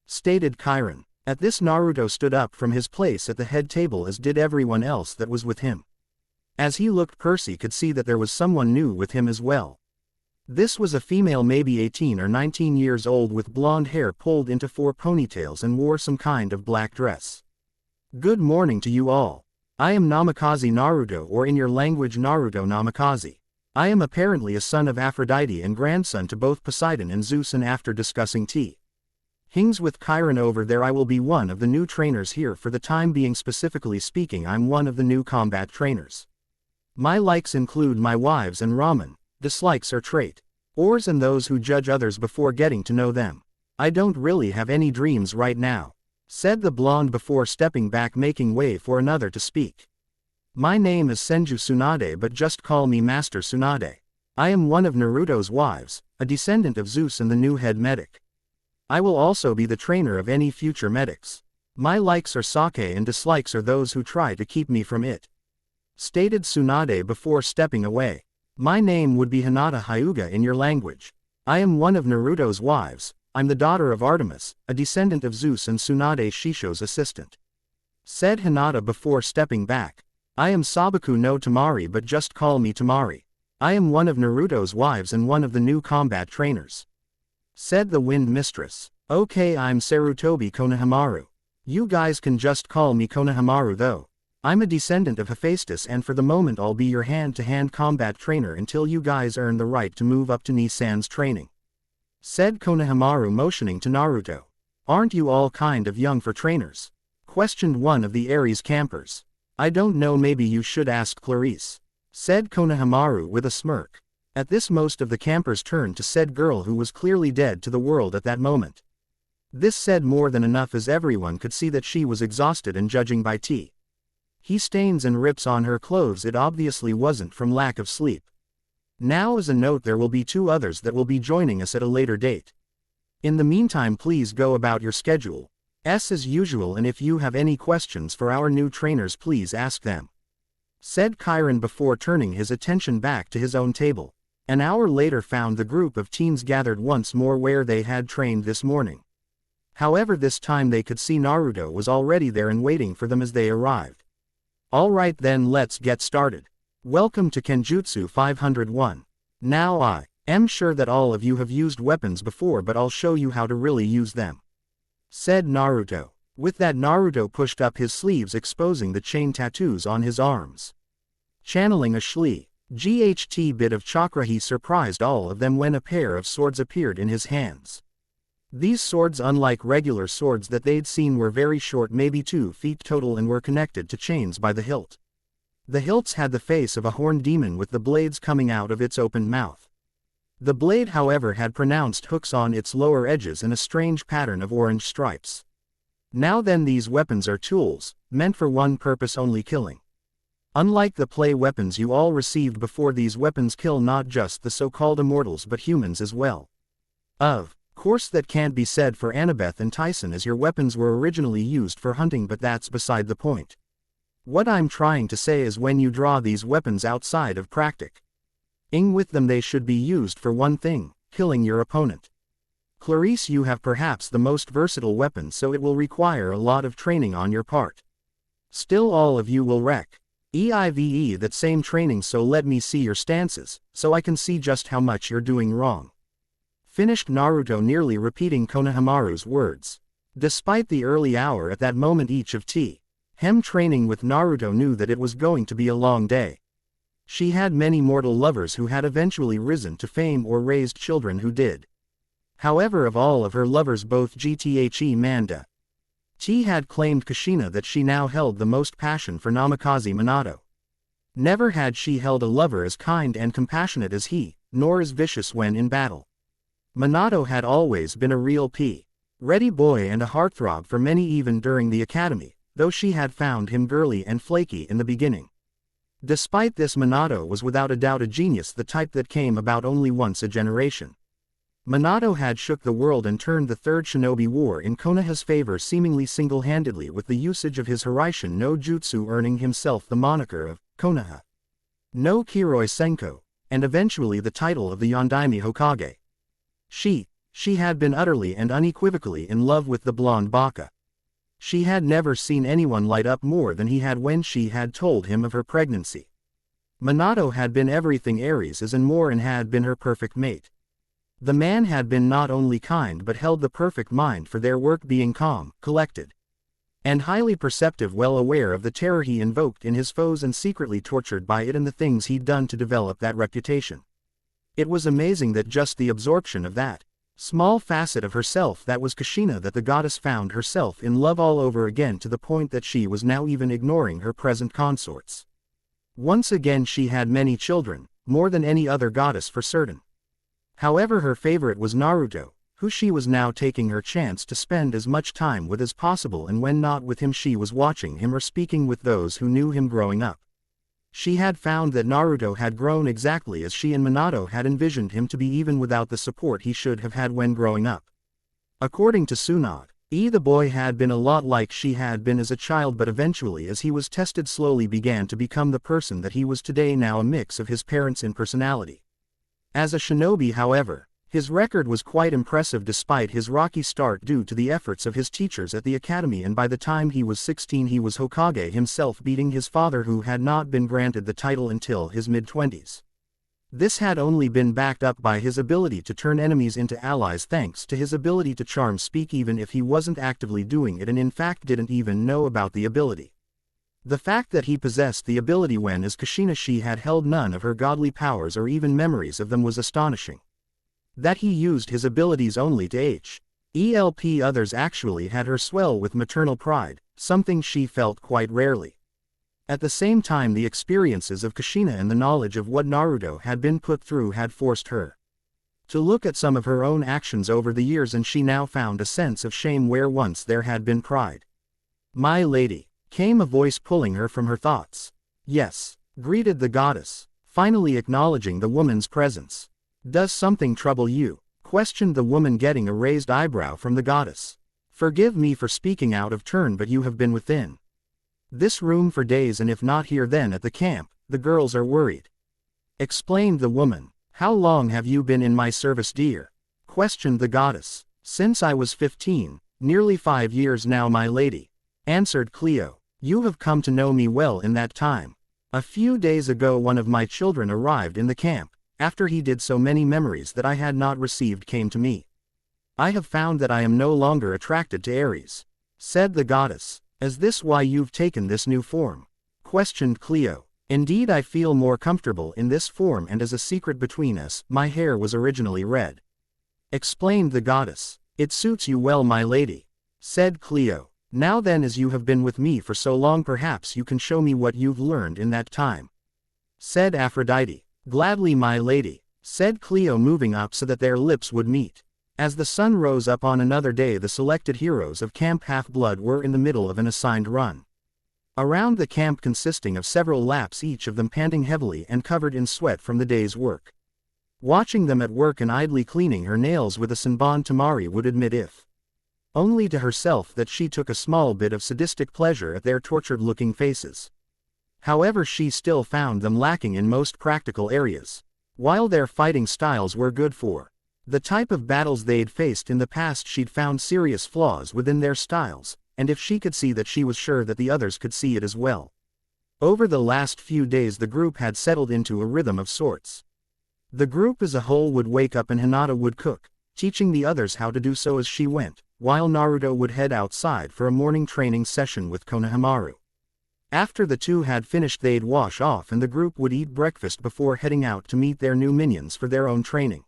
stated Chiron. At this Naruto stood up from his place at the head table, as did everyone else that was with him. As he looked, Percy could see that there was someone new with him as well. This was a female, maybe 18 or 19 years old, with blonde hair pulled into 4 ponytails and wore some kind of black dress. "Good morning to you all. I am Namikaze Naruto, or in your language Naruto Namikaze. I am apparently a son of Aphrodite and grandson to both Poseidon and Zeus, and after discussing things with Chiron over there, I will be one of the new trainers here for the time being. Specifically speaking, I'm one of the new combat trainers. My likes include my wives and ramen. Dislikes are traitors and those who judge others before getting to know them. I don't really have any dreams right now," said the blonde before stepping back, making way for another to speak. "My name is Senju Tsunade, but just call me Master Tsunade. I am one of Naruto's wives, a descendant of Zeus and the new head medic. I will also be the trainer of any future medics. My likes are sake and dislikes are those who try to keep me from it," stated Tsunade before stepping away. "My name would be Hinata Hyuga in your language. I am one of Naruto's wives. I'm the daughter of Artemis, a descendant of Zeus and Tsunade Shisho's assistant," said Hinata before stepping back. "I am Sabaku no Tamari, but just call me Tamari. I am one of Naruto's wives and one of the new combat trainers," said the Wind Mistress. Okay, I'm Sarutobi Konohamaru. You guys can just call me Konohamaru though. I'm a descendant of Hephaestus and for the moment I'll be your hand-to-hand combat trainer until you guys earn the right to move up to Nissan's training," said Konohamaru, motioning to Naruto. "Aren't you all kind of young for trainers?" questioned one of the Ares campers. "I don't know, maybe you should ask Clarice," said Konohamaru with a smirk. At this, most of the campers turned to said girl who was clearly dead to the world at that moment. This said more than enough, as everyone could see that she was exhausted, and judging by he stains and rips on her clothes, it obviously wasn't from lack of sleep. Now, as a note, there will be 2 others that will be joining us at a later date. In the meantime, please go about your schedule as usual, and if you have any questions for our new trainers, please ask them," said Chiron before turning his attention back to his own table. An hour later found the group of teens gathered once more where they had trained this morning. However, this time they could see Naruto was already there and waiting for them as they arrived. "Alright then, let's get started. Welcome to Kenjutsu 501. Now I am sure that all of you have used weapons before, but I'll show you how to really use them," said Naruto. With that, Naruto pushed up his sleeves, exposing the chain tattoos on his arms. Channeling a GHT bit of chakra, he surprised all of them when a pair of swords appeared in his hands. These swords, unlike regular swords that they'd seen, were very short, maybe 2 feet total, and were connected to chains by the hilt. The hilts had the face of a horned demon with the blades coming out of its open mouth. The blade, however, had pronounced hooks on its lower edges and a strange pattern of orange stripes. Now then, these weapons are tools, meant for one purpose only: killing. Unlike the play weapons you all received before, these weapons kill not just the so-called immortals but humans as well. Of course, that can't be said for Annabeth and Tyson, as your weapons were originally used for hunting, but that's beside the point. What I'm trying to say is, when you draw these weapons outside of practicing with them, they should be used for one thing: killing your opponent. Clarice, you have perhaps the most versatile weapon, so it will require a lot of training on your part. Still, all of you will require that same training, so let me see your stances, so I can see just how much you're doing wrong," finished Naruto, nearly repeating Konohamaru's words. Despite the early hour at that moment, each of them training with Naruto knew that it was going to be a long day. She had many mortal lovers who had eventually risen to fame or raised children who did. However, of all of her lovers, both GTHE Manda had claimed Kushina that she now held the most passion for Namikaze Minato. Never had she held a lover as kind and compassionate as he, nor as vicious when in battle. Minato had always been a real ready boy and a heartthrob for many, even during the academy, though she had found him girly and flaky in the beginning. Despite this, Minato was without a doubt a genius, the type that came about only once a generation. Minato had shook the world and turned the Third Shinobi War in Konoha's favor seemingly single-handedly, with the usage of his Hiraishin no Jutsu, earning himself the moniker of Konoha no Kiroi Senko, and eventually the title of the Yondaime Hokage. She had been utterly and unequivocally in love with the blonde baka. She had never seen anyone light up more than he had when she had told him of her pregnancy. Minato had been everything Ares is and more, and had been her perfect mate. The man had been not only kind but held the perfect mind for their work, being calm, collected, and highly perceptive, well aware of the terror he invoked in his foes and secretly tortured by it and the things he'd done to develop that reputation. It was amazing that just the absorption of that small facet of herself that was Kushina, that the goddess found herself in love all over again, to the point that she was now even ignoring her present consorts. Once again she had many children, more than any other goddess for certain. However, her favorite was Naruto, who she was now taking her chance to spend as much time with as possible, and when not with him she was watching him or speaking with those who knew him growing up. She had found that Naruto had grown exactly as she and Minato had envisioned him to be, even without the support he should have had when growing up. According to Tsunade, the boy had been a lot like she had been as a child, but eventually, as he was tested, slowly began to become the person that he was today, now a mix of his parents in personality. As a shinobi, however, his record was quite impressive despite his rocky start due to the efforts of his teachers at the academy, and by the time he was 16 he was Hokage himself, beating his father, who had not been granted the title until his mid-20s. This had only been backed up by his ability to turn enemies into allies thanks to his ability to charm speak even if he wasn't actively doing it and in fact didn't even know about the ability. The fact that he possessed the ability when as Kushina she had held none of her godly powers or even memories of them was astonishing. That he used his abilities only to help others actually had her swell with maternal pride, something she felt quite rarely. At the same time the experiences of Kushina and the knowledge of what Naruto had been put through had forced her to look at some of her own actions over the years, and she now found a sense of shame where once there had been pride. "My lady," came a voice pulling her from her thoughts. "Yes," greeted the goddess, finally acknowledging the woman's presence. "Does something trouble you?" questioned the woman, getting a raised eyebrow from the goddess. "Forgive me for speaking out of turn, but you have been within this room for days, and if not here then at the camp, the girls are worried," explained the woman. "How long have you been in my service, dear?" questioned the goddess. "Since I was 15, nearly 5 years now, my lady," answered Cleo. "You have come to know me well in that time. A few days ago one of my children arrived in the camp. After he did, so many memories that I had not received came to me. I have found that I am no longer attracted to Ares," said the goddess. "Is this why you've taken this new form?" questioned Cleo. "Indeed, I feel more comfortable in this form, and as a secret between us, my hair was originally red," explained the goddess. "It suits you well, my lady," said Cleo. "Now then, as you have been with me for so long, perhaps you can show me what you've learned in that time," said Aphrodite. "Gladly, my lady," said Cleo, moving up so that their lips would meet. As the sun rose up on another day, the selected heroes of Camp Half-Blood were in the middle of an assigned run around the camp, consisting of several laps, each of them panting heavily and covered in sweat from the day's work. Watching them at work and idly cleaning her nails with a Senbon, Tamari would admit, if only to herself, that she took a small bit of sadistic pleasure at their tortured-looking faces. However, she still found them lacking in most practical areas. While their fighting styles were good for the type of battles they'd faced in the past, she'd found serious flaws within their styles, and if she could see that, she was sure that the others could see it as well. Over the last few days the group had settled into a rhythm of sorts. The group as a whole would wake up and Hinata would cook, teaching the others how to do so as she went, while Naruto would head outside for a morning training session with Konohamaru. After the two had finished, they'd wash off and the group would eat breakfast before heading out to meet their new minions for their own training.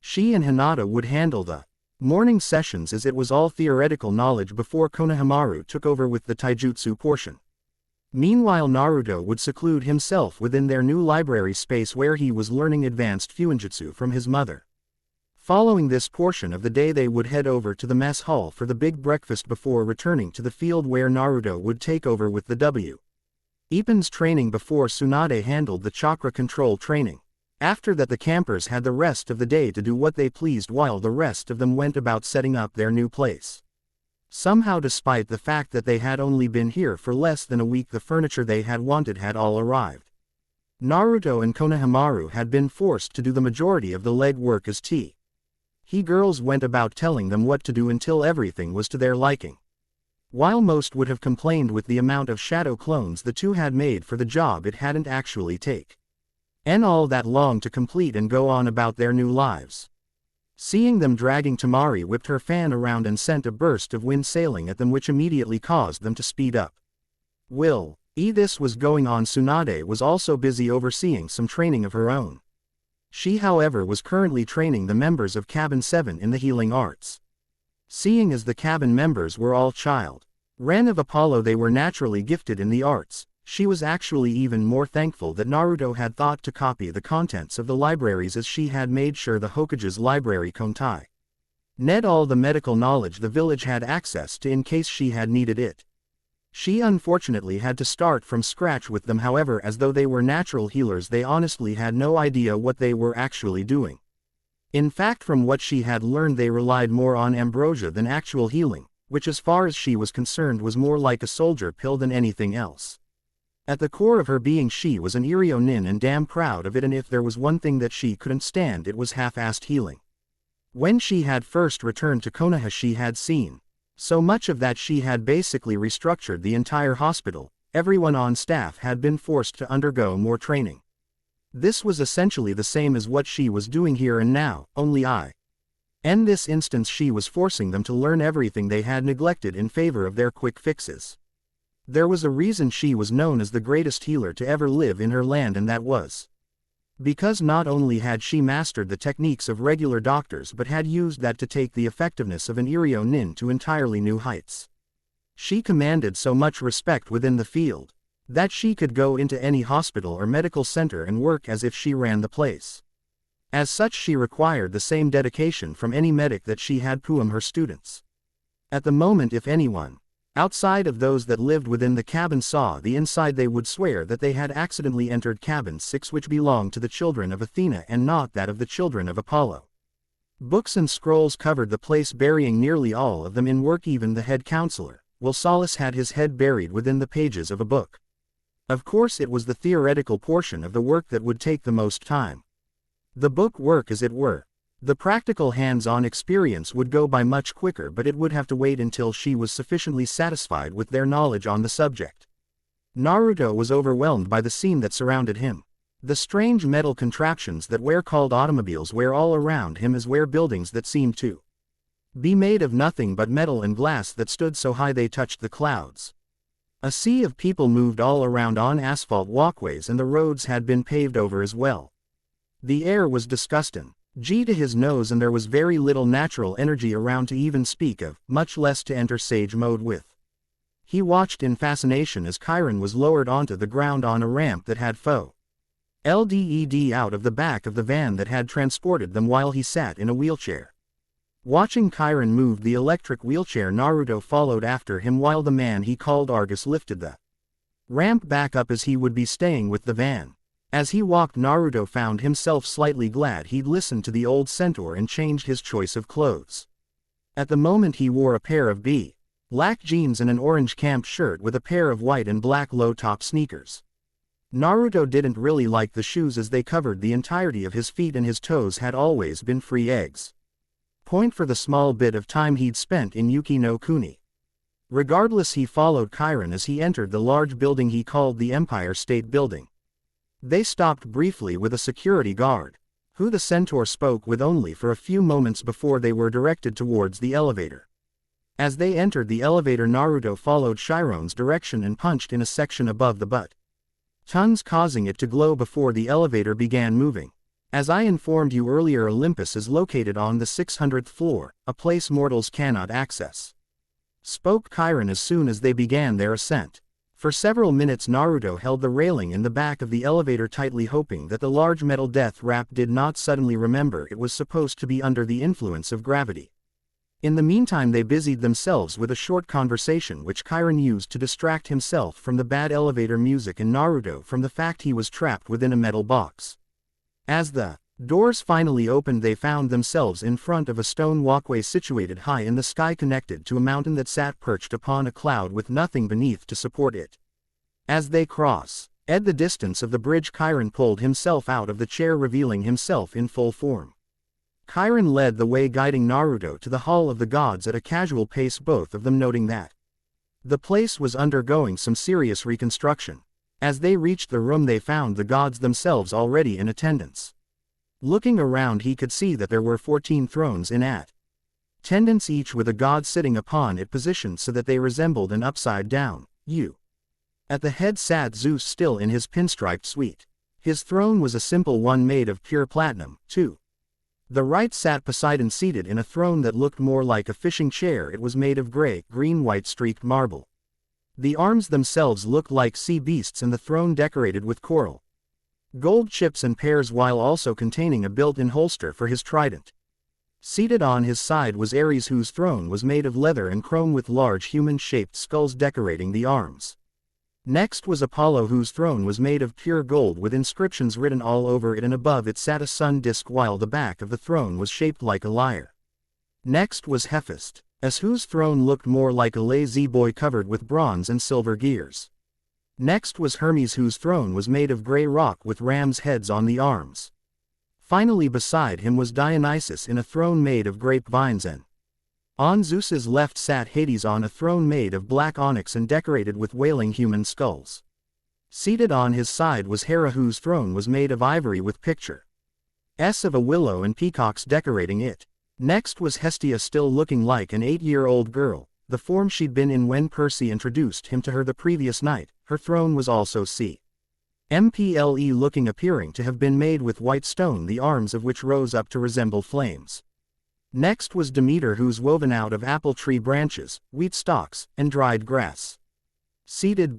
She and Hinata would handle the morning sessions, as it was all theoretical knowledge, before Konohamaru took over with the Taijutsu portion. Meanwhile, Naruto would seclude himself within their new library space, where he was learning advanced Fuinjutsu from his mother. Following this portion of the day, they would head over to the mess hall for the big breakfast before returning to the field, where Naruto would take over with the Weapons training before Tsunade handled the chakra control training. After that, the campers had the rest of the day to do what they pleased, while the rest of them went about setting up their new place. Somehow, despite the fact that they had only been here for less than a week, the furniture they had wanted had all arrived. Naruto and Konohamaru had been forced to do the majority of the leg work, as he girls went about telling them what to do until everything was to their liking. While most would have complained with the amount of shadow clones the two had made for the job, it hadn't actually taken all that long to complete and go on about their new lives. Seeing them dragging, Tamari whipped her fan around and sent a burst of wind sailing at them, which immediately caused them to speed up. This was going on. Tsunade was also busy overseeing some training of her own. She, however, was currently training the members of Cabin 7 in the healing arts. Seeing as the cabin members were all Ren of Apollo, they were naturally gifted in the arts. She was actually even more thankful that Naruto had thought to copy the contents of the libraries, as she had made sure the Hokage's library contained all the medical knowledge the village had access to in case she had needed it. She unfortunately had to start from scratch with them, however, as though they were natural healers, they honestly had no idea what they were actually doing. In fact, from what she had learned, they relied more on ambrosia than actual healing, which as far as she was concerned was more like a soldier pill than anything else. At the core of her being, she was an Iryo nin and damn proud of it, and if there was one thing that she couldn't stand, it was half-assed healing. When she had first returned to Konoha, she had seen so much of that she had basically restructured the entire hospital. Everyone on staff had been forced to undergo more training. This was essentially the same as what she was doing here and now, only in this instance she was forcing them to learn everything they had neglected in favor of their quick fixes. There was a reason she was known as the greatest healer to ever live in her land, and that was because not only had she mastered the techniques of regular doctors but had used that to take the effectiveness of an Iryo Nin to entirely new heights. She commanded so much respect within the field that she could go into any hospital or medical center and work as if she ran the place. As such, she required the same dedication from any medic that she had from her students. At the moment, if anyone outside of those that lived within the cabin saw the inside, they would swear that they had accidentally entered cabin 6, which belonged to the children of Athena and not that of the children of Apollo. Books and scrolls covered the place, burying nearly all of them in work. Even the head counselor, Solus, had his head buried within the pages of a book. Of course, it was the theoretical portion of the work that would take the most time. The book work, as it were. The practical hands-on experience would go by much quicker, but it would have to wait until she was sufficiently satisfied with their knowledge on the subject. Naruto was overwhelmed by the scene that surrounded him. The strange metal contraptions that were called automobiles were all around him, as were buildings that seemed to be made of nothing but metal and glass that stood so high they touched the clouds. A sea of people moved all around on asphalt walkways, and the roads had been paved over as well. The air was disgusting to his nose, and there was very little natural energy around to even speak of, much less to enter sage mode with. He watched in fascination as Chiron was lowered onto the ground on a ramp that had led out of the back of the van that had transported them while he sat in a wheelchair. Watching Chiron move the electric wheelchair, Naruto followed after him while the man he called Argus lifted the ramp back up, as he would be staying with the van. As he walked, Naruto found himself slightly glad he'd listened to the old centaur and changed his choice of clothes. At the moment he wore a pair of black jeans and an orange camp shirt with a pair of white and black low-top sneakers. Naruto didn't really like the shoes, as they covered the entirety of his feet and his toes had always been free eggs. Point for the small bit of time he'd spent in Yuki no Kuni. Regardless, he followed Chiron as he entered the large building he called the Empire State Building. They stopped briefly with a security guard, who the centaur spoke with only for a few moments before they were directed towards the elevator. As they entered the elevator, Naruto followed Chiron's direction and punched in a section above the buttons, causing it to glow before the elevator began moving. As I informed you earlier, Olympus is located on the 600th floor, a place mortals cannot access, spoke Chiron as soon as they began their ascent. For several minutes Naruto held the railing in the back of the elevator tightly, hoping that the large metal death wrap did not suddenly remember it was supposed to be under the influence of gravity. In the meantime, they busied themselves with a short conversation which Chiron used to distract himself from the bad elevator music and Naruto from the fact he was trapped within a metal box. As the doors finally opened, they found themselves in front of a stone walkway situated high in the sky, connected to a mountain that sat perched upon a cloud with nothing beneath to support it. As they crossed the distance of the bridge, Chiron pulled himself out of the chair, revealing himself in full form. Chiron led the way, guiding Naruto to the Hall of the Gods at a casual pace, both of them noting that the place was undergoing some serious reconstruction. As they reached the room, they found the gods themselves already in attendance. Looking around, he could see that there were 14 thrones in attendance, each with a god sitting upon it, positioned so that they resembled an upside-down U. At the head sat Zeus, still in his pinstriped suite. His throne was a simple one made of pure platinum. To the right sat Poseidon, seated in a throne that looked more like a fishing chair. It was made of green-white streaked marble. The arms themselves looked like sea beasts, and the throne decorated with coral gold chips and pears, while also containing a built-in holster for his trident. Seated on his side was Ares, whose throne was made of leather and chrome with large human-shaped skulls decorating the arms. Next was Apollo, whose throne was made of pure gold with inscriptions written all over it, and above it sat a sun disk, while the back of the throne was shaped like a lyre. Next was Hephaestus, whose throne looked more like a lazy boy covered with bronze and silver gears. Next was Hermes, whose throne was made of gray rock with rams' heads on the arms. Finally, beside him was Dionysus in a throne made of grapevines, and on Zeus's left sat Hades on a throne made of black onyx and decorated with wailing human skulls. Seated on his side was Hera, whose throne was made of ivory with pictures of a willow and peacocks decorating it. Next was Hestia, still looking like an 8-year-old girl, the form she'd been in when Percy introduced him to her the previous night. Her throne was also CMPLE looking, appearing to have been made with white stone, the arms of which rose up to resemble flames. Next was Demeter, who's woven out of apple tree branches, wheat stalks, and dried grass. Seated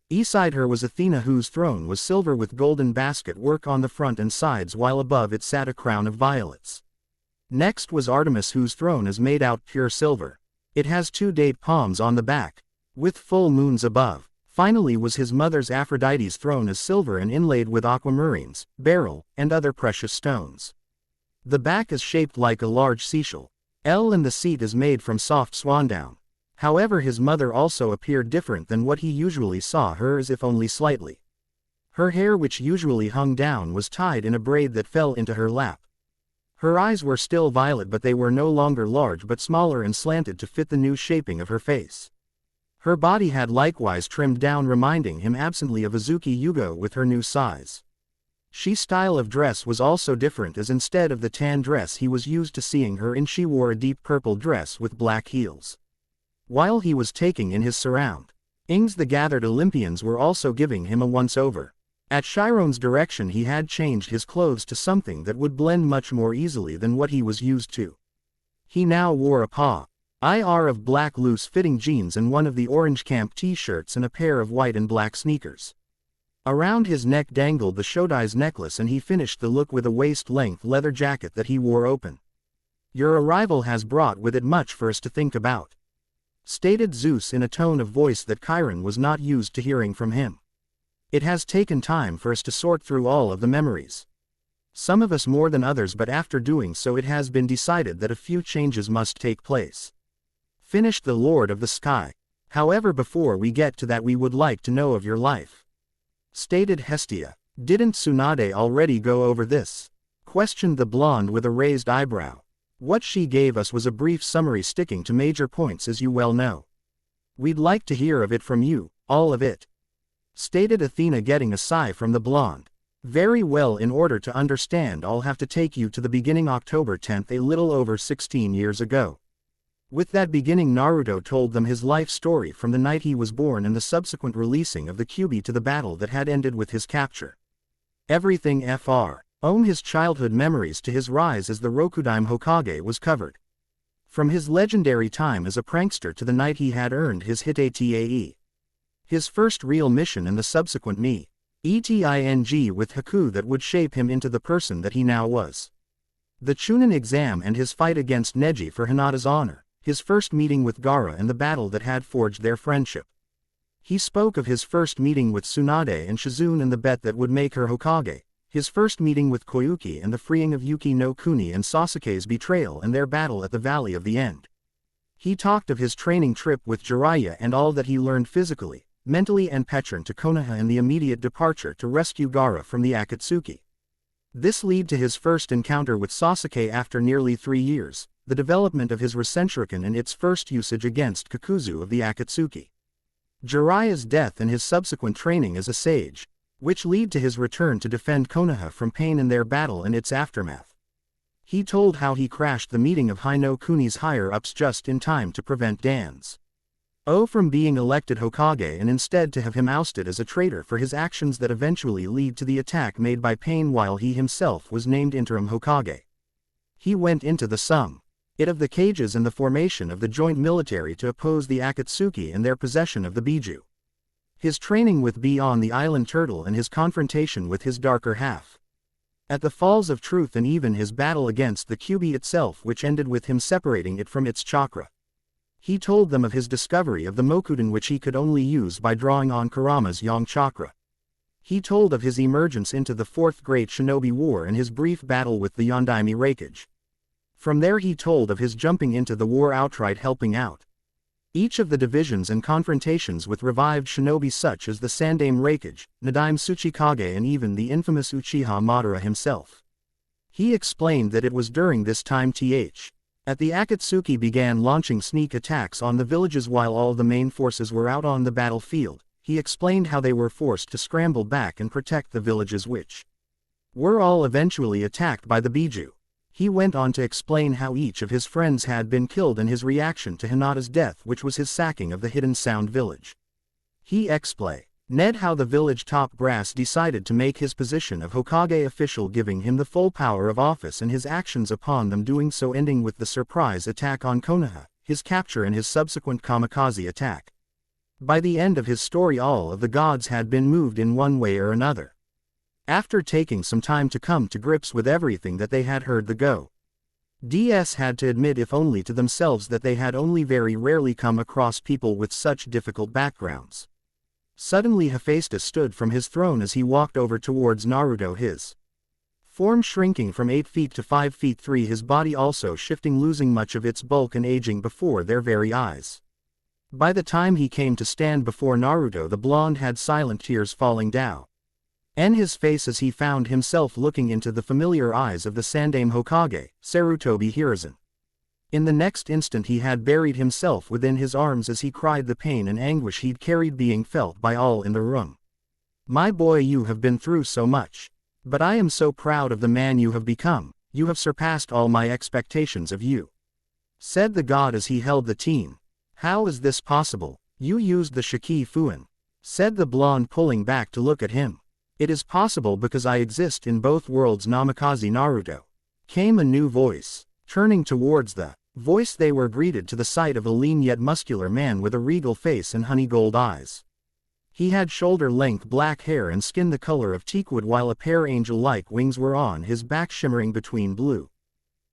beside her was Athena, whose throne was silver with golden basket work on the front and sides, while above it sat a crown of violets. Next was Artemis, whose throne is made out pure silver. It has 2 date palms on the back, with full moons above. Finally was his mother's Aphrodite's throne, as silver and inlaid with aquamarines, beryl, and other precious stones. The back is shaped like a large seashell. And the seat is made from soft swandown. However, his mother also appeared different than what he usually saw her, as if only slightly. Her hair, which usually hung down, was tied in a braid that fell into her lap. Her eyes were still violet, but they were no longer large but smaller and slanted to fit the new shaping of her face. Her body had likewise trimmed down, reminding him absently of Azuki Yugo with her new size. She style of dress was also different, as instead of the tan dress he was used to seeing her in, she wore a deep purple dress with black heels. While he was taking in his surroundings, the gathered Olympians were also giving him a once-over. At Chiron's direction, he had changed his clothes to something that would blend much more easily than what he was used to. He now wore a pair of black loose-fitting jeans and one of the orange camp t-shirts and a pair of white and black sneakers. Around his neck dangled the Shodai's necklace, and he finished the look with a waist-length leather jacket that he wore open. "Your arrival has brought with it much for us to think about," stated Zeus in a tone of voice that Chiron was not used to hearing from him. "It has taken time for us to sort through all of the memories. Some of us more than others, but after doing so it has been decided that a few changes must take place," finished the Lord of the Sky. "However, before we get to that, we would like to know of your life," stated Hestia. "Didn't Tsunade already go over this?" questioned the blonde with a raised eyebrow. "What she gave us was a brief summary sticking to major points, as you well know. We'd like to hear of it from you, all of it," stated Athena, getting a sigh from the blonde. "Very well, in order to understand I'll have to take you to the beginning, October 10th, a little over 16 years ago." With that beginning, Naruto told them his life story from the night he was born and the subsequent releasing of the Kyuubi to the battle that had ended with his capture. Everything from his childhood memories to his rise as the Rokudime Hokage was covered. From his legendary time as a prankster to the night he had earned his Hitae, his first real mission, and the subsequent meeting with Haku that would shape him into the person that he now was. The Chunin exam and his fight against Neji for Hinata's honor, his first meeting with Gaara and the battle that had forged their friendship. He spoke of his first meeting with Tsunade and Shizune and the bet that would make her Hokage, his first meeting with Koyuki and the freeing of Yuki no Kuni and Sasuke's betrayal and their battle at the Valley of the End. He talked of his training trip with Jiraiya and all that he learned physically, mentally and Petron to Konoha, and the immediate departure to rescue Gaara from the Akatsuki. This led to his first encounter with Sasuke after nearly 3 years, the development of his Restructuring and its first usage against Kakuzu of the Akatsuki. Jiraiya's death and his subsequent training as a sage, which led to his return to defend Konoha from pain in their battle and its aftermath. He told how he crashed the meeting of Hino Kuni's higher-ups just in time to prevent Dan's from being elected Hokage, and instead to have him ousted as a traitor for his actions that eventually lead to the attack made by Pain while he himself was named interim Hokage. He went into the sum of the cages and the formation of the joint military to oppose the Akatsuki and their possession of the Biju. His training with Beyond the Island Turtle and his confrontation with his darker half at the Falls of Truth, and even his battle against the Kyuubi itself, which ended with him separating it from its chakra. He told them of his discovery of the Mokuden, which he could only use by drawing on Kurama's Yang chakra. He told of his emergence into the Fourth Great Shinobi War and his brief battle with the Yondaime Raikage. From there he told of his jumping into the war outright, helping out each of the divisions and confrontations with revived shinobi such as the Sandaime Raikage, Nadaime Tsuchikage, and even the infamous Uchiha Madara himself. He explained that it was during this time at the Akatsuki began launching sneak attacks on the villages while all the main forces were out on the battlefield. he explained how they were forced to scramble back and protect the villages which were all eventually attacked by the Biju. He went on to explain how each of his friends had been killed and his reaction to Hinata's death, which was his sacking of the Hidden Sound village. He explained how the village top brass decided to make his position of Hokage official, giving him the full power of office, and his actions upon them doing so, ending with the surprise attack on Konoha, his capture and his subsequent kamikaze attack. By the end of his story, all of the gods had been moved in one way or another. After taking some time to come to grips with everything that they had heard, the gods had to admit, if only to themselves, that they had only very rarely come across people with such difficult backgrounds. Suddenly Hephaestus stood from his throne as he walked over towards Naruto, his form shrinking from 8 feet to 5 feet 3, his body also shifting, losing much of its bulk and aging before their very eyes. By the time he came to stand before Naruto, the blonde had silent tears falling down his face as he found himself looking into the familiar eyes of the Sandaime Hokage, Sarutobi Hiruzen. In the next instant he had buried himself within his arms as he cried, the pain and anguish he'd carried being felt by all in the room. "My boy, you have been through so much. But I am so proud of the man you have become. You have surpassed all my expectations of you," said the god as he held the teen. "How is this possible? You used the Shiki Fuin," said the blonde, pulling back to look at him. "It is possible because I exist in both worlds, Namikaze Naruto," came a new voice. Turning towards the voice, they were greeted to the sight of a lean yet muscular man with a regal face and honey gold eyes. He had shoulder-length black hair and skin the color of teakwood, while a pair angel-like wings were on his back, shimmering between blue,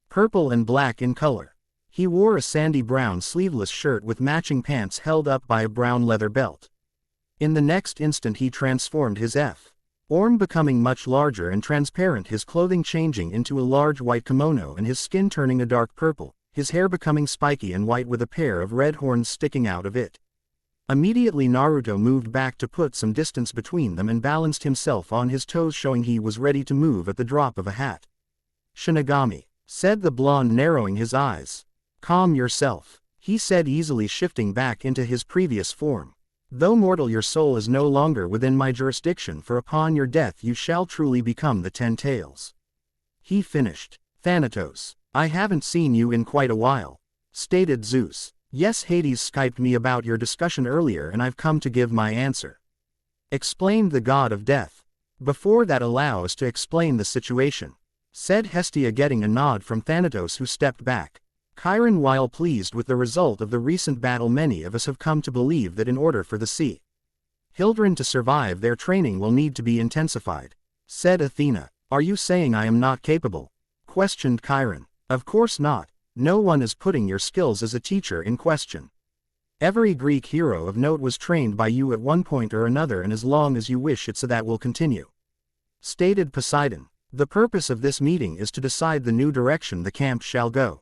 purple and black in color. He wore a sandy brown sleeveless shirt with matching pants held up by a brown leather belt. In the next instant he transformed, his form becoming much larger and transparent, his clothing changing into a large white kimono and his skin turning a dark purple, his hair becoming spiky and white with a pair of red horns sticking out of it. Immediately Naruto moved back to put some distance between them and balanced himself on his toes, showing he was ready to move at the drop of a hat. "Shinigami," said the blonde, narrowing his eyes. "Calm yourself," he said, easily shifting back into his previous form. "Though mortal, your soul is no longer within my jurisdiction, for upon your death you shall truly become the 10 Tails." He finished. "Thanatos, I haven't seen you in quite a while," stated Zeus. "Yes, Hades Skyped me about your discussion earlier and I've come to give my answer," explained the god of death. "Before that, allow us to explain the situation," said Hestia, getting a nod from Thanatos, who stepped back. "Chiron, while pleased with the result of the recent battle, many of us have come to believe that in order for the Sea Children to survive, their training will need to be intensified," said Athena. "Are you saying I am not capable?" questioned Chiron. "Of course not. No one is putting your skills as a teacher in question. Every Greek hero of note was trained by you at one point or another, and as long as you wish it so, that will continue," stated Poseidon. "The purpose of this meeting is to decide the new direction the camp shall go,"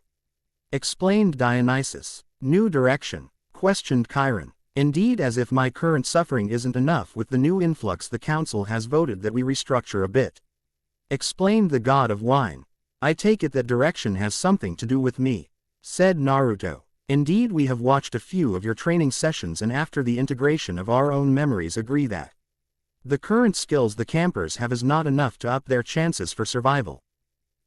explained Dionysus. "New direction?" questioned Chiron. "Indeed, as if my current suffering isn't enough with the new influx, the council has voted that we restructure a bit," explained the god of wine. "I take it that direction has something to do with me," said Naruto. "Indeed, we have watched a few of your training sessions, and after the integration of our own memories, agree that the current skills the campers have is not enough to up their chances for survival,"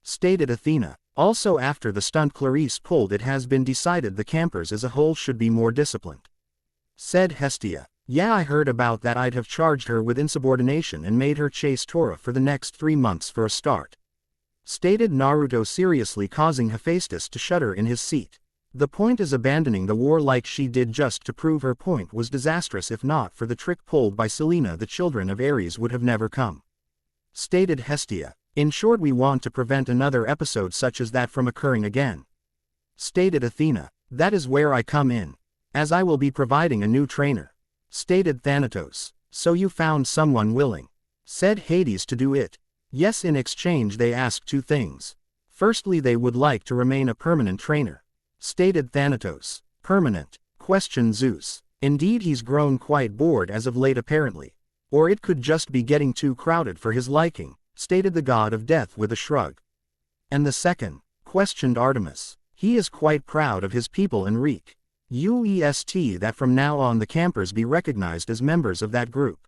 stated Athena. "Also, after the stunt Clarice pulled, it has been decided the campers as a whole should be more disciplined," said Hestia. "Yeah, I heard about that. I'd have charged her with insubordination and made her chase Tora for the next 3 months for a start," stated Naruto seriously, causing Hephaestus to shudder in his seat. "The point is, abandoning the war like she did just to prove her point was disastrous. If not for the trick pulled by Selena, the children of Ares would have never come," stated Hestia. "In short, we want to prevent another episode such as that from occurring again," stated Athena. "That is where I come in, as I will be providing a new trainer," stated Thanatos. "So you found someone willing," said Hades, "to do it?" "Yes, in exchange they ask 2 things. Firstly, they would like to remain a permanent trainer," stated Thanatos. "Permanent?" questioned Zeus. "Indeed, he's grown quite bored as of late apparently. Or it could just be getting too crowded for his liking," stated the god of death with a shrug. "And the second?" questioned Artemis. "He is quite proud of his people, Enrique. UEST that from now on the campers be recognized as members of that group.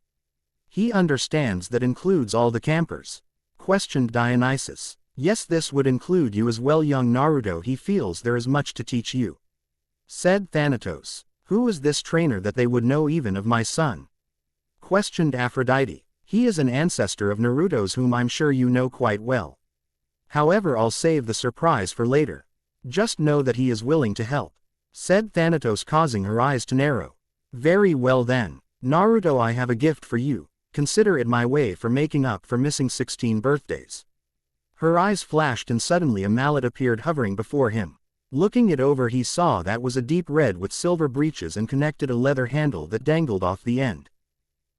He understands that includes all the campers? Questioned Dionysus. Yes, this would include you as well, young Naruto. He feels there is much to teach you. Said Thanatos. Who is this trainer that they would know even of my son? Questioned Aphrodite. He is an ancestor of Naruto's whom I'm sure you know quite well. However, I'll save the surprise for later. Just know that he is willing to help. Said Thanatos, causing her eyes to narrow. Very well then. Naruto, I have a gift for you. Consider it my way for making up for missing 16 birthdays. Her eyes flashed and suddenly a mallet appeared hovering before him. Looking it over, he saw that was a deep red with silver breeches and connected a leather handle that dangled off the end.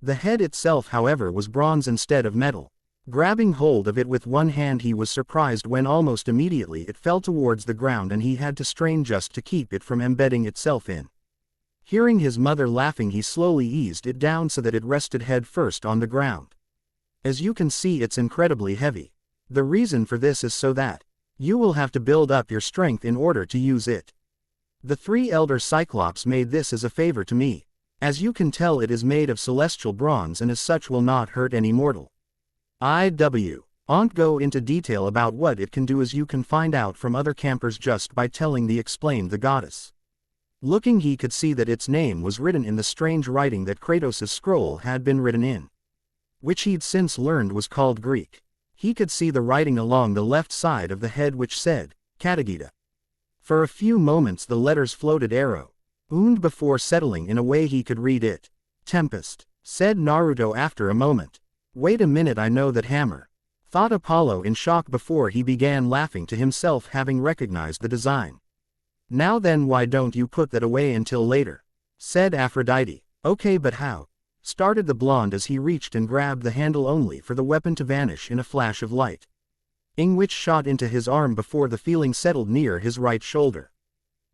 The head itself, however, was bronze instead of metal. Grabbing hold of it with one hand, he was surprised when almost immediately it fell towards the ground and he had to strain just to keep it from embedding itself in. Hearing his mother laughing, he slowly eased it down so that it rested head first on the ground. As you can see, it's incredibly heavy. The reason for this is so that you will have to build up your strength in order to use it. The 3 elder Cyclops made this as a favor to me. As you can tell, it is made of celestial bronze and as such will not hurt any mortal. Won't go into detail about what it can do, as you can find out from other campers just by telling explained the goddess. Looking, he could see that its name was written in the strange writing that Kratos' scroll had been written in, which he'd since learned was called Greek. He could see the writing along the left side of the head which said, Katagita. For a few moments the letters floated before settling in a way he could read it. Tempest. Said Naruto after a moment. Wait a minute, I know that hammer. Thought Apollo in shock before he began laughing to himself, having recognized the design. Now then, why don't you put that away until later? Said Aphrodite. Okay, but how? Started the blonde as he reached and grabbed the handle, only for the weapon to vanish in a flash of light, which shot into his arm before the feeling settled near his right shoulder.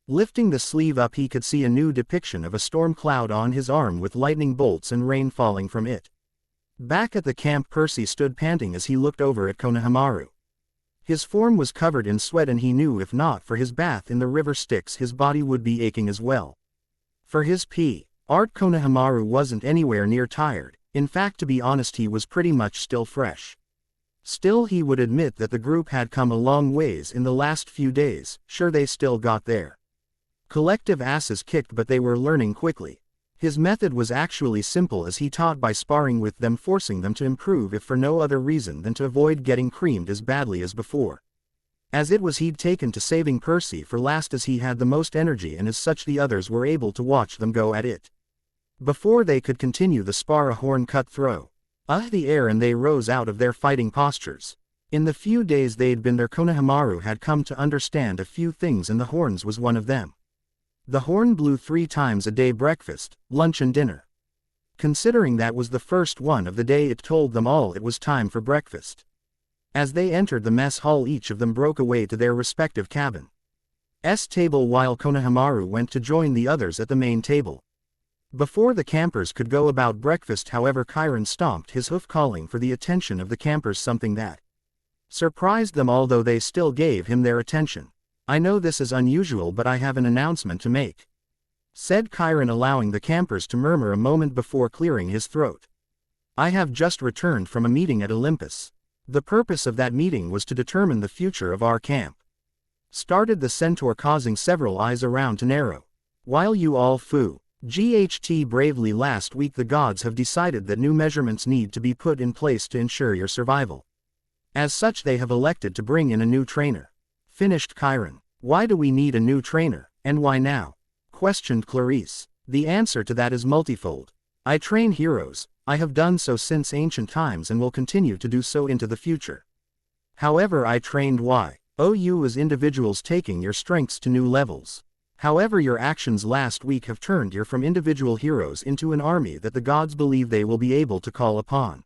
Lifting the sleeve up, he could see a new depiction of a storm cloud on his arm with lightning bolts and rain falling from it. Back at the camp, Percy stood panting as he looked over at Konohamaru. His form was covered in sweat and he knew if not for his bath in the river Styx his body would be aching as well. For his Art Konohamaru wasn't anywhere near tired. In fact, to be honest, he was pretty much still fresh. Still, he would admit that the group had come a long ways in the last few days. Sure, they still got their collective asses kicked, but they were learning quickly. His method was actually simple, as he taught by sparring with them, forcing them to improve if for no other reason than to avoid getting creamed as badly as before. As it was, he'd taken to saving Percy for last, as he had the most energy, and as such the others were able to watch them go at it. Before they could continue the spar, a horn cut through the air and they rose out of their fighting postures. In the few days they'd been there, Konohamaru had come to understand a few things, and the horns was one of them. The horn blew 3 times a day: breakfast, lunch and dinner. Considering that was the first one of the day, it told them all it was time for breakfast. As they entered the mess hall, each of them broke away to their respective cabin's table, while Konohamaru went to join the others at the main table. Before the campers could go about breakfast, however, Chiron stomped his hoof, calling for the attention of the campers, something that surprised them, although they still gave him their attention. I know this is unusual, but I have an announcement to make, said Chiron, allowing the campers to murmur a moment before clearing his throat. I have just returned from a meeting at Olympus. The purpose of that meeting was to determine the future of our camp. Started the centaur, causing several eyes around to narrow. While you all GHT bravely last week, the gods have decided that new measurements need to be put in place to ensure your survival. As such, they have elected to bring in a new trainer. Finished Chiron. Why do we need a new trainer, and why now? Questioned Clarice. The answer to that is multifold. I train heroes. I have done so since ancient times and will continue to do so into the future. However, I trained you as individuals, taking your strengths to new levels. However, your actions last week have turned you from individual heroes into an army that the gods believe they will be able to call upon.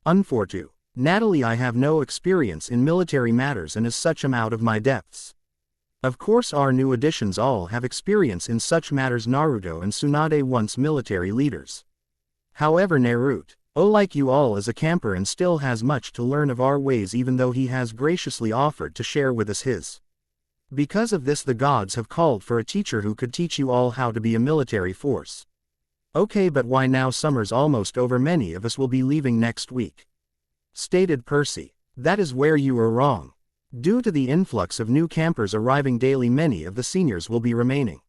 Unfortunately, Natalie, I have no experience in military matters, and as such am out of my depths. Of course, our new additions all have experience in such matters. Naruto and Tsunade, once military leaders. However, Naruto, like you all, is a camper and still has much to learn of our ways, even though he has graciously offered to share with us his Because of this the gods have called for a teacher who could teach you all how to be a military force. Okay, but why now? Summer's almost over, many of us will be leaving next week. Stated Percy. That is where you are wrong. Due to the influx of new campers arriving daily, many of the seniors will be remaining.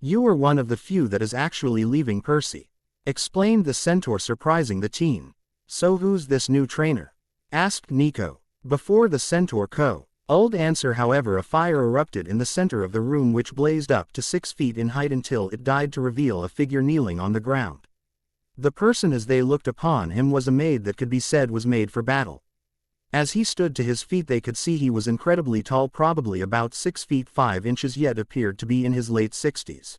You are one of the few that is actually leaving, Percy. Explained the centaur, surprising the teen. So who's this new trainer? Asked Nico. Before the centaur old answer, however, a fire erupted in the center of the room which blazed up to 6 feet in height until it died to reveal a figure kneeling on the ground. The person as they looked upon him was a maid that could be said was made for battle. As he stood to his feet they could see he was incredibly tall, probably about 6 feet 5 inches, yet appeared to be in his late 60s.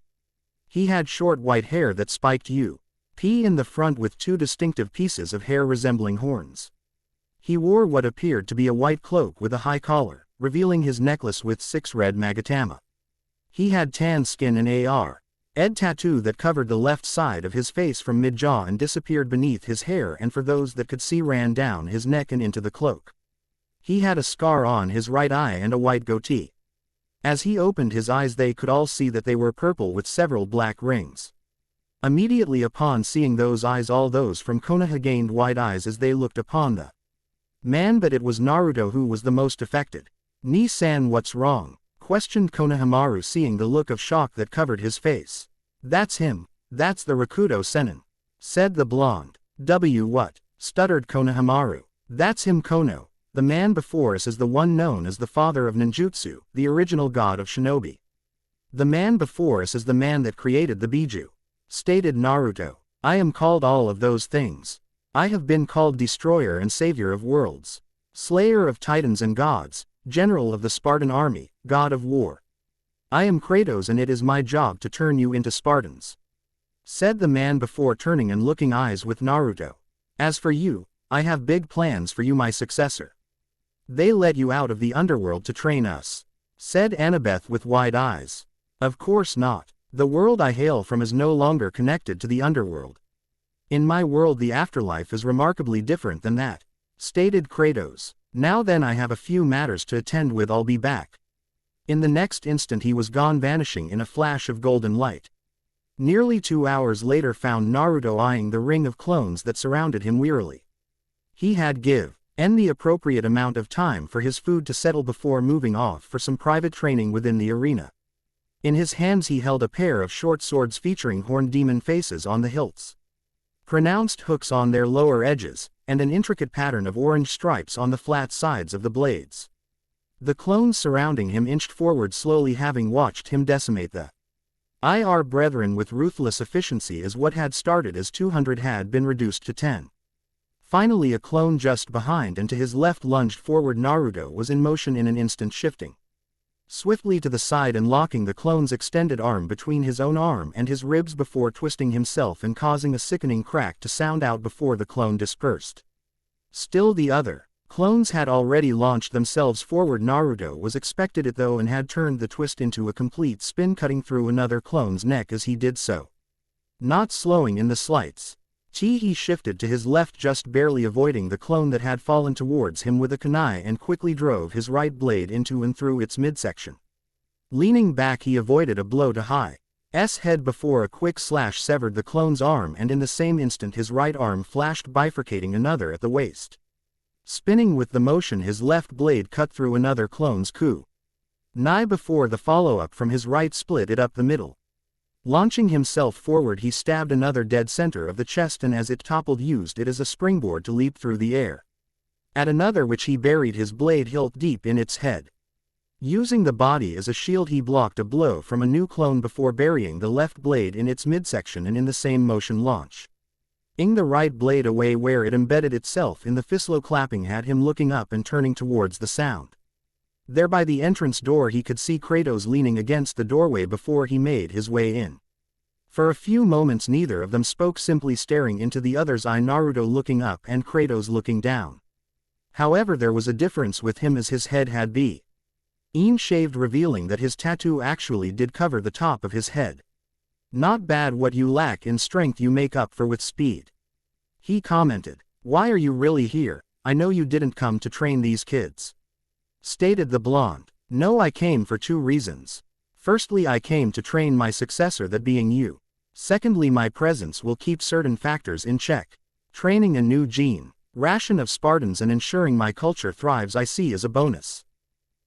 He had short white hair that spiked in the front with 2 distinctive pieces of hair resembling horns. He wore what appeared to be a white cloak with a high collar, revealing his necklace with 6 red magatama. He had tan skin and ed tattoo that covered the left side of his face from mid-jaw and disappeared beneath his hair, and for those that could see ran down his neck and into the cloak. He had a scar on his right eye and a white goatee. As he opened his eyes they could all see that they were purple with several black rings. Immediately upon seeing those eyes, all those from Konoha gained wide eyes as they looked upon the man, but it was Naruto who was the most affected. Ni-san, what's wrong? Questioned Konohamaru, seeing the look of shock that covered his face. That's him, that's the Rakuto Sennin, said the blonde. What? Stuttered Konohamaru. That's him, Kono. The man before us is the one known as the father of ninjutsu, the original god of shinobi. The man before us is the man that created the Biju. Stated Naruto. I am called all of those things. I have been called Destroyer and Savior of Worlds, Slayer of Titans and Gods, General of the Spartan Army, God of War. I am Kratos and it is my job to turn you into Spartans, said the man before, turning and looking eyes with Naruto. As for you, I have big plans for you, my successor. They let you out of the underworld to train us, said Annabeth with wide eyes. Of course not. The world I hail from is no longer connected to the underworld. In my world the afterlife is remarkably different than that, stated Kratos. Now then, I have a few matters to attend with, I'll be back. In the next instant he was gone, vanishing in a flash of golden light. Nearly 2 hours later found Naruto eyeing the ring of clones that surrounded him wearily. He had given the appropriate amount of time for his food to settle before moving off for some private training within the arena. In his hands he held a pair of short swords featuring horned demon faces on the hilts, pronounced hooks on their lower edges, and an intricate pattern of orange stripes on the flat sides of the blades. The clones surrounding him inched forward slowly, having watched him decimate the IR brethren with ruthless efficiency, as what had started as 200 had been reduced to 10. Finally a clone just behind and to his left lunged forward. Naruto was in motion in an instant, shifting swiftly to the side and locking the clone's extended arm between his own arm and his ribs before twisting himself and causing a sickening crack to sound out before the clone dispersed. Still the other clones had already launched themselves forward. Naruto was expected it though and had turned the twist into a complete spin, cutting through another clone's neck as he did so. Not slowing in the slightest, he shifted to his left, just barely avoiding the clone that had fallen towards him with a kunai, and quickly drove his right blade into and through its midsection. Leaning back he avoided a blow to Hi's head before a quick slash severed the clone's arm, and in the same instant his right arm flashed, bifurcating another at the waist. Spinning with the motion his left blade cut through another clone's kunai before the follow-up from his right split it up the middle. Launching himself forward he stabbed another dead center of the chest, and as it toppled used it as a springboard to leap through the air. At another which he buried his blade hilt deep in its head. Using the body as a shield he blocked a blow from a new clone before burying the left blade in its midsection, and in the same motion launching the right blade away where it embedded itself in the fistlow. Clapping had him looking up and turning towards the sound. There by the entrance door he could see Kratos leaning against the doorway before he made his way in. For a few moments neither of them spoke, simply staring into the other's eye, Naruto looking up and Kratos looking down. However, there was a difference with him, as his head had been shaved, revealing that his tattoo actually did cover the top of his head. Not bad, what you lack in strength you make up for with speed, he commented. Why are you really here? I know you didn't come to train these kids, stated the blonde. No, I came for two reasons. Firstly, I came to train my successor, that being you. Secondly, my presence will keep certain factors in check. Training a new gene, ration of Spartans, and ensuring my culture thrives I see as a bonus.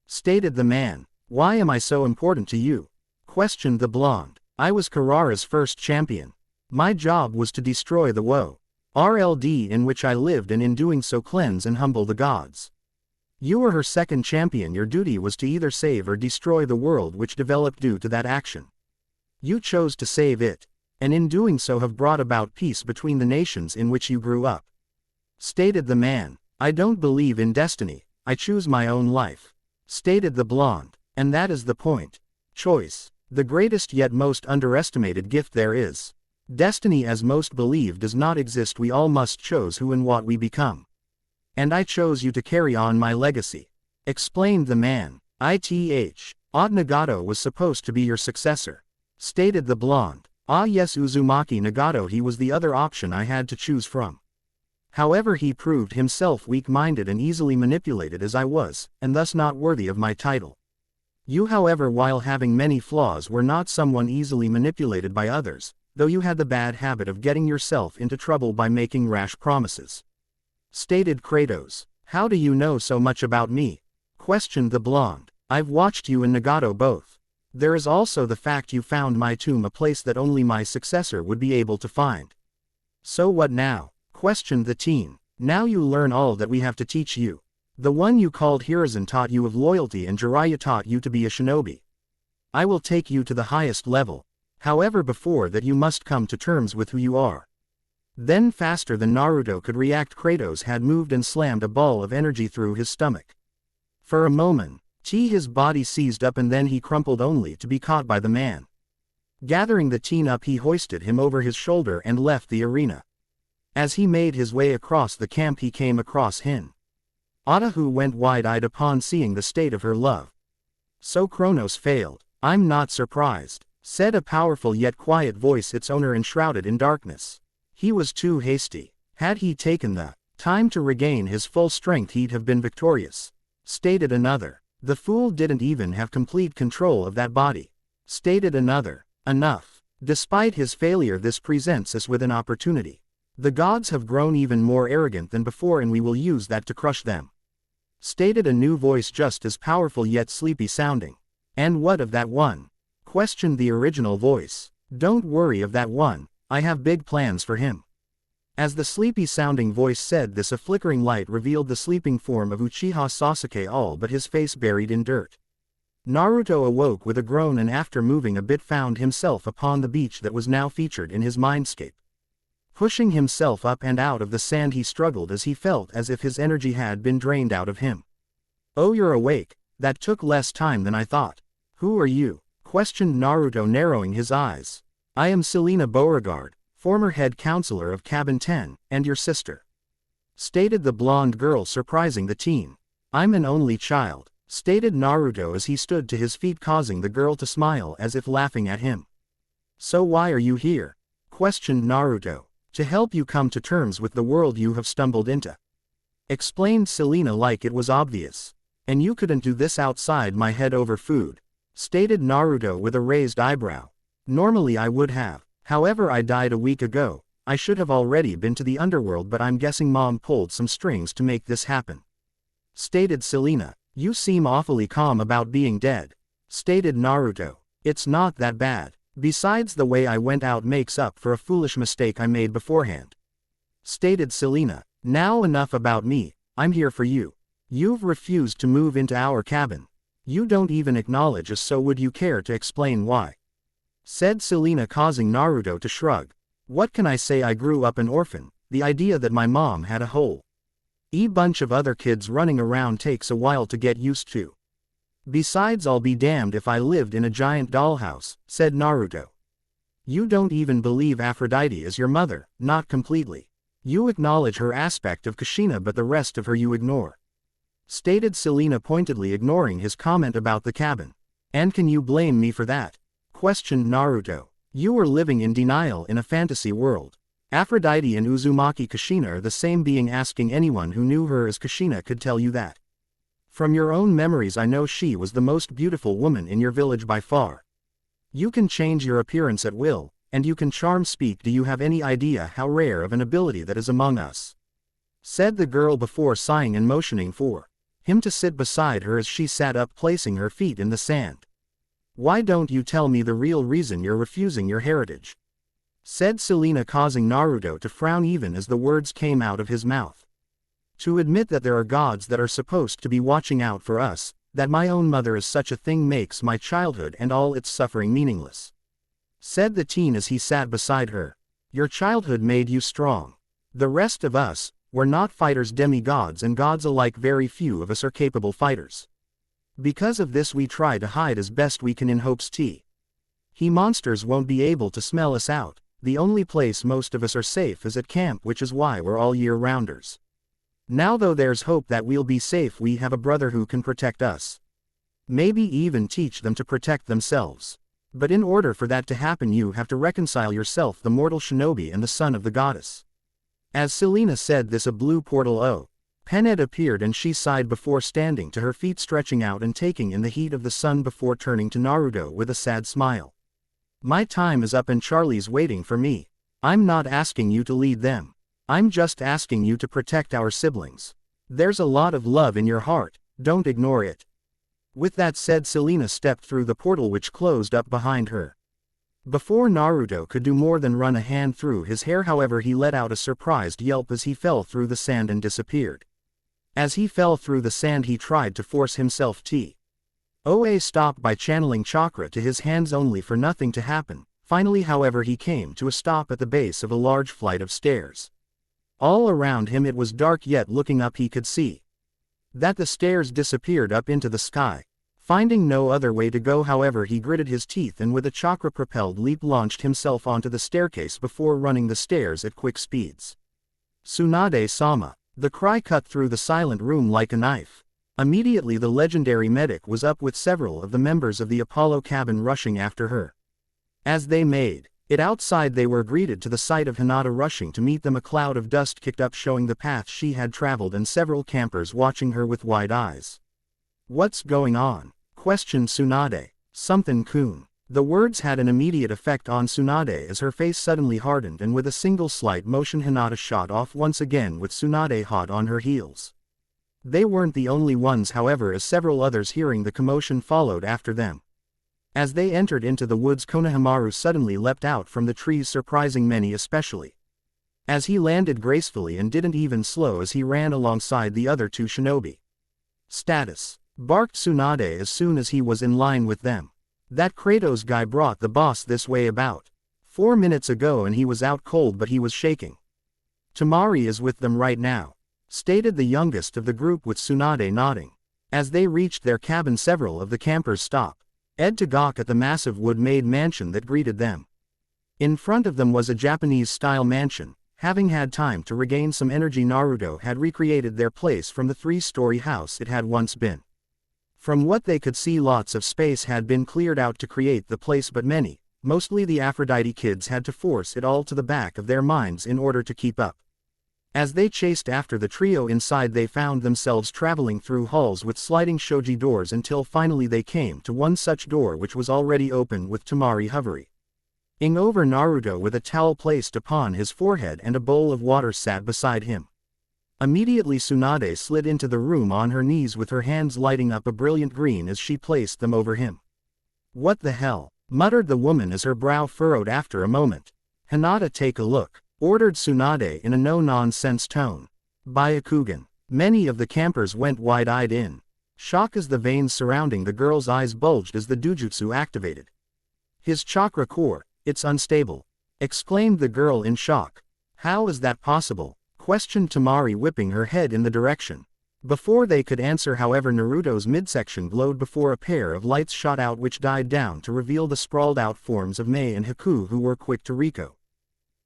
Stated the man. Why am I so important to you? Questioned the blonde. I was Carrara's first champion. My job was to destroy the woe RLD in which I lived, and in doing so cleanse and humble the gods. You were her second champion. Your duty was to either save or destroy the world which developed due to that action. You chose to save it, and in doing so have brought about peace between the nations in which you grew up. Stated the man. I don't believe in destiny, I choose my own life. Stated the blonde. And that is the point. Choice. The greatest yet most underestimated gift there is. Destiny, as most believe, does not exist. We all must choose who and what we become. And I chose you to carry on my legacy. Explained the man. Odd Nagato was supposed to be your successor. Stated the blonde. Ah yes, Uzumaki Nagato, he was the other option I had to choose from. However, he proved himself weak-minded and easily manipulated as I was, and thus not worthy of my title. You, however, while having many flaws, were not someone easily manipulated by others, though you had the bad habit of getting yourself into trouble by making rash promises. Stated Kratos. How do you know so much about me? Questioned the blonde. I've watched you and Nagato both. There is also the fact you found my tomb, a place that only my successor would be able to find. So what now? Questioned the teen. Now you learn all that we have to teach you. The one you called Hiruzen taught you of loyalty, and Jiraiya taught you to be a shinobi. I will take you to the highest level. However, before that you must come to terms with who you are. Then, faster than Naruto could react, Kratos had moved and slammed a ball of energy through his stomach. For a moment, his body seized up, and then he crumpled, only to be caught by the man. Gathering the teen up, he hoisted him over his shoulder and left the arena. As he made his way across the camp, he came across Hin. Ada, who went wide-eyed upon seeing the state of her love. So Kronos failed. I'm not surprised, said a powerful yet quiet voice, its owner enshrouded in darkness. He was too hasty. Had he taken the time to regain his full strength, he'd have been victorious. Stated another. The fool didn't even have complete control of that body. Stated another. Enough. Despite his failure, this presents us with an opportunity. The gods have grown even more arrogant than before, and we will use that to crush them. Stated a new voice, just as powerful yet sleepy sounding. And what of that one? Questioned the original voice. Don't worry of that one, I have big plans for him. As the sleepy sounding voice said this, a flickering light revealed the sleeping form of Uchiha Sasuke, all but his face buried in dirt. Naruto awoke with a groan, and after moving a bit found himself upon the beach that was now featured in his mindscape. Pushing himself up and out of the sand, he struggled as he felt as if his energy had been drained out of him. Oh, you're awake? That took less time than I thought. Who are you? Questioned Naruto, narrowing his eyes. I am Selena Beauregard, former head counselor of Cabin 10, and your sister. Stated the blonde girl, surprising the teen. I'm an only child, stated Naruto as he stood to his feet, causing the girl to smile as if laughing at him. So why are you here? Questioned Naruto. To help you come to terms with the world you have stumbled into. Explained Selena like it was obvious. And you couldn't do this outside my head over food. Stated Naruto with a raised eyebrow. Normally I would have. However, I died a week ago. I should have already been to the underworld, but I'm guessing Mom pulled some strings to make this happen. Stated Selena. You seem awfully calm about being dead. Stated Naruto. It's not that bad. Besides, the way I went out makes up for a foolish mistake I made beforehand. Stated Selena. Now enough about me, I'm here for you. You've refused to move into our cabin. You don't even acknowledge us, so would you care to explain why? Said Selena, causing Naruto to shrug. What can I say? I grew up an orphan. The idea that my mom had a whole bunch of other kids running around takes a while to get used to. Besides, I'll be damned if I lived in a giant dollhouse, said Naruto. You don't even believe Aphrodite is your mother. Not completely. You acknowledge her aspect of Kushina, but the rest of her you ignore. Stated Selena, pointedly ignoring his comment about the cabin. And can you blame me for that? Questioned Naruto. You were living in denial in a fantasy world. Aphrodite and Uzumaki Kushina are the same being. Asking anyone who knew her as Kushina could tell you that. From your own memories I know she was the most beautiful woman in your village by far. You can change your appearance at will, and you can charm speak. Do you have any idea how rare of an ability that is among us? Said the girl before sighing and motioning for him to sit beside her as she sat up, placing her feet in the sand. Why don't you tell me the real reason you're refusing your heritage? Said Selena, causing Naruto to frown even as the words came out of his mouth. To admit that there are gods that are supposed to be watching out for us, that my own mother is such a thing makes my childhood and all its suffering meaningless. Said the teen as he sat beside her. Your childhood made you strong. The rest of us, we're not fighters. Demigods and gods alike, very few of us are capable fighters. Because of this we try to hide as best we can in hopes he monsters won't be able to smell us out. The only place most of us are safe is at camp, which is why we're all year-rounders. Now though there's hope that we'll be safe, we have a brother who can protect us. Maybe even teach them to protect themselves. But in order for that to happen you have to reconcile yourself, the mortal shinobi and the son of the goddess. As Selena said this, a blue portal Pened appeared and she sighed before standing to her feet, stretching out and taking in the heat of the sun before turning to Naruto with a sad smile. My time is up and Charlie's waiting for me. I'm not asking you to lead them. I'm just asking you to protect our siblings. There's a lot of love in your heart, don't ignore it. With that said, Selena stepped through the portal which closed up behind her. Before Naruto could do more than run a hand through his hair, however, he let out a surprised yelp as he fell through the sand and disappeared. As he fell through the sand he tried to force himself to stop by channeling chakra to his hands, only for nothing to happen. Finally, however, he came to a stop at the base of a large flight of stairs. All around him it was dark, yet looking up he could see that the stairs disappeared up into the sky. Finding no other way to go, however, he gritted his teeth and with a chakra-propelled leap launched himself onto the staircase before running the stairs at quick speeds. Tsunade-sama. The cry cut through the silent room like a knife. Immediately the legendary medic was up with several of the members of the Apollo cabin rushing after her. As they made it outside they were greeted to the sight of Hinata rushing to meet them. A cloud of dust kicked up showing the path she had traveled and several campers watching her with wide eyes. What's going on? Questioned Tsunade. Something Kun. The words had an immediate effect on Tsunade as her face suddenly hardened and with a single slight motion Hinata shot off once again with Tsunade hot on her heels. They weren't the only ones, however, as several others hearing the commotion followed after them. As they entered into the woods, Konohamaru suddenly leapt out from the trees, surprising many, especially as he landed gracefully and didn't even slow as he ran alongside the other two shinobi. Status. Barked Tsunade as soon as he was in line with them. That Kratos guy brought the boss this way about 4 minutes ago and he was out cold, but he was shaking. Tamari is with them right now, stated the youngest of the group with Tsunade nodding. As they reached their cabin several of the campers stopped to gawk at the massive wood-made mansion that greeted them. In front of them was a Japanese-style mansion. Having had time to regain some energy, Naruto had recreated their place from the 3-story house it had once been. From what they could see, lots of space had been cleared out to create the place, but many, mostly the Aphrodite kids, had to force it all to the back of their minds in order to keep up. As they chased after the trio inside, they found themselves traveling through halls with sliding shoji doors until finally they came to one such door which was already open, with Tamari hovering over Naruto with a towel placed upon his forehead and a bowl of water sat beside him. Immediately Tsunade slid into the room on her knees with her hands lighting up a brilliant green as she placed them over him. What the hell? Muttered the woman as her brow furrowed after a moment. Hinata, take a look, ordered Tsunade in a no-nonsense tone. Byakugan. Many of the campers went wide-eyed in shock as the veins surrounding the girl's eyes bulged as the Dujutsu activated. His chakra core, it's unstable, exclaimed the girl in shock. How is that possible? Questioned Tamari, whipping her head in the direction. Before they could answer, however, Naruto's midsection glowed before a pair of lights shot out which died down to reveal the sprawled-out forms of Mei and Haku, who were quick to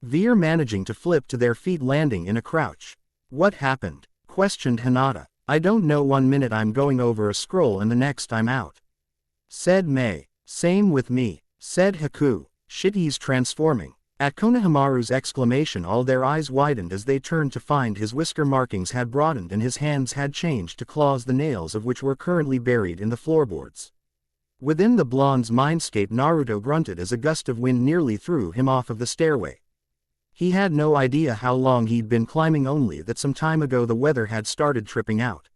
veer, managing to flip to their feet, landing in a crouch. What happened? Questioned Hinata. I don't know, 1 minute I'm going over a scroll and the next I'm out, said Mei. Same with me, said Haku. Shit, he's transforming. At Konohamaru's exclamation, all their eyes widened as they turned to find his whisker markings had broadened and his hands had changed to claws, the nails of which were currently buried in the floorboards. Within the blonde's mindscape, Naruto grunted as a gust of wind nearly threw him off of the stairway. He had no idea how long he'd been climbing, only that some time ago the weather had started tripping out.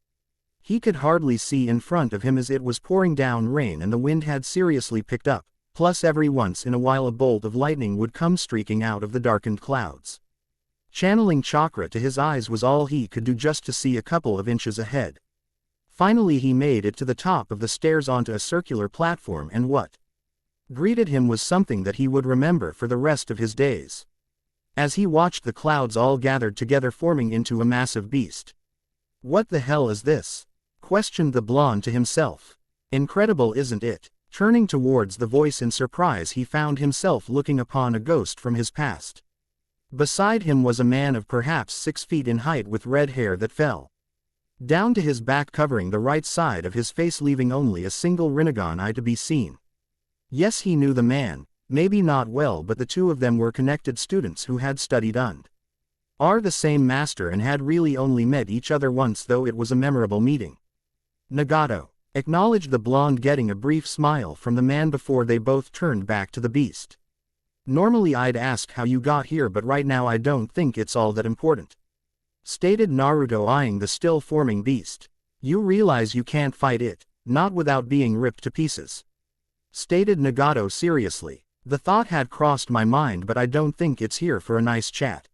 He could hardly see in front of him as it was pouring down rain and the wind had seriously picked up. Plus every once in a while a bolt of lightning would come streaking out of the darkened clouds. Channeling chakra to his eyes was all he could do just to see a couple of inches ahead. Finally he made it to the top of the stairs onto a circular platform, and what greeted him was something that he would remember for the rest of his days. As he watched the clouds all gathered together, forming into a massive beast. "What the hell is this?" questioned the blonde to himself. "Incredible, isn't it?" Turning towards the voice in surprise, he found himself looking upon a ghost from his past. Beside him was a man of perhaps 6 feet in height with red hair that fell down to his back, covering the right side of his face, leaving only a single Rinnegan eye to be seen. Yes, he knew the man, maybe not well, but the two of them were connected students who had studied under the same master and had really only met each other once, though it was a memorable meeting. "Nagato," acknowledged the blonde, getting a brief smile from the man before they both turned back to the beast. "Normally I'd ask how you got here, but right now I don't think it's all that important," stated Naruto, eyeing the still forming beast. "You realize you can't fight it, not without being ripped to pieces," stated Nagato seriously. "The thought had crossed my mind, but I don't think it's here for a nice chat,"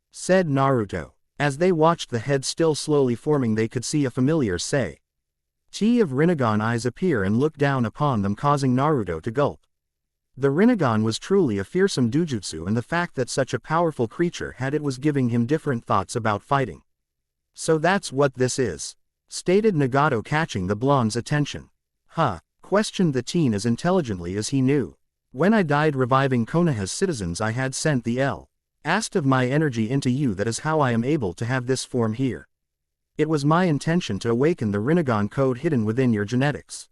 said Naruto. As they watched the head still slowly forming, they could see a familiar say of Rinnegan eyes appear and look down upon them, causing Naruto to gulp. The Rinnegan was truly a fearsome dojutsu, and the fact that such a powerful creature had it was giving him different thoughts about fighting. "So that's what this is," stated Nagato, catching the blonde's attention. "Huh?" questioned the teen as intelligently as he knew. "When I died reviving Konoha's citizens, I had sent the asked of my energy into you. That is how I am able to have this form here. It was my intention to awaken the Rinnegan code hidden within your genetics.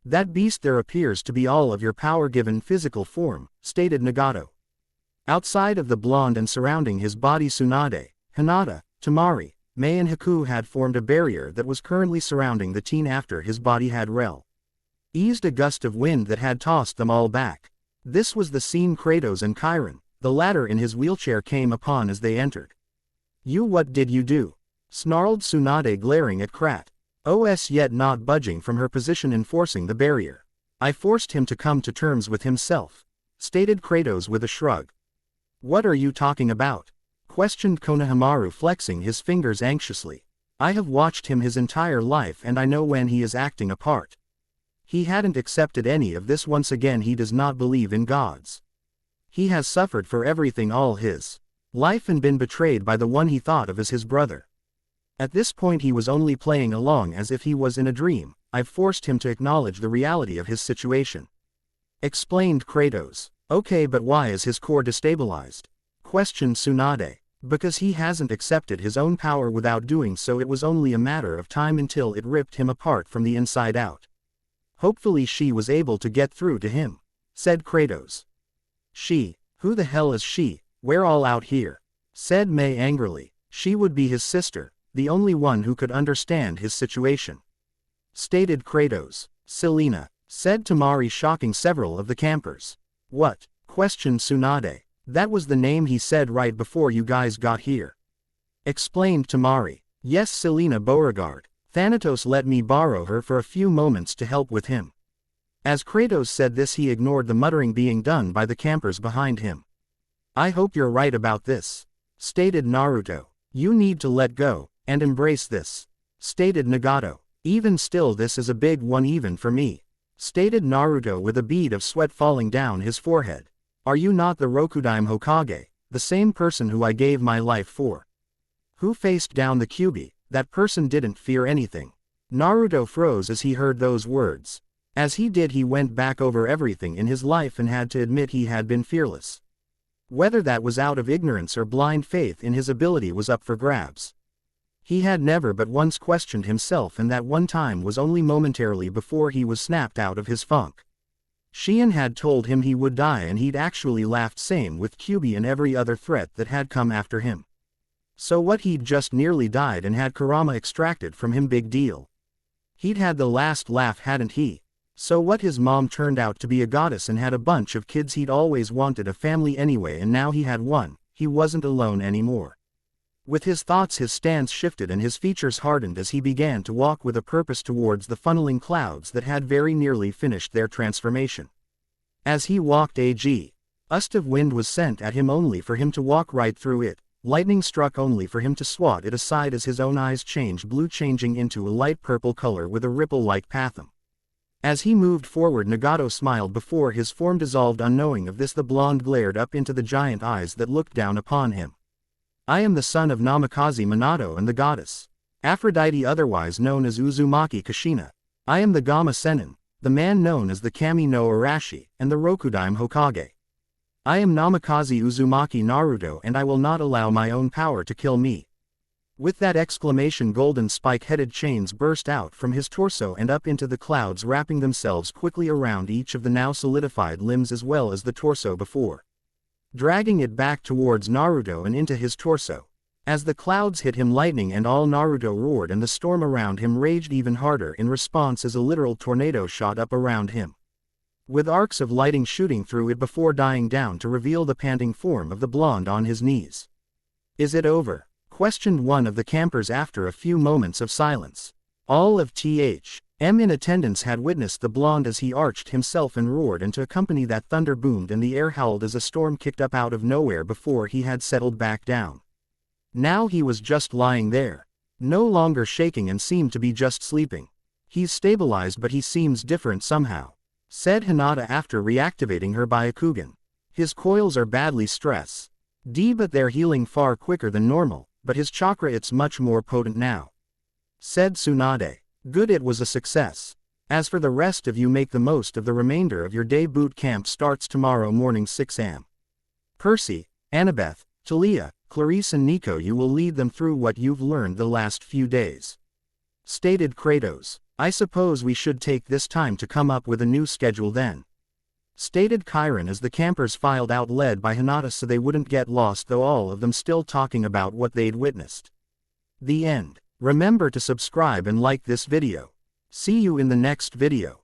That beast there appears to be all of your power given physical form," stated Nagato. Outside of the blonde and surrounding his body, Tsunade, Hinata, Temari, Mei and Haku had formed a barrier that was currently surrounding the teen after his body had eased a gust of wind that had tossed them all back. This was the scene Kratos and Chiron, the latter in his wheelchair, came upon as they entered. What did you do?" snarled Tsunade, glaring at Kratos, yet not budging from her position, enforcing the barrier. "I forced him to come to terms with himself," stated Kratos with a shrug. "What are you talking about?" questioned Konohamaru, flexing his fingers anxiously. "I have watched him his entire life and I know when he is acting a part. He hadn't accepted any of this. Once again, he does not believe in gods. He has suffered for everything all his life and been betrayed by the one he thought of as his brother. At this point he was only playing along as if he was in a dream. I've forced him to acknowledge the reality of his situation," explained Kratos. "Okay, but why is his core destabilized?" questioned Tsunade. "Because he hasn't accepted his own power. Without doing so, it was only a matter of time until it ripped him apart from the inside out. Hopefully she was able to get through to him," said Kratos. "She? Who the hell is she? We're all out here," said Mei angrily. "She would be his sister, the only one who could understand his situation," stated Kratos. "Selena," said Temari, shocking several of the campers. "What?" questioned Tsunade. "That was the name he said right before you guys got here," explained Temari. "Yes, Selena Beauregard. Thanatos let me borrow her for a few moments to help with him." As Kratos said this, he ignored the muttering being done by the campers behind him. "I hope you're right about this," stated Naruto. "You need to let go and embrace this," stated Nagato. "Even still, this is a big one even for me," stated Naruto with a bead of sweat falling down his forehead. "Are you not the Rokudime Hokage, the same person who I gave my life for? Who faced down the Kyuubi? That person didn't fear anything." Naruto froze as he heard those words. As he did, he went back over everything in his life and had to admit he had been fearless. Whether that was out of ignorance or blind faith in his ability was up for grabs. He had never but once questioned himself, and that one time was only momentarily before he was snapped out of his funk. Shion had told him he would die and he'd actually laughed, same with Kyubi and every other threat that had come after him. So what, he'd just nearly died and had Kurama extracted from him, big deal. He'd had the last laugh, hadn't he? So what, his mom turned out to be a goddess and had a bunch of kids, he'd always wanted a family anyway and now he had one, he wasn't alone anymore. With his thoughts his stance shifted and his features hardened as he began to walk with a purpose towards the funneling clouds that had very nearly finished their transformation. As he walked, a gust of wind was sent at him only for him to walk right through it, lightning struck only for him to swat it aside as his own eyes changed blue, changing into a light purple color with a ripple-like pathum. As he moved forward, Nagato smiled before his form dissolved. Unknowing of this, the blonde glared up into the giant eyes that looked down upon him. I am the son of Namikaze Minato and the goddess Aphrodite, otherwise known as Uzumaki Kushina. I am the Gama Sennin, the man known as the Kami no Arashi, and the Rokudaime Hokage. I am Namikaze Uzumaki Naruto and I will not allow my own power to kill me. With that exclamation, golden spike-headed chains burst out from his torso and up into the clouds, wrapping themselves quickly around each of the now solidified limbs as well as the torso before, dragging it back towards Naruto and into his torso. As the clouds hit him, lightning and all, Naruto roared and the storm around him raged even harder in response as a literal tornado shot up around him, with arcs of lighting shooting through it before dying down to reveal the panting form of the blonde on his knees. Is it over? Questioned one of the campers after a few moments of silence. All of THM in attendance had witnessed the blonde as he arched himself and roared, and to accompany that thunder boomed and the air howled as a storm kicked up out of nowhere before he had settled back down. Now he was just lying there, no longer shaking and seemed to be just sleeping. He's stabilized but he seems different somehow, said Hinata after reactivating her Byakugan. His coils are badly stressed, but they're healing far quicker than normal. But his chakra, it's much more potent now, said Tsunade. Good, it was a success. As for the rest of you, make the most of the remainder of your day. Boot camp starts tomorrow morning 6 am. Percy, Annabeth, Talia, Clarice and Nico, you will lead them through what you've learned the last few days, stated Kratos. I suppose we should take this time to come up with a new schedule then, stated Chiron as the campers filed out, led by Hinata so they wouldn't get lost, though all of them still talking about what they'd witnessed. The end. Remember to subscribe and like this video. See you in the next video.